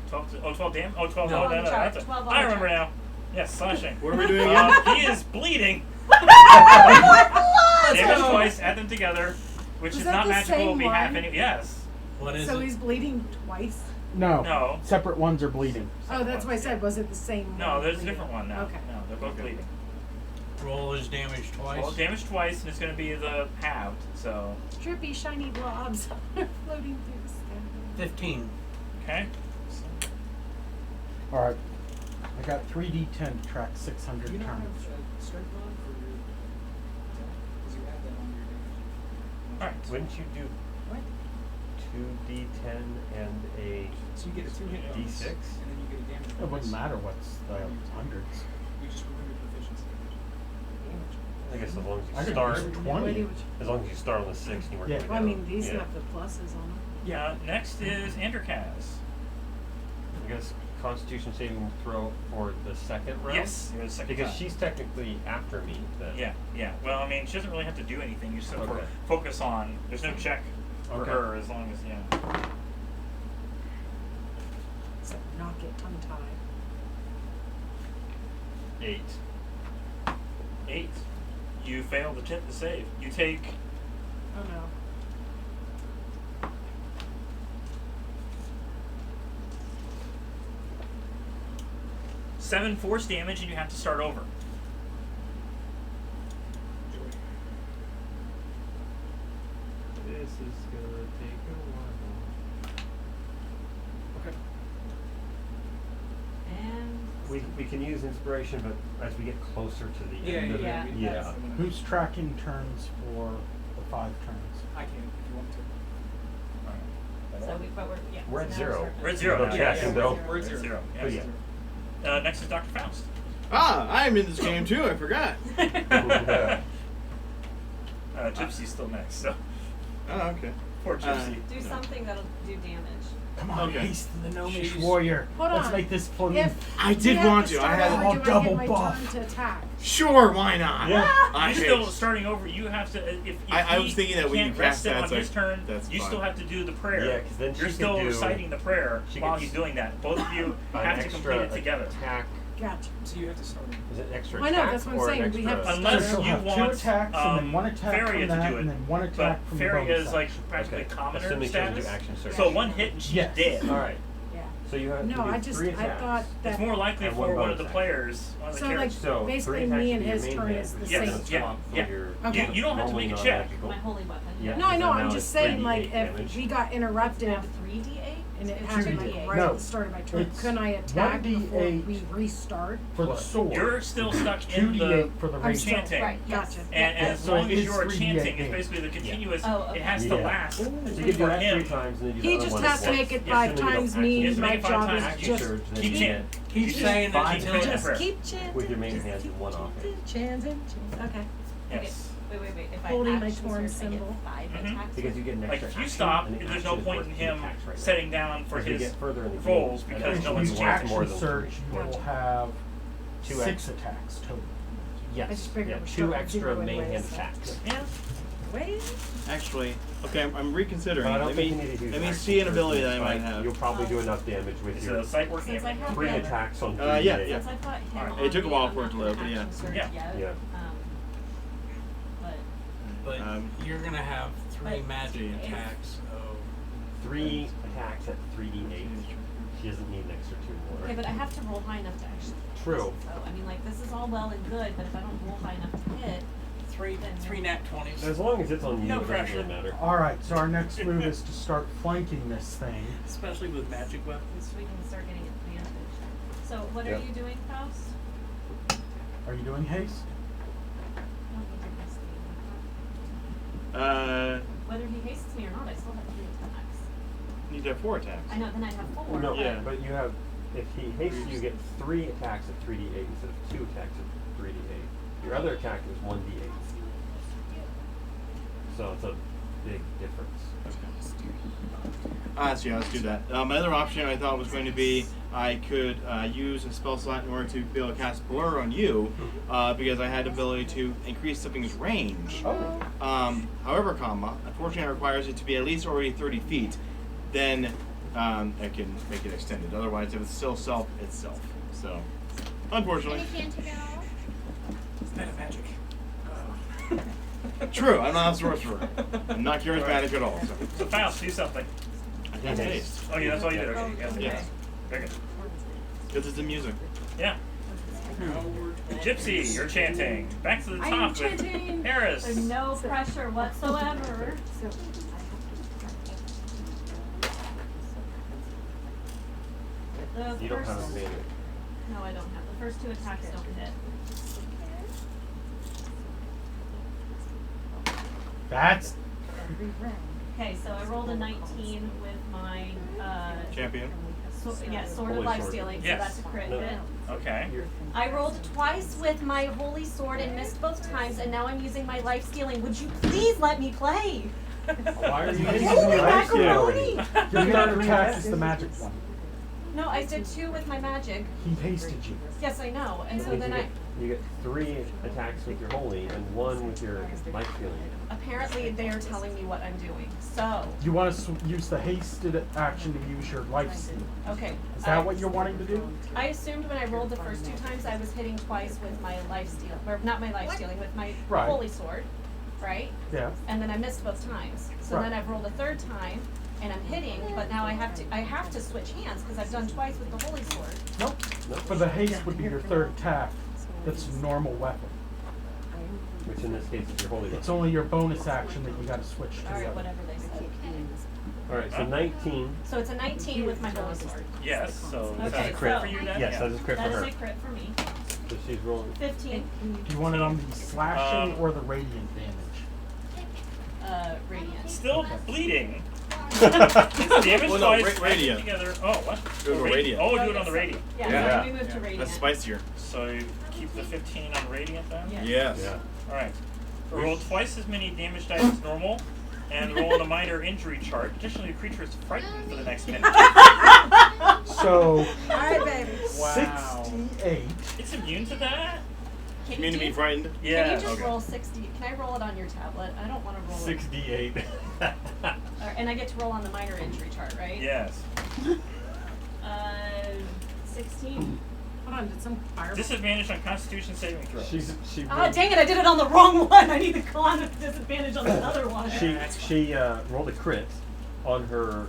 Speaker 3: 12 damage? Oh, 12.
Speaker 7: No.
Speaker 3: Oh,
Speaker 1: On the
Speaker 3: no,
Speaker 1: chart,
Speaker 3: that's
Speaker 1: 12 on
Speaker 3: I
Speaker 1: the
Speaker 3: remember
Speaker 1: chart.
Speaker 3: now. Yes, slashing.
Speaker 2: What are we doing again?
Speaker 3: He is bleeding.
Speaker 6: Let's
Speaker 3: Damage
Speaker 6: go.
Speaker 3: twice, add them together, which
Speaker 6: Was
Speaker 3: is
Speaker 6: that
Speaker 3: not
Speaker 6: the
Speaker 3: magical, will
Speaker 6: same
Speaker 3: be half
Speaker 6: one?
Speaker 3: any. Yes.
Speaker 7: What is
Speaker 6: So
Speaker 7: it?
Speaker 6: he's bleeding twice?
Speaker 8: No.
Speaker 3: No.
Speaker 8: Separate ones are bleeding.
Speaker 6: Oh, that's why I said, was it the same
Speaker 3: No,
Speaker 6: one
Speaker 3: there's a
Speaker 6: bleeding?
Speaker 3: different one now.
Speaker 6: Okay.
Speaker 3: No, they're both bleeding.
Speaker 7: Roll his damage twice.
Speaker 3: Well, damage twice, and it's going to be the halved, so.
Speaker 6: Drippy, shiny blobs floating through the sky.
Speaker 7: 15.
Speaker 3: Okay.
Speaker 8: Alright. I got 3d10 to track 600
Speaker 5: Do you not have
Speaker 8: turns.
Speaker 5: strength on for your attack? Because you add that on your damage.
Speaker 3: Alright.
Speaker 4: Wouldn't you do
Speaker 6: What?
Speaker 4: 2d10 and a
Speaker 5: So you get a 2-hit bonus,
Speaker 4: D6?
Speaker 5: and then you get a damage
Speaker 8: It
Speaker 5: bonus.
Speaker 8: wouldn't matter what's the hundreds.
Speaker 5: You just remove your proficiency. Damage.
Speaker 4: I guess as long as
Speaker 8: I
Speaker 4: you
Speaker 8: could
Speaker 4: start,
Speaker 8: use
Speaker 6: No idea
Speaker 8: 20.
Speaker 6: which-
Speaker 4: as long as you start on the 6 and you work
Speaker 8: Yeah.
Speaker 4: your way
Speaker 6: Well, I
Speaker 4: down.
Speaker 6: mean, these
Speaker 4: yeah.
Speaker 6: have the pluses on them.
Speaker 3: Yeah, next is Androkaz.
Speaker 4: I guess Constitution saving throw for the second round?
Speaker 3: Yes, it was second
Speaker 4: Because
Speaker 3: time.
Speaker 4: she's technically after me then.
Speaker 3: Yeah. Well, I mean, she doesn't really have to do anything. You just have to
Speaker 4: Okay.
Speaker 3: focus on. There's no check for
Speaker 4: Okay.
Speaker 3: her as long as
Speaker 6: So not get tongue tied.
Speaker 4: 8.
Speaker 3: 8. You fail to attempt the save. You take
Speaker 6: Oh no.
Speaker 3: seven force damage, and you have to start over.
Speaker 4: This is gonna take a while.
Speaker 5: Okay.
Speaker 1: And
Speaker 4: We can use inspiration, but as we get closer to the
Speaker 5: Yeah,
Speaker 4: end of
Speaker 1: yeah,
Speaker 4: it,
Speaker 1: yeah.
Speaker 4: yeah.
Speaker 8: Who's tracking turns for the 5 turns?
Speaker 5: I can if you want me to.
Speaker 1: so
Speaker 4: We're at
Speaker 1: so now
Speaker 4: 0.
Speaker 1: starting
Speaker 3: We're at
Speaker 1: to-
Speaker 3: 0
Speaker 4: No
Speaker 3: now.
Speaker 4: check,
Speaker 3: yes.
Speaker 4: and
Speaker 5: we're
Speaker 4: they'll-
Speaker 5: at zero.
Speaker 3: Zero,
Speaker 5: We're
Speaker 3: yes.
Speaker 5: at
Speaker 4: Yeah.
Speaker 5: zero.
Speaker 3: Next is Dr. Faust.
Speaker 2: I'm in this game too. I forgot.
Speaker 3: Gypsy's still next, so
Speaker 2: Oh, okay.
Speaker 3: poor Gypsy.
Speaker 1: Do something that'll do damage.
Speaker 8: Come on,
Speaker 2: Okay.
Speaker 8: haste the gnomish
Speaker 5: She's-
Speaker 8: warrior.
Speaker 6: Hold
Speaker 8: Let's
Speaker 6: on.
Speaker 8: make this fun.
Speaker 2: I did
Speaker 6: Do you have
Speaker 2: want to. I
Speaker 6: start
Speaker 2: had
Speaker 6: over,
Speaker 8: all
Speaker 6: do I
Speaker 8: double
Speaker 6: get my
Speaker 8: buff.
Speaker 6: turn to attack?
Speaker 2: Sure, why not?
Speaker 4: Yeah.
Speaker 2: I
Speaker 3: You're still starting over. You have to. If
Speaker 2: I
Speaker 3: he
Speaker 2: was thinking that when
Speaker 3: can't
Speaker 2: you
Speaker 3: rest
Speaker 2: cast
Speaker 3: it
Speaker 2: that,
Speaker 3: on
Speaker 2: it's
Speaker 3: his
Speaker 2: like,
Speaker 3: turn,
Speaker 2: that's
Speaker 3: you
Speaker 2: fine.
Speaker 3: still have to do the prayer.
Speaker 4: Yeah, 'cause then
Speaker 3: you're
Speaker 4: she
Speaker 3: still
Speaker 4: could do-
Speaker 3: reciting the prayer
Speaker 4: she
Speaker 3: while
Speaker 4: gets
Speaker 3: he's doing that. Both of you
Speaker 4: An
Speaker 3: have to
Speaker 4: extra
Speaker 3: complete it together.
Speaker 4: attack.
Speaker 6: Gotcha.
Speaker 5: So you have to start over.
Speaker 4: Is it extra
Speaker 6: I know,
Speaker 4: attack
Speaker 6: that's what I'm
Speaker 4: or an
Speaker 6: saying, we have
Speaker 4: extra-
Speaker 6: to
Speaker 3: Unless
Speaker 8: She'll
Speaker 3: you
Speaker 8: have 2
Speaker 3: want
Speaker 8: attacks and then 1 attack
Speaker 3: Faria
Speaker 8: from
Speaker 3: to
Speaker 8: that
Speaker 3: do it,
Speaker 8: and then 1
Speaker 3: but
Speaker 8: attack from the
Speaker 3: Faria
Speaker 8: bonus
Speaker 3: is like
Speaker 8: action.
Speaker 3: practically
Speaker 4: Okay.
Speaker 3: commoner
Speaker 4: Assuming she doesn't
Speaker 3: status.
Speaker 4: do action surge.
Speaker 3: So one hit and she's
Speaker 8: Yes.
Speaker 3: dead.
Speaker 4: All right.
Speaker 6: Yeah.
Speaker 4: So you have
Speaker 6: No,
Speaker 4: to do
Speaker 6: I just
Speaker 4: 3
Speaker 6: I
Speaker 4: attacks.
Speaker 6: thought that.
Speaker 3: It's more likely
Speaker 4: And
Speaker 3: for
Speaker 4: one
Speaker 3: one of the
Speaker 4: bonus
Speaker 3: players, one of the
Speaker 6: So, like,
Speaker 3: characters.
Speaker 4: So
Speaker 6: basically
Speaker 4: 3 attacks
Speaker 6: me
Speaker 4: would
Speaker 6: and
Speaker 4: be your
Speaker 6: his
Speaker 4: main
Speaker 6: turn
Speaker 4: hand,
Speaker 6: is the
Speaker 4: which
Speaker 3: Yes,
Speaker 6: same.
Speaker 4: gonna
Speaker 3: yeah,
Speaker 4: swap for
Speaker 3: yeah.
Speaker 4: your
Speaker 6: Okay.
Speaker 3: You don't have to
Speaker 4: normally
Speaker 3: make a check.
Speaker 4: non-magical.
Speaker 1: My holy weapon.
Speaker 4: Yeah.
Speaker 6: No, I know.
Speaker 4: Now
Speaker 6: I'm
Speaker 4: it's
Speaker 6: just saying,
Speaker 4: 3d8
Speaker 6: like, if
Speaker 4: damage.
Speaker 6: we got interrupted
Speaker 1: Now 3d8
Speaker 6: and it
Speaker 1: It's
Speaker 6: happened
Speaker 1: 2d8.
Speaker 6: like right
Speaker 8: No.
Speaker 6: at the start of my turn,
Speaker 8: It's
Speaker 6: couldn't I attack before
Speaker 8: 1d8
Speaker 6: we restart?
Speaker 8: For the
Speaker 4: What?
Speaker 8: sword.
Speaker 3: You're still stuck in the
Speaker 8: 2d8 for the
Speaker 6: I'm
Speaker 8: race.
Speaker 6: still
Speaker 3: chanting.
Speaker 1: Right, yes.
Speaker 6: Gotcha.
Speaker 3: And
Speaker 6: Yeah.
Speaker 3: as
Speaker 8: So
Speaker 3: long
Speaker 8: it
Speaker 3: as
Speaker 8: is
Speaker 3: you're
Speaker 8: 3d8
Speaker 3: chanting, it's
Speaker 8: damage.
Speaker 3: basically the continuous.
Speaker 1: Oh, okay.
Speaker 3: It has to
Speaker 4: Yeah.
Speaker 3: last.
Speaker 4: So you can do
Speaker 3: for
Speaker 4: that
Speaker 3: him.
Speaker 4: 3 times and then you do
Speaker 6: He
Speaker 4: the
Speaker 6: just
Speaker 4: other one
Speaker 6: has to
Speaker 4: once.
Speaker 6: make it
Speaker 4: Yes,
Speaker 6: 5
Speaker 4: and then you don't
Speaker 6: times.
Speaker 4: actually
Speaker 6: Me,
Speaker 3: Yes,
Speaker 4: do
Speaker 6: my
Speaker 3: make it 5
Speaker 6: job
Speaker 3: times.
Speaker 6: is
Speaker 4: action
Speaker 6: just
Speaker 4: surge, then
Speaker 3: keep
Speaker 4: you
Speaker 3: chanting.
Speaker 4: can't.
Speaker 7: Keep saying that
Speaker 3: Five
Speaker 7: until
Speaker 3: times.
Speaker 7: it
Speaker 6: just
Speaker 3: Prayer.
Speaker 6: keep chanting.
Speaker 4: With your main
Speaker 6: just
Speaker 4: hand
Speaker 6: keep
Speaker 4: and one
Speaker 6: chanting,
Speaker 4: offhand.
Speaker 6: chanting. Okay.
Speaker 3: Yes.
Speaker 1: Wait. If
Speaker 6: Holding
Speaker 1: I
Speaker 6: my
Speaker 1: action
Speaker 6: torn
Speaker 1: surge, I get
Speaker 6: symbol.
Speaker 1: 5
Speaker 3: Mhm.
Speaker 1: attacks.
Speaker 4: Because you get an
Speaker 3: Like
Speaker 4: extra
Speaker 3: if you
Speaker 4: action,
Speaker 3: stop,
Speaker 4: and the
Speaker 3: there's no
Speaker 4: action is
Speaker 3: point
Speaker 4: worth
Speaker 3: in
Speaker 4: 2
Speaker 3: him
Speaker 4: attacks right now.
Speaker 3: setting down for
Speaker 4: As we
Speaker 3: his
Speaker 4: get further in the
Speaker 3: rolls
Speaker 4: game,
Speaker 3: because
Speaker 4: and
Speaker 3: no
Speaker 4: if
Speaker 3: one's
Speaker 4: you
Speaker 3: chanting.
Speaker 4: want more
Speaker 8: Action
Speaker 4: than
Speaker 8: search,
Speaker 4: 3.
Speaker 8: you will have
Speaker 4: 2
Speaker 8: 6 attacks total.
Speaker 6: I
Speaker 4: Yes.
Speaker 6: just figured
Speaker 4: Yeah,
Speaker 6: we're
Speaker 4: 2
Speaker 6: starting
Speaker 4: extra
Speaker 6: zero
Speaker 4: main
Speaker 6: anyways,
Speaker 4: hand
Speaker 6: so-
Speaker 4: attacks.
Speaker 3: Yeah.
Speaker 6: Wait.
Speaker 2: Actually, okay, I'm reconsidering.
Speaker 4: But I don't
Speaker 2: let
Speaker 4: think
Speaker 2: me,
Speaker 4: you need a huge
Speaker 2: let me
Speaker 4: action
Speaker 2: see an
Speaker 4: for
Speaker 2: ability
Speaker 4: this
Speaker 2: that I might
Speaker 4: fight.
Speaker 2: have.
Speaker 4: You'll probably do enough damage with
Speaker 3: Is it
Speaker 4: your
Speaker 3: a sight working?
Speaker 1: Since I have
Speaker 4: 3
Speaker 1: the-
Speaker 4: attacks on 3
Speaker 2: yeah.
Speaker 1: Since I've got him
Speaker 3: Alright.
Speaker 1: on
Speaker 2: It took a while
Speaker 1: me,
Speaker 2: for it
Speaker 1: I'm
Speaker 2: to
Speaker 1: not
Speaker 2: load,
Speaker 1: gonna
Speaker 2: but yeah.
Speaker 1: action surge
Speaker 3: Yeah.
Speaker 1: yet.
Speaker 4: Yeah.
Speaker 1: But
Speaker 7: But you're gonna have 3
Speaker 1: But-
Speaker 7: magic attacks. Oh,
Speaker 4: 3 attacks at 3d8. She doesn't need an extra 2 more.
Speaker 1: okay, but I have to roll high enough to actually.
Speaker 4: True.
Speaker 1: So I mean, like this is all well and good, but if I don't roll high enough to hit,
Speaker 7: 3 nat 20s.
Speaker 4: As long as it's on you,
Speaker 7: No
Speaker 4: it doesn't
Speaker 7: pressure.
Speaker 4: really matter.
Speaker 8: Alright, so our next move is to start flanking this thing.
Speaker 7: Especially with magic weapons.
Speaker 1: we can start getting advantage. So what
Speaker 4: Yep.
Speaker 1: are you doing, Faust?
Speaker 8: Are you doing haste?
Speaker 1: I don't need to haste me. Whether he hastes me or not, I still have 3 attacks.
Speaker 2: need to have 4 attacks.
Speaker 1: I know, then I'd have 4.
Speaker 4: No,
Speaker 2: Yeah.
Speaker 4: but you have, if he hastes you, get 3 attacks at 3d8 instead of 2 attacks at 3d8. Your other attack is 1d8. So it's a big difference.
Speaker 2: So yeah, let's do that. My other option I thought was going to be I could use a spell slot in order to be able to cast Blur on you, because I had the ability to increase something's range.
Speaker 8: Oh.
Speaker 2: However, unfortunately it requires it to be at least already 30 feet. Then I can make it extended. Otherwise, if it's still itself. So, unfortunately.
Speaker 5: It's not a magic.
Speaker 2: True, I'm not a sorcerer. I'm not charismatic at all.
Speaker 3: So Faust, do something.
Speaker 2: I cast haste.
Speaker 3: Oh yeah, that's all you did. Okay, yes.
Speaker 2: Yes.
Speaker 3: Very good.
Speaker 2: Because it's the music.
Speaker 3: Yeah. Gypsy, you're chanting. Back to the
Speaker 1: I
Speaker 3: top
Speaker 1: am
Speaker 3: with
Speaker 1: chanting.
Speaker 3: Harris.
Speaker 1: There's no pressure whatsoever. The
Speaker 4: You don't
Speaker 1: first,
Speaker 4: have advantage.
Speaker 1: No, I don't have. The first 2 attacks don't hit.
Speaker 8: That's
Speaker 1: Okay, so I rolled a 19 with my
Speaker 2: Champion.
Speaker 1: Sword of
Speaker 4: Holy
Speaker 1: Life
Speaker 4: Sword.
Speaker 1: Stealing,
Speaker 3: Yes.
Speaker 1: so that's a crit
Speaker 4: No.
Speaker 1: hit.
Speaker 3: Okay.
Speaker 1: I rolled twice with my Holy Sword and missed both times, and now I'm using my Life Stealing. Would you please let me play?
Speaker 4: Why are you
Speaker 8: Holy
Speaker 4: using your life
Speaker 1: macaroni!
Speaker 4: stealing?
Speaker 8: your third attack is the magic one.
Speaker 1: No, I did 2 with my magic.
Speaker 8: He hasted you.
Speaker 1: Yes, I know. And so
Speaker 4: Means
Speaker 1: then
Speaker 4: you get 3 attacks with your holy and 1 with your life stealing.
Speaker 1: apparently they are telling me what I'm doing. So,
Speaker 8: You want to use the hasted action to use your life steal.
Speaker 1: okay.
Speaker 8: Is that what you're wanting to do?
Speaker 1: I assumed when I rolled the first 2 times I was hitting twice with my life steal, or not my life stealing, with my
Speaker 8: Right.
Speaker 1: Holy Sword, right?
Speaker 8: Yeah.
Speaker 1: And then I missed both times. So
Speaker 8: Right.
Speaker 1: then I've rolled a 3rd time and I'm hitting, but now I have to switch hands because I've done twice with the Holy Sword.
Speaker 8: Nope. For the haste would be your third attack. That's a normal weapon.
Speaker 4: Which in this case is your holy
Speaker 8: It's
Speaker 4: weapon.
Speaker 8: only your bonus action that you got to switch to
Speaker 1: All
Speaker 8: the
Speaker 1: right,
Speaker 8: other.
Speaker 1: whatever they say.
Speaker 4: Alright, so 19.
Speaker 1: So it's a 19 with my Holy Sword.
Speaker 3: Yes. So is
Speaker 1: Okay,
Speaker 3: that a crit
Speaker 1: so-
Speaker 3: for you then?
Speaker 4: Yes,
Speaker 3: Yeah.
Speaker 4: that is a crit
Speaker 1: That
Speaker 4: for
Speaker 1: is
Speaker 4: her.
Speaker 1: a crit for me.
Speaker 4: So she's rolling.
Speaker 1: 15,
Speaker 8: Do you want it on the slashing or the radiant damage?
Speaker 1: radiant.
Speaker 3: Still bleeding. It's damage
Speaker 2: Well, no,
Speaker 3: twice.
Speaker 2: radiant.
Speaker 3: Together. Oh, what?
Speaker 2: Do it on
Speaker 3: Radi-
Speaker 2: radiant.
Speaker 3: Oh, do it on the radiant.
Speaker 1: Yeah,
Speaker 2: Yeah.
Speaker 1: so let me move to radiant.
Speaker 2: That's spicier.
Speaker 3: So you keep the 15 on radiant then.
Speaker 1: Yes.
Speaker 2: Yes.
Speaker 4: Yeah.
Speaker 3: All right. Roll twice as many damage dice as normal, and roll a minor injury chart. Additionally, the creature is frightened for the next minute.
Speaker 8: So,
Speaker 6: Alright, baby.
Speaker 3: Wow.
Speaker 8: 68.
Speaker 3: It's immune to that.
Speaker 2: You mean to be frightened?
Speaker 3: Yeah.
Speaker 1: Can you just
Speaker 2: okay.
Speaker 1: roll 60? Can I roll it on your tablet? I don't want to roll
Speaker 4: 68.
Speaker 1: it. And I get to roll on the minor injury chart, right?
Speaker 3: Yes.
Speaker 1: 16.
Speaker 6: Hold on, did some fireball?
Speaker 3: Disadvantage on Constitution saving throws.
Speaker 4: she
Speaker 1: Ah, dang it! I did it on the wrong one. I need the con with disadvantage on the other one.
Speaker 4: she rolled a crit on her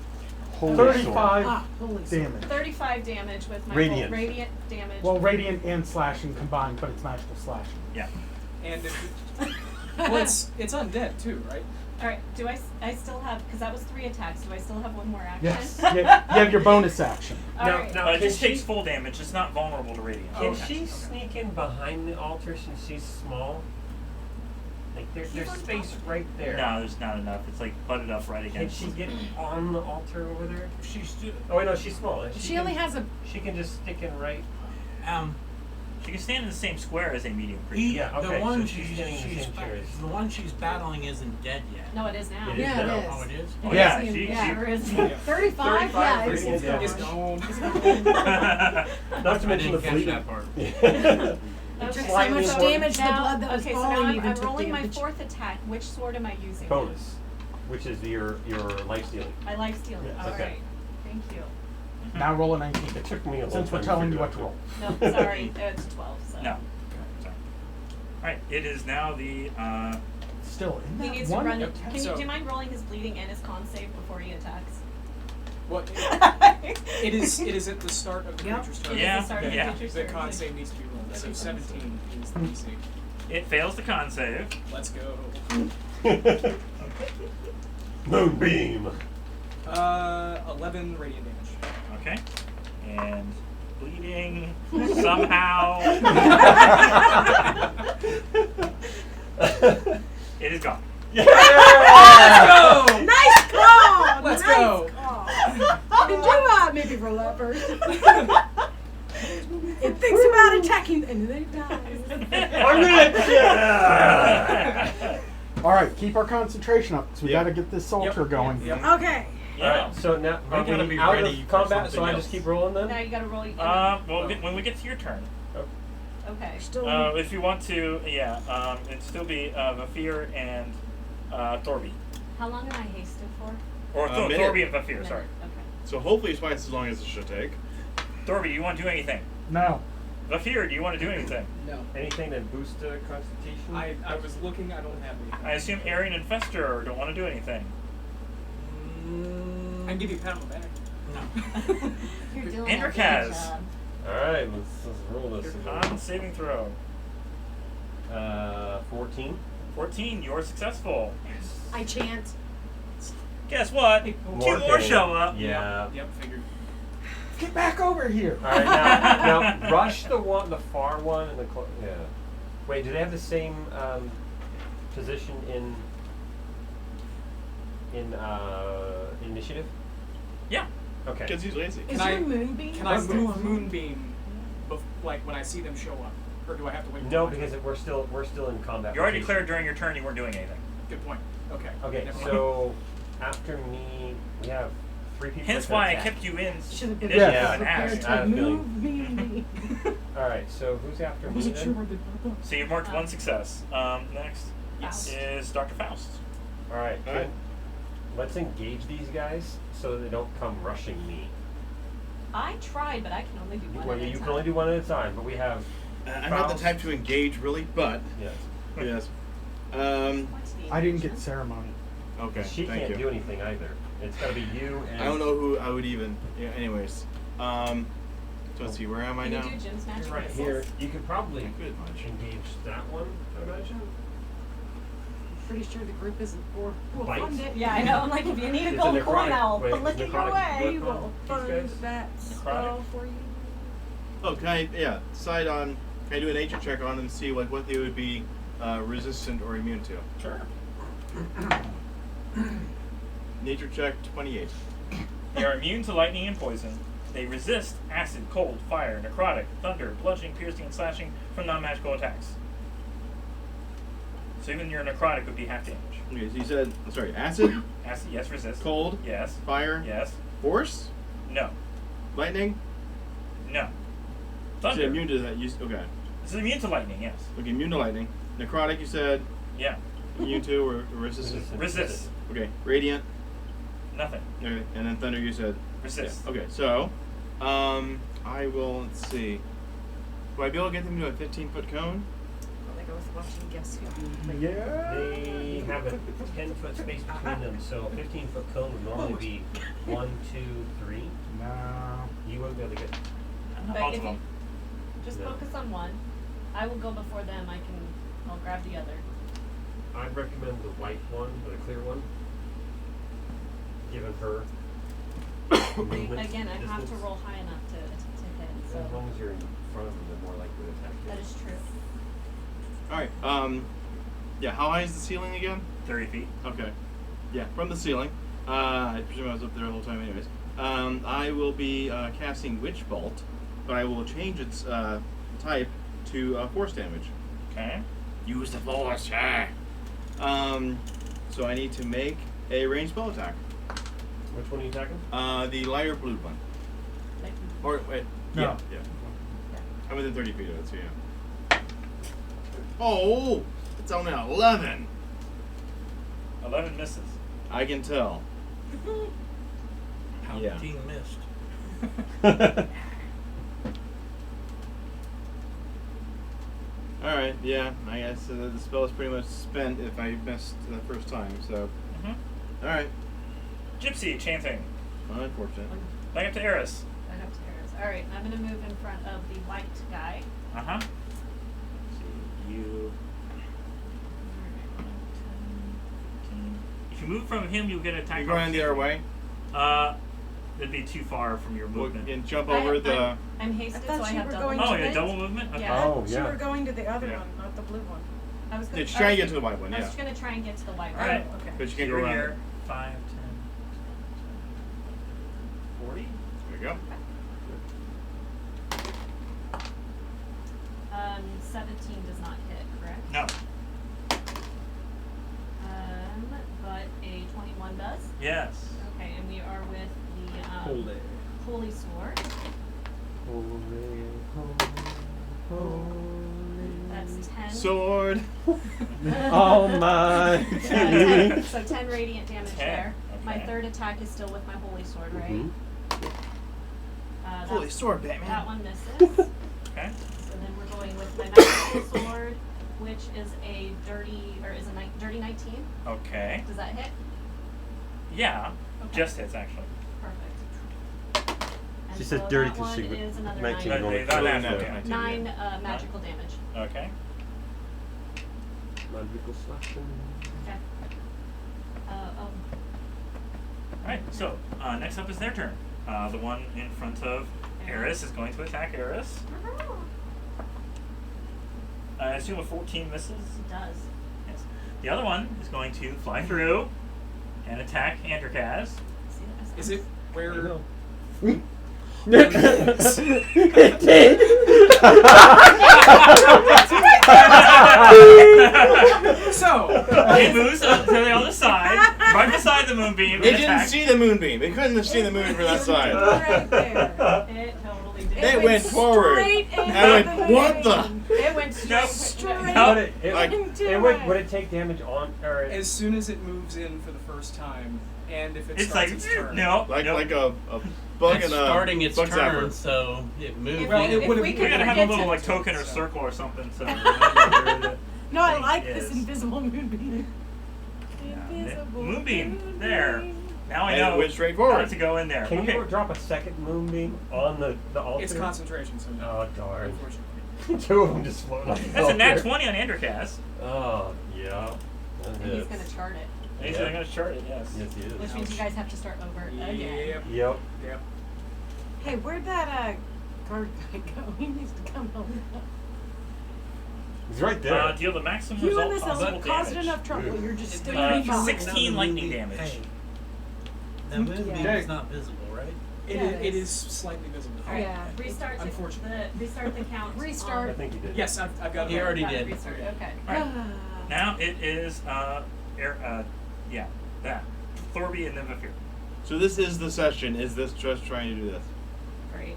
Speaker 4: holy
Speaker 8: 35
Speaker 6: Ah, holy
Speaker 8: damage.
Speaker 1: 35 damage with my
Speaker 4: Radiant.
Speaker 1: radiant damage.
Speaker 8: Well, radiant and slashing combined, but it's magical slashing.
Speaker 3: Yeah.
Speaker 5: And well, it's undead too, right?
Speaker 1: All right. Do I still have? Because that was 3 attacks. Do I still have 1 more action?
Speaker 8: Yes. you have your bonus action.
Speaker 1: All right.
Speaker 4: Now,
Speaker 3: It
Speaker 4: can
Speaker 3: just
Speaker 4: she-
Speaker 3: takes full damage. It's not vulnerable to radiant.
Speaker 4: Can
Speaker 3: Okay.
Speaker 4: she sneak in behind the altar since she's small? Like there's space right there.
Speaker 3: No, there's not enough. It's like butted up right
Speaker 4: Can
Speaker 3: against.
Speaker 4: she get on the altar over there?
Speaker 7: She's still,
Speaker 4: Oh wait, no, she's small.
Speaker 6: She only has a.
Speaker 4: She can just stick in right.
Speaker 3: She can stand in the same square as a medium creature.
Speaker 4: Yeah, okay,
Speaker 7: the one
Speaker 4: so she's standing in the same chair as-
Speaker 7: the one she's battling isn't dead yet.
Speaker 1: No, it is now.
Speaker 4: It is
Speaker 6: Yeah,
Speaker 4: now.
Speaker 6: it is.
Speaker 7: Oh, it is.
Speaker 3: Oh,
Speaker 8: Yeah.
Speaker 3: yeah. She,
Speaker 1: Sure is.
Speaker 6: 35? Yeah, it's
Speaker 4: radiant damage.
Speaker 5: It's gone.
Speaker 4: Not to
Speaker 7: I
Speaker 4: mention the
Speaker 7: didn't catch
Speaker 4: bleeding.
Speaker 7: that part.
Speaker 6: It took so
Speaker 4: Slightly
Speaker 6: much
Speaker 4: important.
Speaker 6: damage, the
Speaker 1: Now,
Speaker 6: blood that was
Speaker 1: okay, so
Speaker 6: falling
Speaker 1: now
Speaker 6: even
Speaker 1: I'm
Speaker 6: took
Speaker 1: rolling my
Speaker 6: damage.
Speaker 1: 4th attack. Which sword am I using?
Speaker 4: Bonus. which is your life stealing.
Speaker 1: I life stealing.
Speaker 4: Yes.
Speaker 1: All
Speaker 4: Okay.
Speaker 1: right. Thank you.
Speaker 8: Now roll a 19.
Speaker 4: It took me a long
Speaker 8: Since we're
Speaker 4: time to
Speaker 8: telling you
Speaker 4: figure
Speaker 8: what to
Speaker 4: out.
Speaker 8: roll.
Speaker 1: No, sorry. It's 12. So.
Speaker 3: No. Sorry. Alright, it is now the
Speaker 8: Still in
Speaker 1: He
Speaker 8: that
Speaker 1: needs
Speaker 8: one.
Speaker 1: to run.
Speaker 5: Yep.
Speaker 1: Can you
Speaker 5: So-
Speaker 1: do you mind rolling his bleeding and his con save before he attacks?
Speaker 5: Well, it is at the start of the
Speaker 6: Yep.
Speaker 5: creature's
Speaker 1: It
Speaker 5: turn.
Speaker 1: is
Speaker 3: Yeah,
Speaker 1: the start of
Speaker 3: yeah.
Speaker 1: the creature's
Speaker 5: The
Speaker 1: turn.
Speaker 5: con save needs to be rolled. So 17 is the DC.
Speaker 3: it fails the con save.
Speaker 5: Let's go.
Speaker 4: Moonbeam.
Speaker 5: 11 radiant damage.
Speaker 3: Okay. And bleeding somehow. It is gone.
Speaker 6: Nice
Speaker 5: Go!
Speaker 6: call!
Speaker 5: Let's
Speaker 6: nice
Speaker 5: go.
Speaker 6: Call. Did you maybe roll that first? It thinks about attacking and then it dies.
Speaker 8: All right, keep our concentration up because we
Speaker 2: Yep.
Speaker 8: got to get this soldier
Speaker 5: Yep.
Speaker 8: going.
Speaker 5: Yep.
Speaker 6: Okay.
Speaker 4: Alright, so now
Speaker 9: We
Speaker 4: are
Speaker 9: gotta
Speaker 4: we
Speaker 9: be
Speaker 4: out
Speaker 9: ready
Speaker 4: of
Speaker 9: for
Speaker 4: combat, so
Speaker 9: something
Speaker 4: I just
Speaker 9: else.
Speaker 4: keep rolling then?
Speaker 1: Now you gotta roll.
Speaker 3: Well, when we get to your turn,
Speaker 1: Okay.
Speaker 6: Still.
Speaker 3: if you want to, it'd still be Vafir and Thorby.
Speaker 1: How long am I hasted for?
Speaker 3: Or
Speaker 2: A minute.
Speaker 3: Thorby and Vafir, sorry.
Speaker 1: Okay.
Speaker 2: So hopefully it's twice as long as it should take.
Speaker 3: Thorby, you want to do anything?
Speaker 8: No.
Speaker 3: Vafir, do you want to do anything?
Speaker 5: No.
Speaker 4: Anything that boosts constitution?
Speaker 5: I was looking, I don't have anything.
Speaker 3: I assume Arian and Fester don't want to do anything.
Speaker 5: I can give you a pat on the back.
Speaker 1: You're doing
Speaker 3: Andrew
Speaker 1: a good
Speaker 3: Kaz.
Speaker 1: job.
Speaker 4: Alright, let's roll this.
Speaker 3: Your con saving throw.
Speaker 4: 14.
Speaker 3: 14, you're successful.
Speaker 6: I chant.
Speaker 3: Guess what? Two more
Speaker 4: things.
Speaker 3: show up.
Speaker 4: Yeah.
Speaker 5: Yep, figured.
Speaker 8: Get back over here.
Speaker 4: Alright, now rush the far one, and the yeah. Wait, do they have the same position in initiative?
Speaker 3: Yeah.
Speaker 4: Okay.
Speaker 2: Because he's lazy.
Speaker 6: Is
Speaker 5: Can
Speaker 6: your
Speaker 5: I-
Speaker 6: moonbeam?
Speaker 5: Can I
Speaker 6: still
Speaker 5: move
Speaker 6: on?
Speaker 5: Moonbeam like when I see them show up? Or do I have to wait?
Speaker 4: No,
Speaker 5: till I-
Speaker 4: because we're still in combat.
Speaker 3: You already
Speaker 4: rotation.
Speaker 3: declared during your turn you weren't doing anything.
Speaker 5: Good point. Okay.
Speaker 4: Okay,
Speaker 5: Never mind.
Speaker 4: so after me, we have 3 people.
Speaker 3: Hence
Speaker 4: that can
Speaker 3: why I
Speaker 4: attack.
Speaker 3: kept you in
Speaker 6: Should've been
Speaker 3: initiative
Speaker 8: Yeah.
Speaker 3: and
Speaker 6: prepared
Speaker 3: asked.
Speaker 4: I
Speaker 6: to
Speaker 4: have a feeling.
Speaker 6: move me.
Speaker 4: Alright, so who's after
Speaker 5: I
Speaker 4: me
Speaker 5: wasn't
Speaker 4: then?
Speaker 5: sure where they'd pop up.
Speaker 3: So you've marked one success. Next
Speaker 1: Faust.
Speaker 3: is Dr. Faust.
Speaker 4: Alright,
Speaker 2: Alright.
Speaker 4: let's engage these guys so that they don't come rushing me.
Speaker 1: I tried, but I can only do one
Speaker 4: Well,
Speaker 1: at a
Speaker 4: you
Speaker 1: time.
Speaker 4: can only do one at a time, but we have.
Speaker 2: I'm not the type to engage really, but
Speaker 4: Yes.
Speaker 2: yes.
Speaker 1: What's the
Speaker 8: I didn't get
Speaker 1: engagement?
Speaker 8: ceremony.
Speaker 2: Okay.
Speaker 4: She
Speaker 2: thank
Speaker 4: can't
Speaker 2: you.
Speaker 4: do anything either. It's gotta be you and.
Speaker 2: I don't know who I would even. Yeah. Anyways. So let's see. Where am I
Speaker 1: Can you
Speaker 2: now?
Speaker 1: do Jim's magic
Speaker 4: Right
Speaker 1: missiles?
Speaker 4: here. You could probably
Speaker 2: Good much.
Speaker 4: engage that one, I imagine.
Speaker 6: Pretty sure the group isn't for. We'll
Speaker 4: Bites?
Speaker 6: fund it.
Speaker 1: Yeah, I know. I'm like, if you need a
Speaker 4: It's
Speaker 1: gold
Speaker 4: a
Speaker 1: coin,
Speaker 4: necrotic-
Speaker 1: I'll
Speaker 4: wait,
Speaker 1: flick it your
Speaker 4: necrotic
Speaker 1: way.
Speaker 4: book on
Speaker 6: We'll
Speaker 4: these
Speaker 6: fund
Speaker 4: guys?
Speaker 6: that spell for you.
Speaker 2: Oh, can I? Yeah. Decide on. Can I do a nature check on them and see like what they would be resistant or immune to?
Speaker 3: Sure.
Speaker 2: Nature check 28.
Speaker 3: They are immune to lightning and poison. They resist acid, cold, fire, necrotic, thunder, bludgeoning, piercing, and slashing from non-magical attacks. So even your necrotic would be half damage.
Speaker 2: Okay. So you said. Sorry. Acid,
Speaker 3: Acid, yes. Resist.
Speaker 2: cold,
Speaker 3: Yes.
Speaker 2: fire,
Speaker 3: Yes.
Speaker 2: force,
Speaker 3: No.
Speaker 2: lightning.
Speaker 3: No.
Speaker 2: You
Speaker 3: Thunder.
Speaker 2: said immune to that. Okay.
Speaker 3: This is immune to lightning. Yes.
Speaker 2: Okay. Immune to lightning. Necrotic. You said
Speaker 3: Yeah.
Speaker 2: immune to or resistant.
Speaker 3: Resist.
Speaker 2: Okay. Radiant.
Speaker 3: Nothing.
Speaker 2: Okay. And then thunder. You said.
Speaker 3: Resist.
Speaker 2: Yeah. Okay. So, I will. Let's see. Will I be able to get them to a 15-foot cone?
Speaker 6: Well, they go with watching Guess Who.
Speaker 8: Yeah.
Speaker 4: They have a 10-foot space between them, so a 15-foot cone would normally be 1, 2, 3.
Speaker 8: No.
Speaker 4: You wouldn't be able to get.
Speaker 1: But
Speaker 3: Both
Speaker 1: if
Speaker 3: of
Speaker 1: you
Speaker 3: them.
Speaker 1: just
Speaker 4: No.
Speaker 1: focus on one, I will go before them. I'll grab the other.
Speaker 4: I'd recommend the white one, or the clear one. Given her movement.
Speaker 1: Again, I have to
Speaker 4: distance.
Speaker 1: roll high enough to hit.
Speaker 4: As
Speaker 1: So
Speaker 4: long as you're in front of them, they're more likely to attack you.
Speaker 1: that is true.
Speaker 2: All right. Yeah. How high is the ceiling again?
Speaker 3: 30 feet.
Speaker 2: Okay. Yeah, from the ceiling. I presume I was up there the whole time, anyways. I will be casting Witch Bolt, but I will change its type to force damage.
Speaker 3: Okay.
Speaker 2: Use the force. So I need to make a ranged spell attack.
Speaker 4: Which one are you attacking?
Speaker 2: The lighter blue one.
Speaker 1: Like,
Speaker 2: Or wait.
Speaker 8: No.
Speaker 2: Yeah. I'm within 30 feet of it, so yeah. Oh, it's only 11.
Speaker 3: 11 misses.
Speaker 2: I can tell. Yeah.
Speaker 7: Palpatine missed.
Speaker 2: Alright, yeah, I guess the spell is pretty much spent if I missed the first time, so. Alright.
Speaker 3: Gypsy chanting.
Speaker 2: Unfortunate.
Speaker 3: Back up to Eris.
Speaker 1: Back up to Eris. Alright, I'm gonna move in front of the white guy.
Speaker 3: Uh-huh. See you. If you move from him, you'll get an attack.
Speaker 2: You're going the other way?
Speaker 3: It'd be too far from your movement.
Speaker 2: And jump over the.
Speaker 1: I'm hasted,
Speaker 6: I thought
Speaker 1: so I
Speaker 6: you
Speaker 1: have
Speaker 6: were
Speaker 1: double
Speaker 6: going
Speaker 3: Oh,
Speaker 6: to
Speaker 3: yeah,
Speaker 1: movement.
Speaker 3: double movement? Okay.
Speaker 1: Yeah.
Speaker 4: Oh,
Speaker 6: You
Speaker 4: yeah.
Speaker 6: were going to the other
Speaker 2: Yeah.
Speaker 6: one, not the blue one.
Speaker 1: I was
Speaker 2: She's trying to get to the white one,
Speaker 1: I
Speaker 2: yeah.
Speaker 1: was gonna try and get to the white one.
Speaker 3: Alright.
Speaker 6: Okay.
Speaker 2: But you
Speaker 3: So
Speaker 2: can't go
Speaker 3: you're
Speaker 2: around.
Speaker 3: here. 5, 10, 40?
Speaker 2: There we go.
Speaker 1: 17 does not hit, correct?
Speaker 3: No.
Speaker 1: But a 21 does.
Speaker 3: Yes.
Speaker 1: Okay, and we are with the Holy Sword. That's 10.
Speaker 2: Sword.
Speaker 4: Almighty.
Speaker 1: So 10 radiant damage
Speaker 3: 10,
Speaker 1: there. My
Speaker 3: okay.
Speaker 1: third attack is still with my Holy Sword, right?
Speaker 4: Mhm.
Speaker 2: Holy sword, Batman.
Speaker 1: That one misses.
Speaker 3: Okay.
Speaker 1: So then we're going with my magical sword, which is a dirty 19.
Speaker 3: Okay.
Speaker 1: Does that hit?
Speaker 3: Yeah.
Speaker 1: Okay.
Speaker 3: Just hits, actually.
Speaker 1: Perfect. And
Speaker 4: She
Speaker 1: so
Speaker 4: said dirty
Speaker 1: that
Speaker 4: 'cause she
Speaker 1: one
Speaker 4: would-
Speaker 1: is another
Speaker 4: 19
Speaker 1: 9.
Speaker 4: only
Speaker 3: Not
Speaker 4: for
Speaker 3: natural
Speaker 4: the-
Speaker 3: damage.
Speaker 1: 9 magical damage.
Speaker 3: Okay.
Speaker 4: Magical slashing.
Speaker 1: Okay.
Speaker 3: Alright, so next up is their turn. The one in front of Eris is going to attack Eris. I assume a 14 misses?
Speaker 1: It does.
Speaker 3: Yes. The other one is going to fly through and attack Androkaz.
Speaker 1: See that?
Speaker 5: Is it where?
Speaker 4: It did.
Speaker 5: So
Speaker 3: It moves up to the other side, right beside the moonbeam.
Speaker 2: They
Speaker 3: and
Speaker 2: didn't
Speaker 3: attacks.
Speaker 2: see the moonbeam. They couldn't have seen the moon from that side.
Speaker 6: Right there.
Speaker 1: It totally did.
Speaker 2: They went forward.
Speaker 6: Straight into
Speaker 2: I went, what the?
Speaker 6: moon.
Speaker 1: It went straight.
Speaker 6: Straight
Speaker 3: No.
Speaker 2: Like-
Speaker 6: into
Speaker 4: Would it take damage on or
Speaker 5: as soon as it moves in for the first time, and if it
Speaker 3: It's
Speaker 5: starts
Speaker 3: like,
Speaker 5: its turn,
Speaker 3: no.
Speaker 2: Like
Speaker 3: no.
Speaker 2: like a bug
Speaker 7: It's
Speaker 2: in a
Speaker 7: starting its
Speaker 2: bug
Speaker 7: turn,
Speaker 2: zapper.
Speaker 7: so it moved.
Speaker 5: Well,
Speaker 7: in.
Speaker 5: it would've-
Speaker 1: we
Speaker 3: We're
Speaker 1: could
Speaker 3: gonna have a
Speaker 1: get
Speaker 3: little
Speaker 1: to-
Speaker 3: like token or
Speaker 5: So-
Speaker 3: circle or something. So
Speaker 6: No, I
Speaker 3: thing
Speaker 6: like this
Speaker 3: is-
Speaker 6: invisible moonbeam. Invisible
Speaker 3: Moonbeam, there. Now I
Speaker 2: And
Speaker 3: know
Speaker 2: it went straight forward.
Speaker 3: how to go in there.
Speaker 4: can
Speaker 3: Okay.
Speaker 4: you drop a second moonbeam on the altar?
Speaker 5: it's concentration. So no,
Speaker 4: Oh darn!
Speaker 5: unfortunately.
Speaker 4: Two of them just floating. on the
Speaker 3: That's a nat
Speaker 4: altar.
Speaker 3: 20 on Androkaz.
Speaker 4: Oh yeah. That
Speaker 1: And he's
Speaker 4: hits.
Speaker 1: gonna chart it,
Speaker 3: He's
Speaker 4: Yeah.
Speaker 3: going to chart it, yes.
Speaker 4: Yes, he
Speaker 1: which
Speaker 4: is.
Speaker 1: means you guys have to start over again.
Speaker 5: Yep.
Speaker 4: Yep.
Speaker 5: Yep.
Speaker 6: Hey, where'd that guard guy go? He needs to come home.
Speaker 4: He's right there.
Speaker 3: Deal the maximum
Speaker 6: You
Speaker 3: result
Speaker 6: and this
Speaker 3: possible
Speaker 6: caused
Speaker 3: damage.
Speaker 6: enough trouble. You're just
Speaker 7: But
Speaker 6: staying
Speaker 7: you can
Speaker 6: fine.
Speaker 3: 16 lightning damage.
Speaker 7: Hey, the moonbeam
Speaker 6: Yeah.
Speaker 7: is not visible, right?
Speaker 5: It,
Speaker 6: Yeah,
Speaker 5: is,
Speaker 6: it
Speaker 5: it
Speaker 6: is.
Speaker 5: is slightly visible.
Speaker 1: Alright,
Speaker 6: Yeah.
Speaker 1: restart the
Speaker 5: Unfortunately.
Speaker 1: restart the count.
Speaker 6: Restart.
Speaker 4: I think he did.
Speaker 5: Yes, I've got it.
Speaker 7: He already
Speaker 1: Got it
Speaker 7: did.
Speaker 1: restarted, okay.
Speaker 3: Alright. Now it is, that. Thorby and then Vafir.
Speaker 2: So this is the session. Is this just trying to do this?
Speaker 1: Great.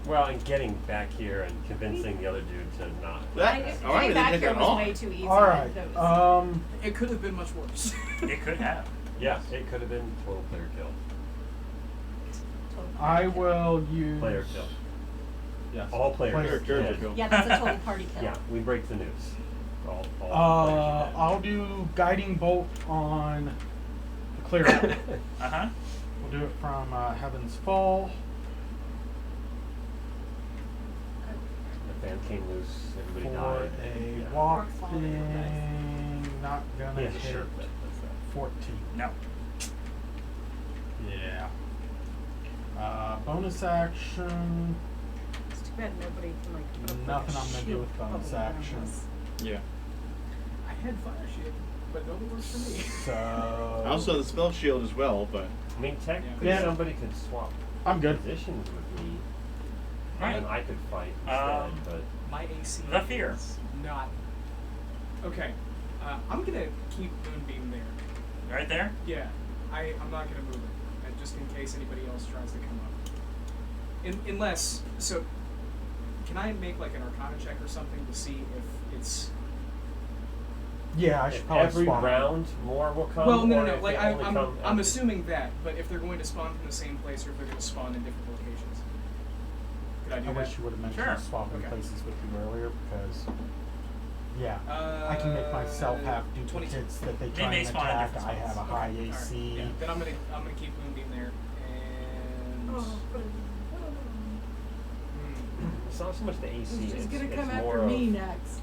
Speaker 4: Well, and getting back here and convincing the other dude to not.
Speaker 2: That, all right,
Speaker 1: Getting
Speaker 2: we
Speaker 1: back
Speaker 2: didn't take
Speaker 1: here
Speaker 2: that
Speaker 1: was
Speaker 2: long.
Speaker 1: way too easy.
Speaker 8: All right.
Speaker 1: That was-
Speaker 5: It could have been much worse.
Speaker 3: It could have.
Speaker 4: Yeah, it could have been total player kill.
Speaker 1: totally
Speaker 8: I
Speaker 1: okay.
Speaker 8: will use
Speaker 4: Player kill.
Speaker 8: Yes.
Speaker 4: All players.
Speaker 8: Player
Speaker 2: Character
Speaker 4: dead.
Speaker 2: kill.
Speaker 1: Yeah, that's a total party kill.
Speaker 4: Yeah, we break the news. All players are dead.
Speaker 8: I'll do guiding bolt on the cleric.
Speaker 3: Uh-huh.
Speaker 8: We'll do it from Heaven's Fall.
Speaker 4: The fan came loose. Everybody
Speaker 8: For
Speaker 4: died.
Speaker 8: a
Speaker 4: Yeah.
Speaker 8: whopping, not gonna
Speaker 4: He has a
Speaker 8: hit
Speaker 4: shirt, but that's that.
Speaker 8: 14.
Speaker 3: No.
Speaker 8: Yeah. Bonus action.
Speaker 6: It's too bad nobody can like put up
Speaker 8: Nothing
Speaker 6: like a
Speaker 8: I'm gonna do
Speaker 6: shield
Speaker 8: with bonus
Speaker 6: bubble around
Speaker 8: action.
Speaker 6: us.
Speaker 2: Yeah.
Speaker 5: I had fire shield, but nobody works for me.
Speaker 8: So
Speaker 2: Also the spell shield as well, but
Speaker 4: I mean, technically,
Speaker 8: Yeah.
Speaker 4: somebody could swap
Speaker 8: I'm good.
Speaker 4: positions with me,
Speaker 3: Right.
Speaker 4: and I could fight instead. But
Speaker 5: My AC
Speaker 3: The fear.
Speaker 5: is not. Okay. I'm gonna keep Moonbeam there.
Speaker 3: Right there?
Speaker 5: Yeah. I'm not gonna move it, just in case anybody else tries to come up. Unless, so, can I make like an Arcana check or something to see if it's
Speaker 8: Yeah, I should probably
Speaker 4: Every
Speaker 8: swap.
Speaker 4: round, more will come.
Speaker 5: Well, no,
Speaker 4: or
Speaker 5: no,
Speaker 4: if
Speaker 5: like
Speaker 4: they only come
Speaker 5: I'm
Speaker 4: after-
Speaker 5: assuming that, but if they're going to spawn from the same place or if they're going to spawn in different locations. Could I do
Speaker 8: I
Speaker 5: that?
Speaker 8: wish you would have mentioned
Speaker 3: Sure.
Speaker 8: swapping
Speaker 5: Okay.
Speaker 8: places with you earlier because, yeah, I can make myself have
Speaker 5: 22.
Speaker 8: duplicates that they
Speaker 3: They
Speaker 8: try
Speaker 3: may
Speaker 8: and
Speaker 3: spawn in
Speaker 8: attack.
Speaker 3: different
Speaker 8: I have a
Speaker 3: spots.
Speaker 8: high
Speaker 5: Okay,
Speaker 8: AC.
Speaker 5: alright, yeah. Then I'm gonna keep Moonbeam there and.
Speaker 6: Oh,
Speaker 4: It's not so much the AC.
Speaker 6: he's just gonna
Speaker 4: it's
Speaker 6: come
Speaker 4: more
Speaker 6: after me
Speaker 4: of-
Speaker 6: next.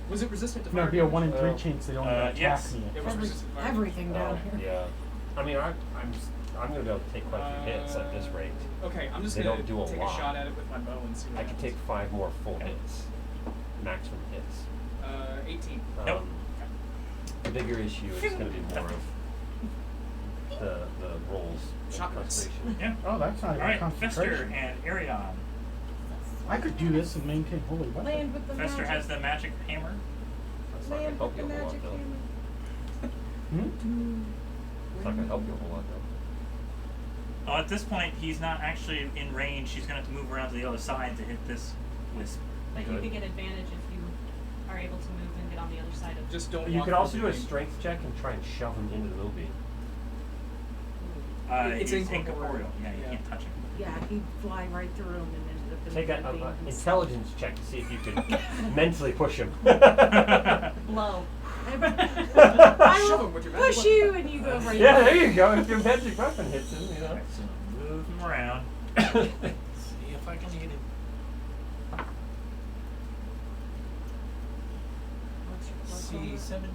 Speaker 5: Was it resistant to
Speaker 8: No,
Speaker 5: fire?
Speaker 8: it'd be a 1 in
Speaker 5: damage?
Speaker 8: 3
Speaker 4: Uh,
Speaker 8: chance they don't even attack
Speaker 3: yes.
Speaker 8: me.
Speaker 5: It was resistant to fire damage.
Speaker 6: Everything down
Speaker 4: Oh,
Speaker 6: here.
Speaker 4: yeah. I mean, I'm gonna be able to take quite a few hits at this rate.
Speaker 5: Okay, I'm just
Speaker 4: They
Speaker 5: gonna
Speaker 4: don't do a
Speaker 5: take
Speaker 4: lot.
Speaker 5: a shot at it with my bow and see what
Speaker 4: I could
Speaker 5: happens.
Speaker 4: take 5 more full hits, maximum hits.
Speaker 5: 18.
Speaker 3: Nope.
Speaker 4: The bigger issue is going to be more of the rolls of
Speaker 5: Shot miss.
Speaker 4: concentration.
Speaker 3: Yeah.
Speaker 8: Oh, that's not even
Speaker 3: Alright, Fester
Speaker 8: concentration.
Speaker 3: and Arion.
Speaker 8: I could do this and maintain holy weapon.
Speaker 6: Land with the
Speaker 3: Fester
Speaker 6: magic.
Speaker 3: has the magic hammer.
Speaker 4: That's not going
Speaker 6: Land
Speaker 4: to help
Speaker 6: with
Speaker 4: you
Speaker 6: the
Speaker 4: a whole lot,
Speaker 6: magic
Speaker 4: though.
Speaker 6: hammer.
Speaker 8: Hmm?
Speaker 4: It's not going to help you a whole lot, though.
Speaker 3: Oh, at this point, he's not actually in range. He's going to have to move around to the other side to hit this wisp.
Speaker 1: But you
Speaker 4: Good.
Speaker 1: could get advantage if you are able to move and get on the other side of.
Speaker 5: Just don't.
Speaker 4: You
Speaker 5: walk
Speaker 4: could also do a
Speaker 5: through the
Speaker 4: strength check and try and shove him into the moonbeam.
Speaker 5: It's
Speaker 3: He's
Speaker 5: incorporeal.
Speaker 3: incorporeal. Yeah, you
Speaker 5: Yeah.
Speaker 3: can't touch him.
Speaker 6: Yeah, he'd fly right through him and ended up in
Speaker 4: Take
Speaker 6: the
Speaker 4: an
Speaker 6: beams.
Speaker 4: intelligence check to see if you can mentally push him.
Speaker 1: Blow.
Speaker 6: I
Speaker 5: Shove
Speaker 6: will
Speaker 5: him with your magic
Speaker 6: push
Speaker 5: weapon.
Speaker 6: you and you go right
Speaker 4: Yeah,
Speaker 6: through.
Speaker 4: there you go. If your magic weapon hits him, you know.
Speaker 3: Alright, so move him around.
Speaker 7: See if I can hit him.
Speaker 6: What's your plus on
Speaker 7: See,
Speaker 6: that?
Speaker 7: 17.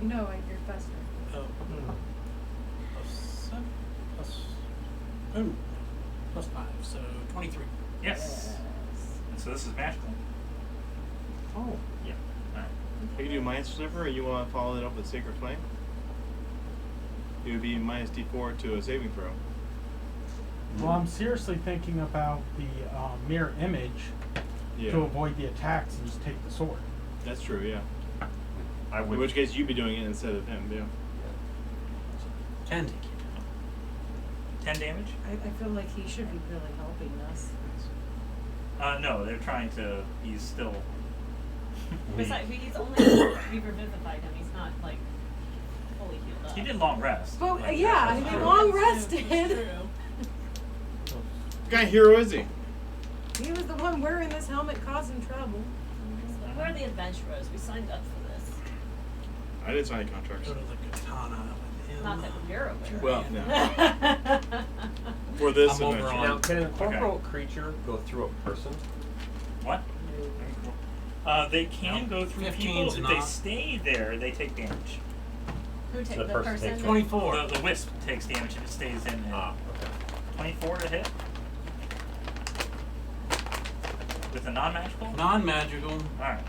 Speaker 6: No, you're faster.
Speaker 7: Oh. Plus 7. Plus. Oh. Plus 5. So 23.
Speaker 3: Yes. And so this is magical.
Speaker 8: Oh.
Speaker 3: Yeah. Alright.
Speaker 2: You can do minus sniffer, or you want to follow it up with Sacred Flame? It would be minus D4 to a saving throw.
Speaker 8: Well, I'm seriously thinking about the mirror image
Speaker 2: Yeah.
Speaker 8: to avoid the attacks and just take the sword.
Speaker 2: That's true, yeah.
Speaker 4: I would.
Speaker 2: In which case, you'd be doing it instead of him, yeah.
Speaker 7: 10.
Speaker 3: 10 damage?
Speaker 6: I feel like he should be really helping us.
Speaker 3: No, they're trying to. He's still.
Speaker 1: Besides, he's only we've revivified him. He's not like fully healed up.
Speaker 3: He did long rest.
Speaker 6: But
Speaker 3: Like,
Speaker 6: yeah,
Speaker 3: that's
Speaker 6: he
Speaker 3: true.
Speaker 6: long rested.
Speaker 2: What kind of hero is he?
Speaker 6: He was the one wearing this helmet causing trouble.
Speaker 1: So we're the adventurers. We signed up for this.
Speaker 2: I didn't sign any contracts.
Speaker 7: Go to the katana with him.
Speaker 1: Not that you're aware.
Speaker 2: Well, no.
Speaker 1: no.
Speaker 2: For this
Speaker 7: I'm over
Speaker 2: adventure.
Speaker 7: on-
Speaker 4: Now, can an incorporeal creature go through a person?
Speaker 3: What? They can go through
Speaker 7: 15's
Speaker 3: people. If they
Speaker 7: not.
Speaker 3: stay there, they take damage.
Speaker 1: Who
Speaker 4: So
Speaker 1: take
Speaker 4: the
Speaker 1: the
Speaker 4: person
Speaker 1: person?
Speaker 4: takes
Speaker 7: 24.
Speaker 3: The wisp takes damage if it stays in there.
Speaker 4: Ah, okay.
Speaker 3: 24 to hit. With a non-magical?
Speaker 7: Non-magical.
Speaker 3: Alright.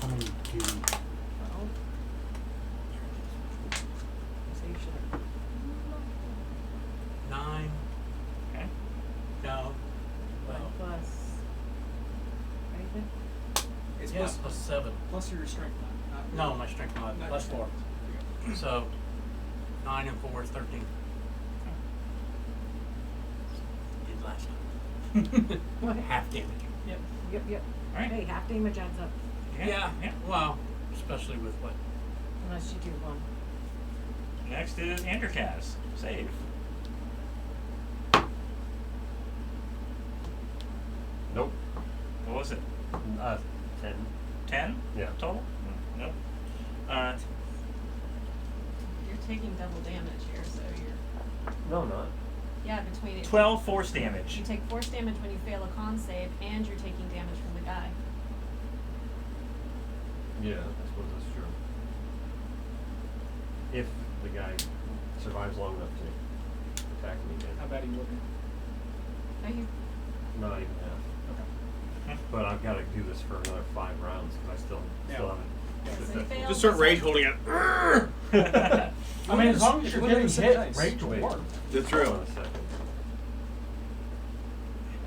Speaker 8: How many do?
Speaker 6: So you should.
Speaker 7: 9.
Speaker 3: Okay.
Speaker 7: No. Well,
Speaker 6: Plus. Anything?
Speaker 5: It's
Speaker 7: yeah,
Speaker 5: plus,
Speaker 7: plus 7.
Speaker 5: plus your strength mod.
Speaker 7: No, my strength mod.
Speaker 5: Not
Speaker 7: Plus
Speaker 5: your
Speaker 7: 4.
Speaker 5: strength.
Speaker 7: So 9 and 4 is 13. Did last time.
Speaker 6: What?
Speaker 7: Half damage.
Speaker 6: Yep.
Speaker 3: Alright.
Speaker 6: Hey, half damage adds up.
Speaker 3: Yeah.
Speaker 7: Well, especially with what?
Speaker 6: Unless you do one.
Speaker 3: Next is Androkaz. Save.
Speaker 4: Nope.
Speaker 3: What was it?
Speaker 4: 10.
Speaker 3: 10?
Speaker 4: Yeah.
Speaker 3: Total? Nope.
Speaker 1: You're taking double damage here, so you're.
Speaker 4: No, I'm not.
Speaker 1: Yeah, between it.
Speaker 3: 12 force damage.
Speaker 1: You take force damage when you fail a con save, and you're taking damage from the guy.
Speaker 4: Yeah, I suppose that's true. If the guy survives long enough to attack me again.
Speaker 5: How bad are you looking?
Speaker 1: Are you?
Speaker 4: Not even half.
Speaker 5: Okay.
Speaker 4: But I've got to do this for another 5 rounds because I still
Speaker 5: Yeah.
Speaker 4: haven't.
Speaker 5: Yeah,
Speaker 1: So
Speaker 4: hit
Speaker 1: you
Speaker 4: that
Speaker 1: fail.
Speaker 4: full-
Speaker 2: Just start rage holding it.
Speaker 8: I mean, as long as
Speaker 5: If
Speaker 8: you're
Speaker 5: you
Speaker 8: getting
Speaker 5: lose
Speaker 8: hit,
Speaker 5: dice.
Speaker 8: rage will
Speaker 4: Wait.
Speaker 8: work.
Speaker 2: That's
Speaker 4: Hold
Speaker 2: true.
Speaker 4: on a second.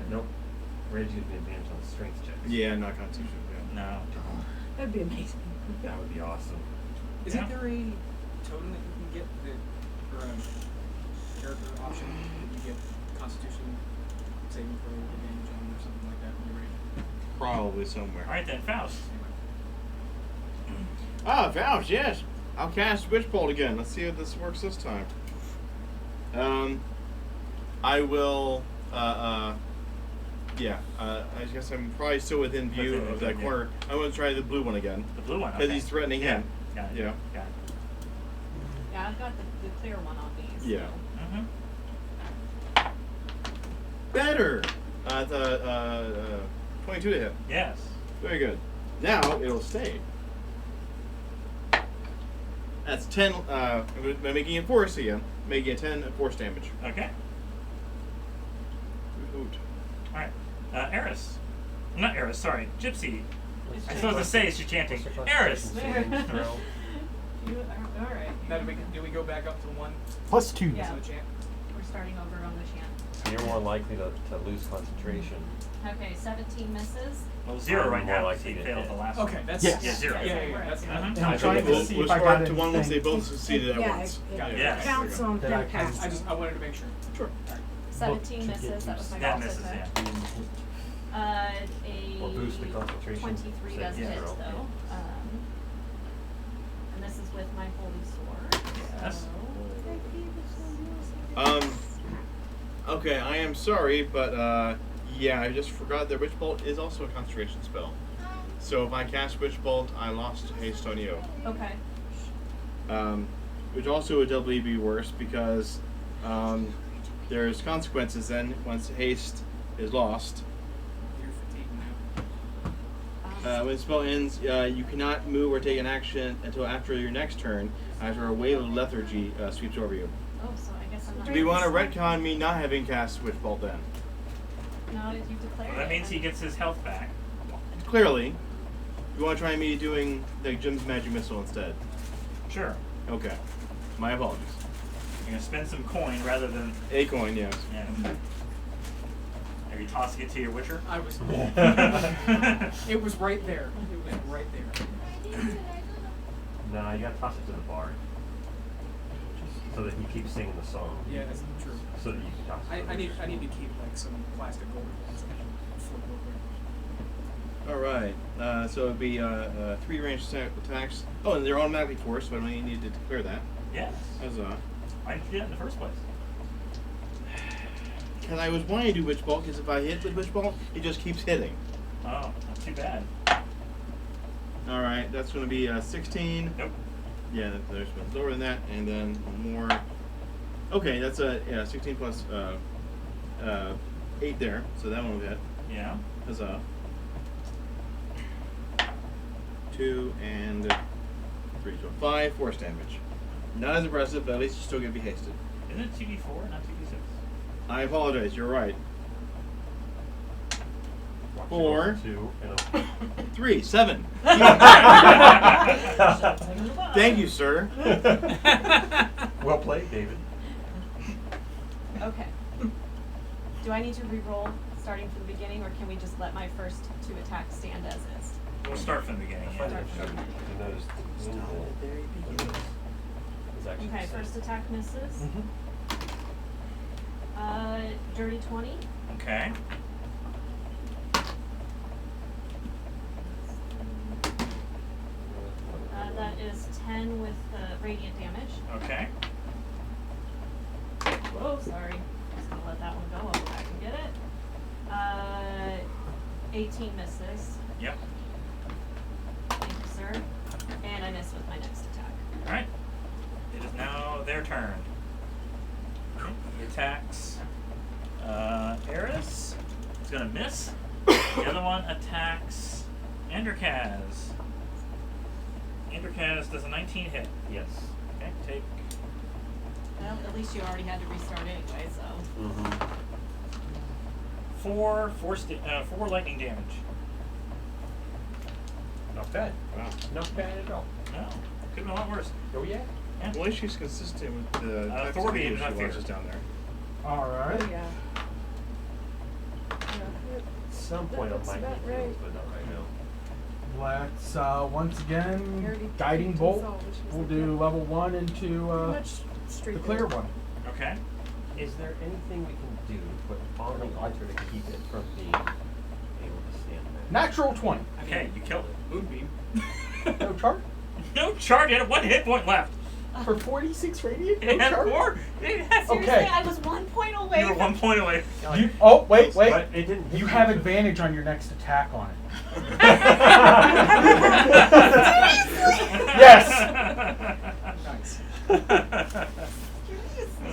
Speaker 4: Nope. Rage gives me advantage on strength checks.
Speaker 2: Yeah, not Constitution. Yeah.
Speaker 3: No.
Speaker 6: That'd be amazing.
Speaker 4: That would be awesome.
Speaker 5: Isn't
Speaker 3: Yeah.
Speaker 5: there a totem that you can get that, or a character option that you get Constitution saving throw advantage on or something like that when you're ready?
Speaker 2: Probably somewhere.
Speaker 3: Alright then, Faust.
Speaker 2: Ah, Valves, yes. I'll cast Witch Bolt again. Let's see if this works this time. I will, yeah, I guess I'm probably still within view
Speaker 3: Within
Speaker 2: of that
Speaker 3: view,
Speaker 2: corner. I want to try the blue one again.
Speaker 3: The blue one,
Speaker 2: Because
Speaker 3: okay.
Speaker 2: he's threatening him.
Speaker 3: Got it.
Speaker 2: Yeah.
Speaker 3: Got it.
Speaker 1: Yeah, I've got the clear one on these.
Speaker 2: Yeah.
Speaker 3: Mm-hmm.
Speaker 2: Better! 22 to hit.
Speaker 3: Yes.
Speaker 2: Very good. Now it'll stay. That's 10, I'm making it force again. Making it 10 force damage.
Speaker 3: Okay.
Speaker 2: Hoot.
Speaker 3: Alright. Eris. Not Eris, sorry. Gypsy.
Speaker 1: It's
Speaker 3: I supposed to say she's chanting. Eris!
Speaker 4: Saving throw.
Speaker 1: You are, all right.
Speaker 5: Now, do we go back up to 1?
Speaker 8: +2.
Speaker 1: Yeah.
Speaker 5: So the chant?
Speaker 1: We're starting over on the chant.
Speaker 4: You're more likely to lose concentration.
Speaker 1: Okay, 17 misses.
Speaker 3: Well, 0 right
Speaker 4: More
Speaker 3: now
Speaker 4: likely
Speaker 3: because he
Speaker 4: to
Speaker 3: failed
Speaker 4: hit.
Speaker 3: the last
Speaker 5: Okay,
Speaker 3: one.
Speaker 5: that's
Speaker 8: Yes.
Speaker 3: Yeah, 0.
Speaker 1: Yes,
Speaker 5: Yeah,
Speaker 1: okay,
Speaker 5: yeah,
Speaker 1: right,
Speaker 5: that's
Speaker 1: yeah.
Speaker 5: fine.
Speaker 8: And
Speaker 2: I
Speaker 8: I'm trying to
Speaker 2: we'll,
Speaker 8: see
Speaker 2: we'll
Speaker 8: if I
Speaker 2: score
Speaker 8: got
Speaker 2: to one once they
Speaker 8: anything.
Speaker 2: both succeeded at
Speaker 6: Yeah,
Speaker 2: once.
Speaker 6: it
Speaker 3: Yes.
Speaker 6: counts on
Speaker 4: Then I
Speaker 6: them
Speaker 4: can-
Speaker 6: passes.
Speaker 5: I wanted to make sure.
Speaker 2: Sure.
Speaker 1: 17
Speaker 4: to get
Speaker 1: misses. That was my
Speaker 3: That
Speaker 1: boss
Speaker 3: misses,
Speaker 1: attack.
Speaker 3: yeah.
Speaker 1: A
Speaker 4: Or boost the concentration
Speaker 1: 23 does
Speaker 4: saving
Speaker 1: hit
Speaker 4: throw.
Speaker 1: though. And this is with my holy sword.
Speaker 3: Yes.
Speaker 1: So.
Speaker 2: Okay, I am sorry, but yeah, I just forgot that Witch Bolt is also a concentration spell. So if I cast Witch Bolt, I lost haste on you.
Speaker 1: Okay.
Speaker 2: Which also would doubly be worse because there's consequences then once haste is lost.
Speaker 5: You're fatigued now.
Speaker 2: When the spell ends, you cannot move or take an action until after your next turn, after a wave of lethargy sweeps over you.
Speaker 1: Oh, so I guess I'm not.
Speaker 2: Do we want to retcon me not having cast Witch Bolt then?
Speaker 1: No, you declared
Speaker 3: Well, that
Speaker 1: it,
Speaker 3: means he
Speaker 1: and-
Speaker 3: gets his health back.
Speaker 2: Clearly. You want to try me doing the Jim's Magic Missile instead?
Speaker 3: Sure.
Speaker 2: Okay. My apologies.
Speaker 3: You're gonna spend some coin rather than.
Speaker 2: A coin, yes.
Speaker 3: Yeah. Are you tossing it to your Witcher?
Speaker 5: I was. It was right there. It was right there.
Speaker 4: No, you gotta toss it to the bard. So that he keeps singing the song.
Speaker 5: Yeah, that's true.
Speaker 4: So that you can toss it.
Speaker 5: I need to keep like some plastic gold ones. I can flip over.
Speaker 2: Alright. So it'd be 3 ranged attacks. Oh, and they're automatically forced, so I don't even need to declare that.
Speaker 3: Yes.
Speaker 2: Huzzah.
Speaker 3: Why didn't you do that in the first place?
Speaker 2: Because I was wanting to do Witch Bolt, because if I hit with Witch Bolt, it just keeps hitting.
Speaker 3: Oh, not too bad.
Speaker 2: Alright, that's going to be 16.
Speaker 3: Nope.
Speaker 2: Yeah, there's one lower than that, and then one more. Okay, that's yeah, 16 plus 8 there, so that one will hit.
Speaker 3: Yeah.
Speaker 2: Huzzah. 2 and 3, so 5 force damage. Not as impressive, but at least you're still going to be hasted.
Speaker 3: Isn't it 2d4, not 2d6?
Speaker 2: I apologize, you're right.
Speaker 4: Watch
Speaker 2: 4.
Speaker 4: it, 2, and
Speaker 2: 3, 7. Thank you, sir.
Speaker 4: well played, David.
Speaker 1: Okay. Do I need to re-roll starting from the beginning, or can we just let my first 2 attacks stand as is?
Speaker 3: We'll start from the beginning.
Speaker 4: I
Speaker 3: Yeah.
Speaker 1: Start from the beginning.
Speaker 4: You noticed the moon hole is actually
Speaker 1: Okay,
Speaker 4: the same.
Speaker 1: first attack misses. Dirty 20.
Speaker 3: Okay.
Speaker 1: That is 10 with radiant damage.
Speaker 3: Okay.
Speaker 1: Whoa, sorry. Just gonna let that one go. I'll go back and get it. 18 misses.
Speaker 3: Yep.
Speaker 1: Thank you, sir. And I miss with my next attack.
Speaker 3: Alright. It is now their turn. Okay. He attacks Eris. He's gonna miss. The other one attacks Androkaz. Androkaz does a 19 hit.
Speaker 4: Yes.
Speaker 3: Okay, take
Speaker 1: Well, at least you already had to restart anyway, so.
Speaker 4: Mm-hmm.
Speaker 3: 4 lightning damage.
Speaker 4: Not bad.
Speaker 2: Wow.
Speaker 4: Not bad at all.
Speaker 3: No, could have been a lot worse.
Speaker 4: Oh yeah.
Speaker 3: Yeah.
Speaker 2: Well, at least she's consistent with the types of
Speaker 3: Thorby
Speaker 2: videos
Speaker 3: is not
Speaker 2: she
Speaker 3: fair.
Speaker 2: watches down there.
Speaker 8: Alright.
Speaker 6: Yeah.
Speaker 4: At some point I
Speaker 6: looks
Speaker 4: might
Speaker 6: about
Speaker 4: need heals,
Speaker 6: right.
Speaker 4: but not right now.
Speaker 8: Let's once again
Speaker 6: Already
Speaker 8: guiding
Speaker 6: picked
Speaker 8: bolt.
Speaker 6: Resolve, which was
Speaker 8: We'll
Speaker 6: the
Speaker 8: do
Speaker 6: good-
Speaker 8: level 1 into
Speaker 6: pretty much
Speaker 8: the
Speaker 6: straight
Speaker 8: clear
Speaker 6: there.
Speaker 8: one.
Speaker 3: Okay.
Speaker 4: Is there anything we can do to put on the altar to keep it from being able to stand magic?
Speaker 8: Natural 20.
Speaker 3: Okay, you killed it.
Speaker 5: Moonbeam.
Speaker 8: No chart?
Speaker 3: No charge. You had 1 hit point left.
Speaker 8: For 46 radiant? No
Speaker 3: It had
Speaker 8: chart?
Speaker 3: 4. It had
Speaker 1: Seriously,
Speaker 8: Okay.
Speaker 1: I was 1 point away.
Speaker 3: You were 1 point away.
Speaker 8: You, oh, wait.
Speaker 4: But it didn't hit
Speaker 8: You have advantage on your next attack on it. Yes.
Speaker 5: Nice.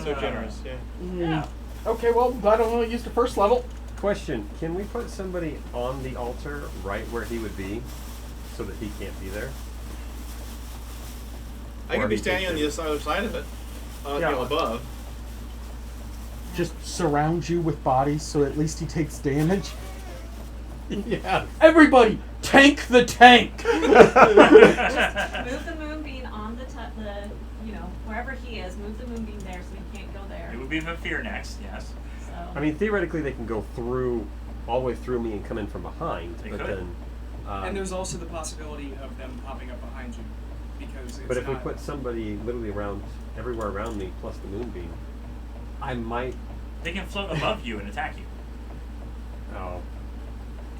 Speaker 2: So generous, yeah.
Speaker 3: Yeah.
Speaker 8: Okay, well, I'm glad I only used the first level.
Speaker 4: Question: can we put somebody on the altar right where he would be, so that he can't be there?
Speaker 2: I
Speaker 4: Or
Speaker 2: could be
Speaker 4: he
Speaker 2: standing on
Speaker 4: can-
Speaker 2: the other side of it,
Speaker 8: Yeah.
Speaker 2: above.
Speaker 8: Just surround you with bodies so at least he takes damage.
Speaker 4: Yeah.
Speaker 8: Everybody, tank the tank!
Speaker 1: Move the moonbeam on the wherever he is. Move the moonbeam there so he can't go there.
Speaker 3: It would be the fear next, yes.
Speaker 1: So.
Speaker 4: I mean, theoretically, they can go through, all the way through me and come in from behind,
Speaker 3: They
Speaker 4: but
Speaker 3: could.
Speaker 4: then.
Speaker 5: And there's also the possibility of them popping up behind you, because it's
Speaker 4: But if we
Speaker 5: not-
Speaker 4: put somebody literally everywhere around me, plus the moonbeam, I might.
Speaker 3: They can float above you and attack you.
Speaker 4: Oh.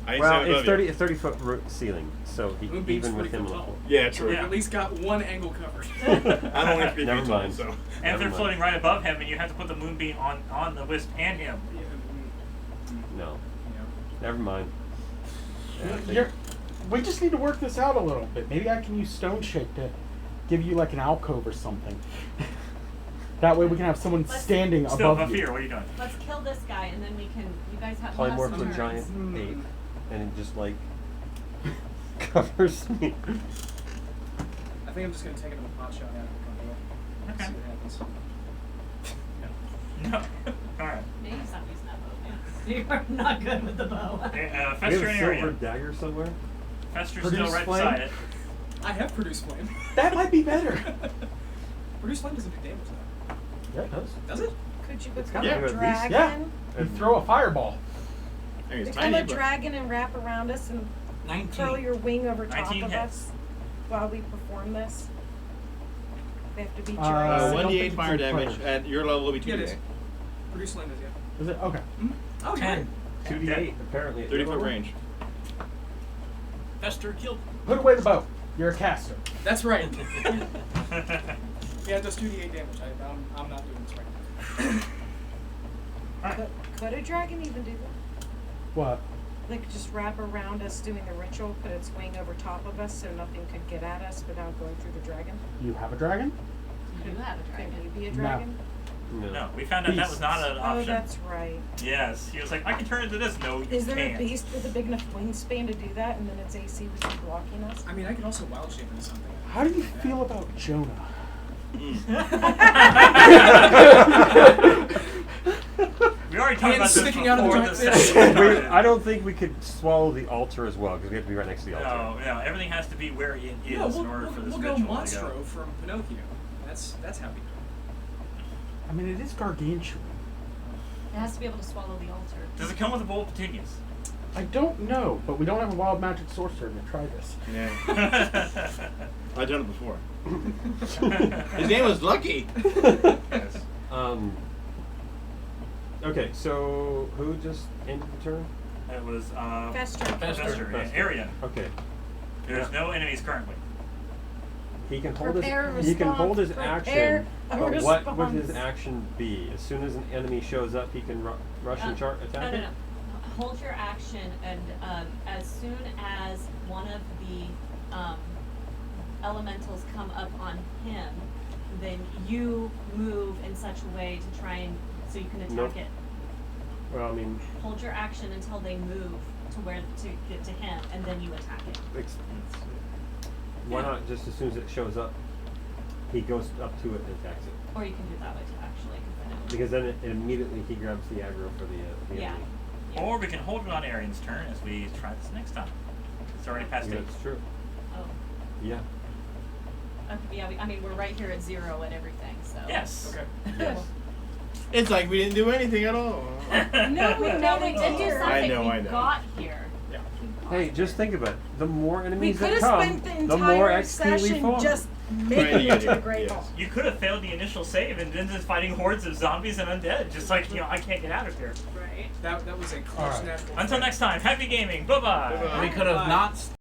Speaker 2: I
Speaker 4: Well,
Speaker 2: stand above
Speaker 4: it's 30 foot ceiling, so
Speaker 5: Moonbeam's
Speaker 4: even with
Speaker 5: 40
Speaker 4: him
Speaker 5: foot
Speaker 4: level.
Speaker 5: tall.
Speaker 2: Yeah, true.
Speaker 5: We've
Speaker 3: Yeah.
Speaker 5: at least got one angle covered.
Speaker 2: I'm only 3
Speaker 4: Never
Speaker 2: feet tall,
Speaker 4: mind.
Speaker 2: so.
Speaker 3: And if
Speaker 4: Never
Speaker 3: they're
Speaker 4: mind.
Speaker 3: floating right above him, and you have to put the moonbeam on the wisp and him.
Speaker 4: No,
Speaker 5: Yeah.
Speaker 4: never mind. Yeah, I think-
Speaker 8: We just need to work this out a little bit. Maybe I can use Stone Shape to give you like an alcove or something. That way we can have someone
Speaker 1: Let's-
Speaker 8: standing
Speaker 3: Still,
Speaker 8: above
Speaker 3: Vafir,
Speaker 8: you.
Speaker 3: what are you doing?
Speaker 1: Let's kill this guy and then we can. You guys have.
Speaker 4: Probably
Speaker 1: have
Speaker 4: more
Speaker 1: some
Speaker 4: for a
Speaker 1: turns.
Speaker 4: giant ape, and it just like covers me.
Speaker 5: I think I'm just gonna take another pot shot at it.
Speaker 3: Okay.
Speaker 5: See what happens.
Speaker 3: No. Alright.
Speaker 1: Maybe stop using that bow. Man. You are not good with the bow.
Speaker 4: We have
Speaker 3: Fester
Speaker 4: a
Speaker 3: and
Speaker 4: silver
Speaker 3: Arian.
Speaker 4: dagger somewhere.
Speaker 3: Fester's
Speaker 8: Produce
Speaker 3: still right
Speaker 8: flame?
Speaker 3: beside it.
Speaker 5: I have Produce Flame.
Speaker 8: That might be better.
Speaker 5: Produce Flame doesn't do damage though.
Speaker 8: Yeah, it does.
Speaker 5: Does it?
Speaker 6: Could you
Speaker 4: It's
Speaker 6: become
Speaker 4: gotta
Speaker 6: a
Speaker 4: do at least-
Speaker 6: dragon?
Speaker 8: You throw a fireball.
Speaker 2: I mean, it's
Speaker 6: Become
Speaker 2: tiny,
Speaker 6: a
Speaker 2: but
Speaker 6: dragon and wrap around us and curl
Speaker 7: 19.
Speaker 6: your wing over top
Speaker 3: 19
Speaker 6: of
Speaker 3: hits.
Speaker 6: us while we perform this. They have to beat your
Speaker 8: Uh,
Speaker 6: AC.
Speaker 8: I don't
Speaker 2: 1d8
Speaker 8: think
Speaker 2: fire
Speaker 8: it's in
Speaker 2: damage
Speaker 8: fire.
Speaker 2: at your level will be 2d8.
Speaker 5: Yeah, it is. Produce Flame does, yeah.
Speaker 8: Is it? Okay.
Speaker 5: Oh,
Speaker 7: 10.
Speaker 4: 2d8 apparently. at
Speaker 2: 30
Speaker 4: your
Speaker 2: foot
Speaker 4: level.
Speaker 2: range.
Speaker 7: Fester killed.
Speaker 8: Put away the bow. You're a caster.
Speaker 5: That's right. Yeah, it does 2d8 damage. I'm not doing this right now.
Speaker 6: Could a dragon even do that?
Speaker 8: What?
Speaker 6: Like just wrap around us doing the ritual, put its wing over top of us so nothing could get at us without going through the dragon?
Speaker 8: You have a dragon?
Speaker 1: You do have a
Speaker 6: Can
Speaker 1: dragon.
Speaker 6: you be a
Speaker 8: No.
Speaker 6: dragon?
Speaker 3: No, we found out that was not an
Speaker 6: Oh,
Speaker 3: option.
Speaker 6: that's right.
Speaker 3: Yes. He was like, I can turn into this. No, you
Speaker 6: Is there
Speaker 3: can't.
Speaker 6: a beast with a big enough wingspan to do that and then its AC would be blocking us?
Speaker 5: I mean, I could also wild shape into something.
Speaker 8: How do you feel about Jonah?
Speaker 3: We already talked about
Speaker 5: Hands
Speaker 3: this
Speaker 5: sticking out of the
Speaker 3: before
Speaker 5: giant
Speaker 3: this
Speaker 5: fish.
Speaker 3: session started.
Speaker 4: I don't think we could swallow the altar as well because we have to be right next to the altar.
Speaker 3: No, everything has to be where it is
Speaker 5: No,
Speaker 3: in order for this
Speaker 5: we'll go
Speaker 3: ritual
Speaker 5: Monstro
Speaker 3: to go.
Speaker 5: from Pinocchio. That's how we do it.
Speaker 8: I mean, it is gargantuan.
Speaker 1: It has to be able to swallow the altar.
Speaker 3: Does it come with a bowl of petunias?
Speaker 8: I don't know, but we don't have a wild magic sorcerer to try this.
Speaker 2: Yeah. I've done it before. His name was Lucky.
Speaker 3: Yes.
Speaker 4: Okay, so who just ended the turn?
Speaker 3: It was
Speaker 6: Fester.
Speaker 3: Fester and Arian.
Speaker 4: Okay.
Speaker 3: There's no enemies currently.
Speaker 4: He can hold his
Speaker 6: Prepare a
Speaker 4: he can hold his
Speaker 6: response.
Speaker 4: action,
Speaker 6: Prepare a
Speaker 4: but what would his
Speaker 6: response.
Speaker 4: action be? As soon as an enemy shows up, he can rush and attack
Speaker 1: No.
Speaker 4: it?
Speaker 1: Hold your action, and as soon as one of the elementals come up on him, then you move in such a way to try and so you can attack
Speaker 4: Nope.
Speaker 1: it.
Speaker 4: Well, I mean,
Speaker 1: Hold your action until they move to where to get to him, and then you attack it.
Speaker 4: why not just as soon as it shows up, he goes up to it and attacks it?
Speaker 1: Or you can do it that way too, actually.
Speaker 4: Because then it immediately he grabs the aggro for the
Speaker 1: Yeah.
Speaker 4: enemy.
Speaker 3: Or we can hold it on Arian's turn as we try this next time. It's already past
Speaker 4: Yeah,
Speaker 3: 8.
Speaker 4: that's true.
Speaker 1: Oh.
Speaker 4: Yeah.
Speaker 1: Okay, yeah, I mean, we're right here at 0 at everything, so.
Speaker 3: Yes.
Speaker 5: Okay.
Speaker 4: Yes.
Speaker 2: It's like we didn't do anything at all.
Speaker 6: No, we
Speaker 1: No, we did do
Speaker 6: here.
Speaker 1: something.
Speaker 2: I know,
Speaker 1: We
Speaker 2: I know.
Speaker 1: got here.
Speaker 5: Yeah.
Speaker 1: We got
Speaker 4: Hey,
Speaker 1: here.
Speaker 4: just think about it. The more
Speaker 6: We
Speaker 4: enemies
Speaker 6: could
Speaker 4: that
Speaker 6: have
Speaker 4: come,
Speaker 6: spent the
Speaker 4: the more
Speaker 6: entire
Speaker 4: XP we
Speaker 6: session
Speaker 4: farm.
Speaker 6: just making it to the Great
Speaker 2: Yes.
Speaker 6: Hall.
Speaker 3: You could have failed the initial save and then just fighting hordes of zombies and undead. Just like, I can't get out of here.
Speaker 1: Right.
Speaker 5: That was a close
Speaker 8: Alright.
Speaker 5: natural.
Speaker 3: Until next time, happy gaming. Bye-bye.
Speaker 2: Bye-bye.
Speaker 7: We could have not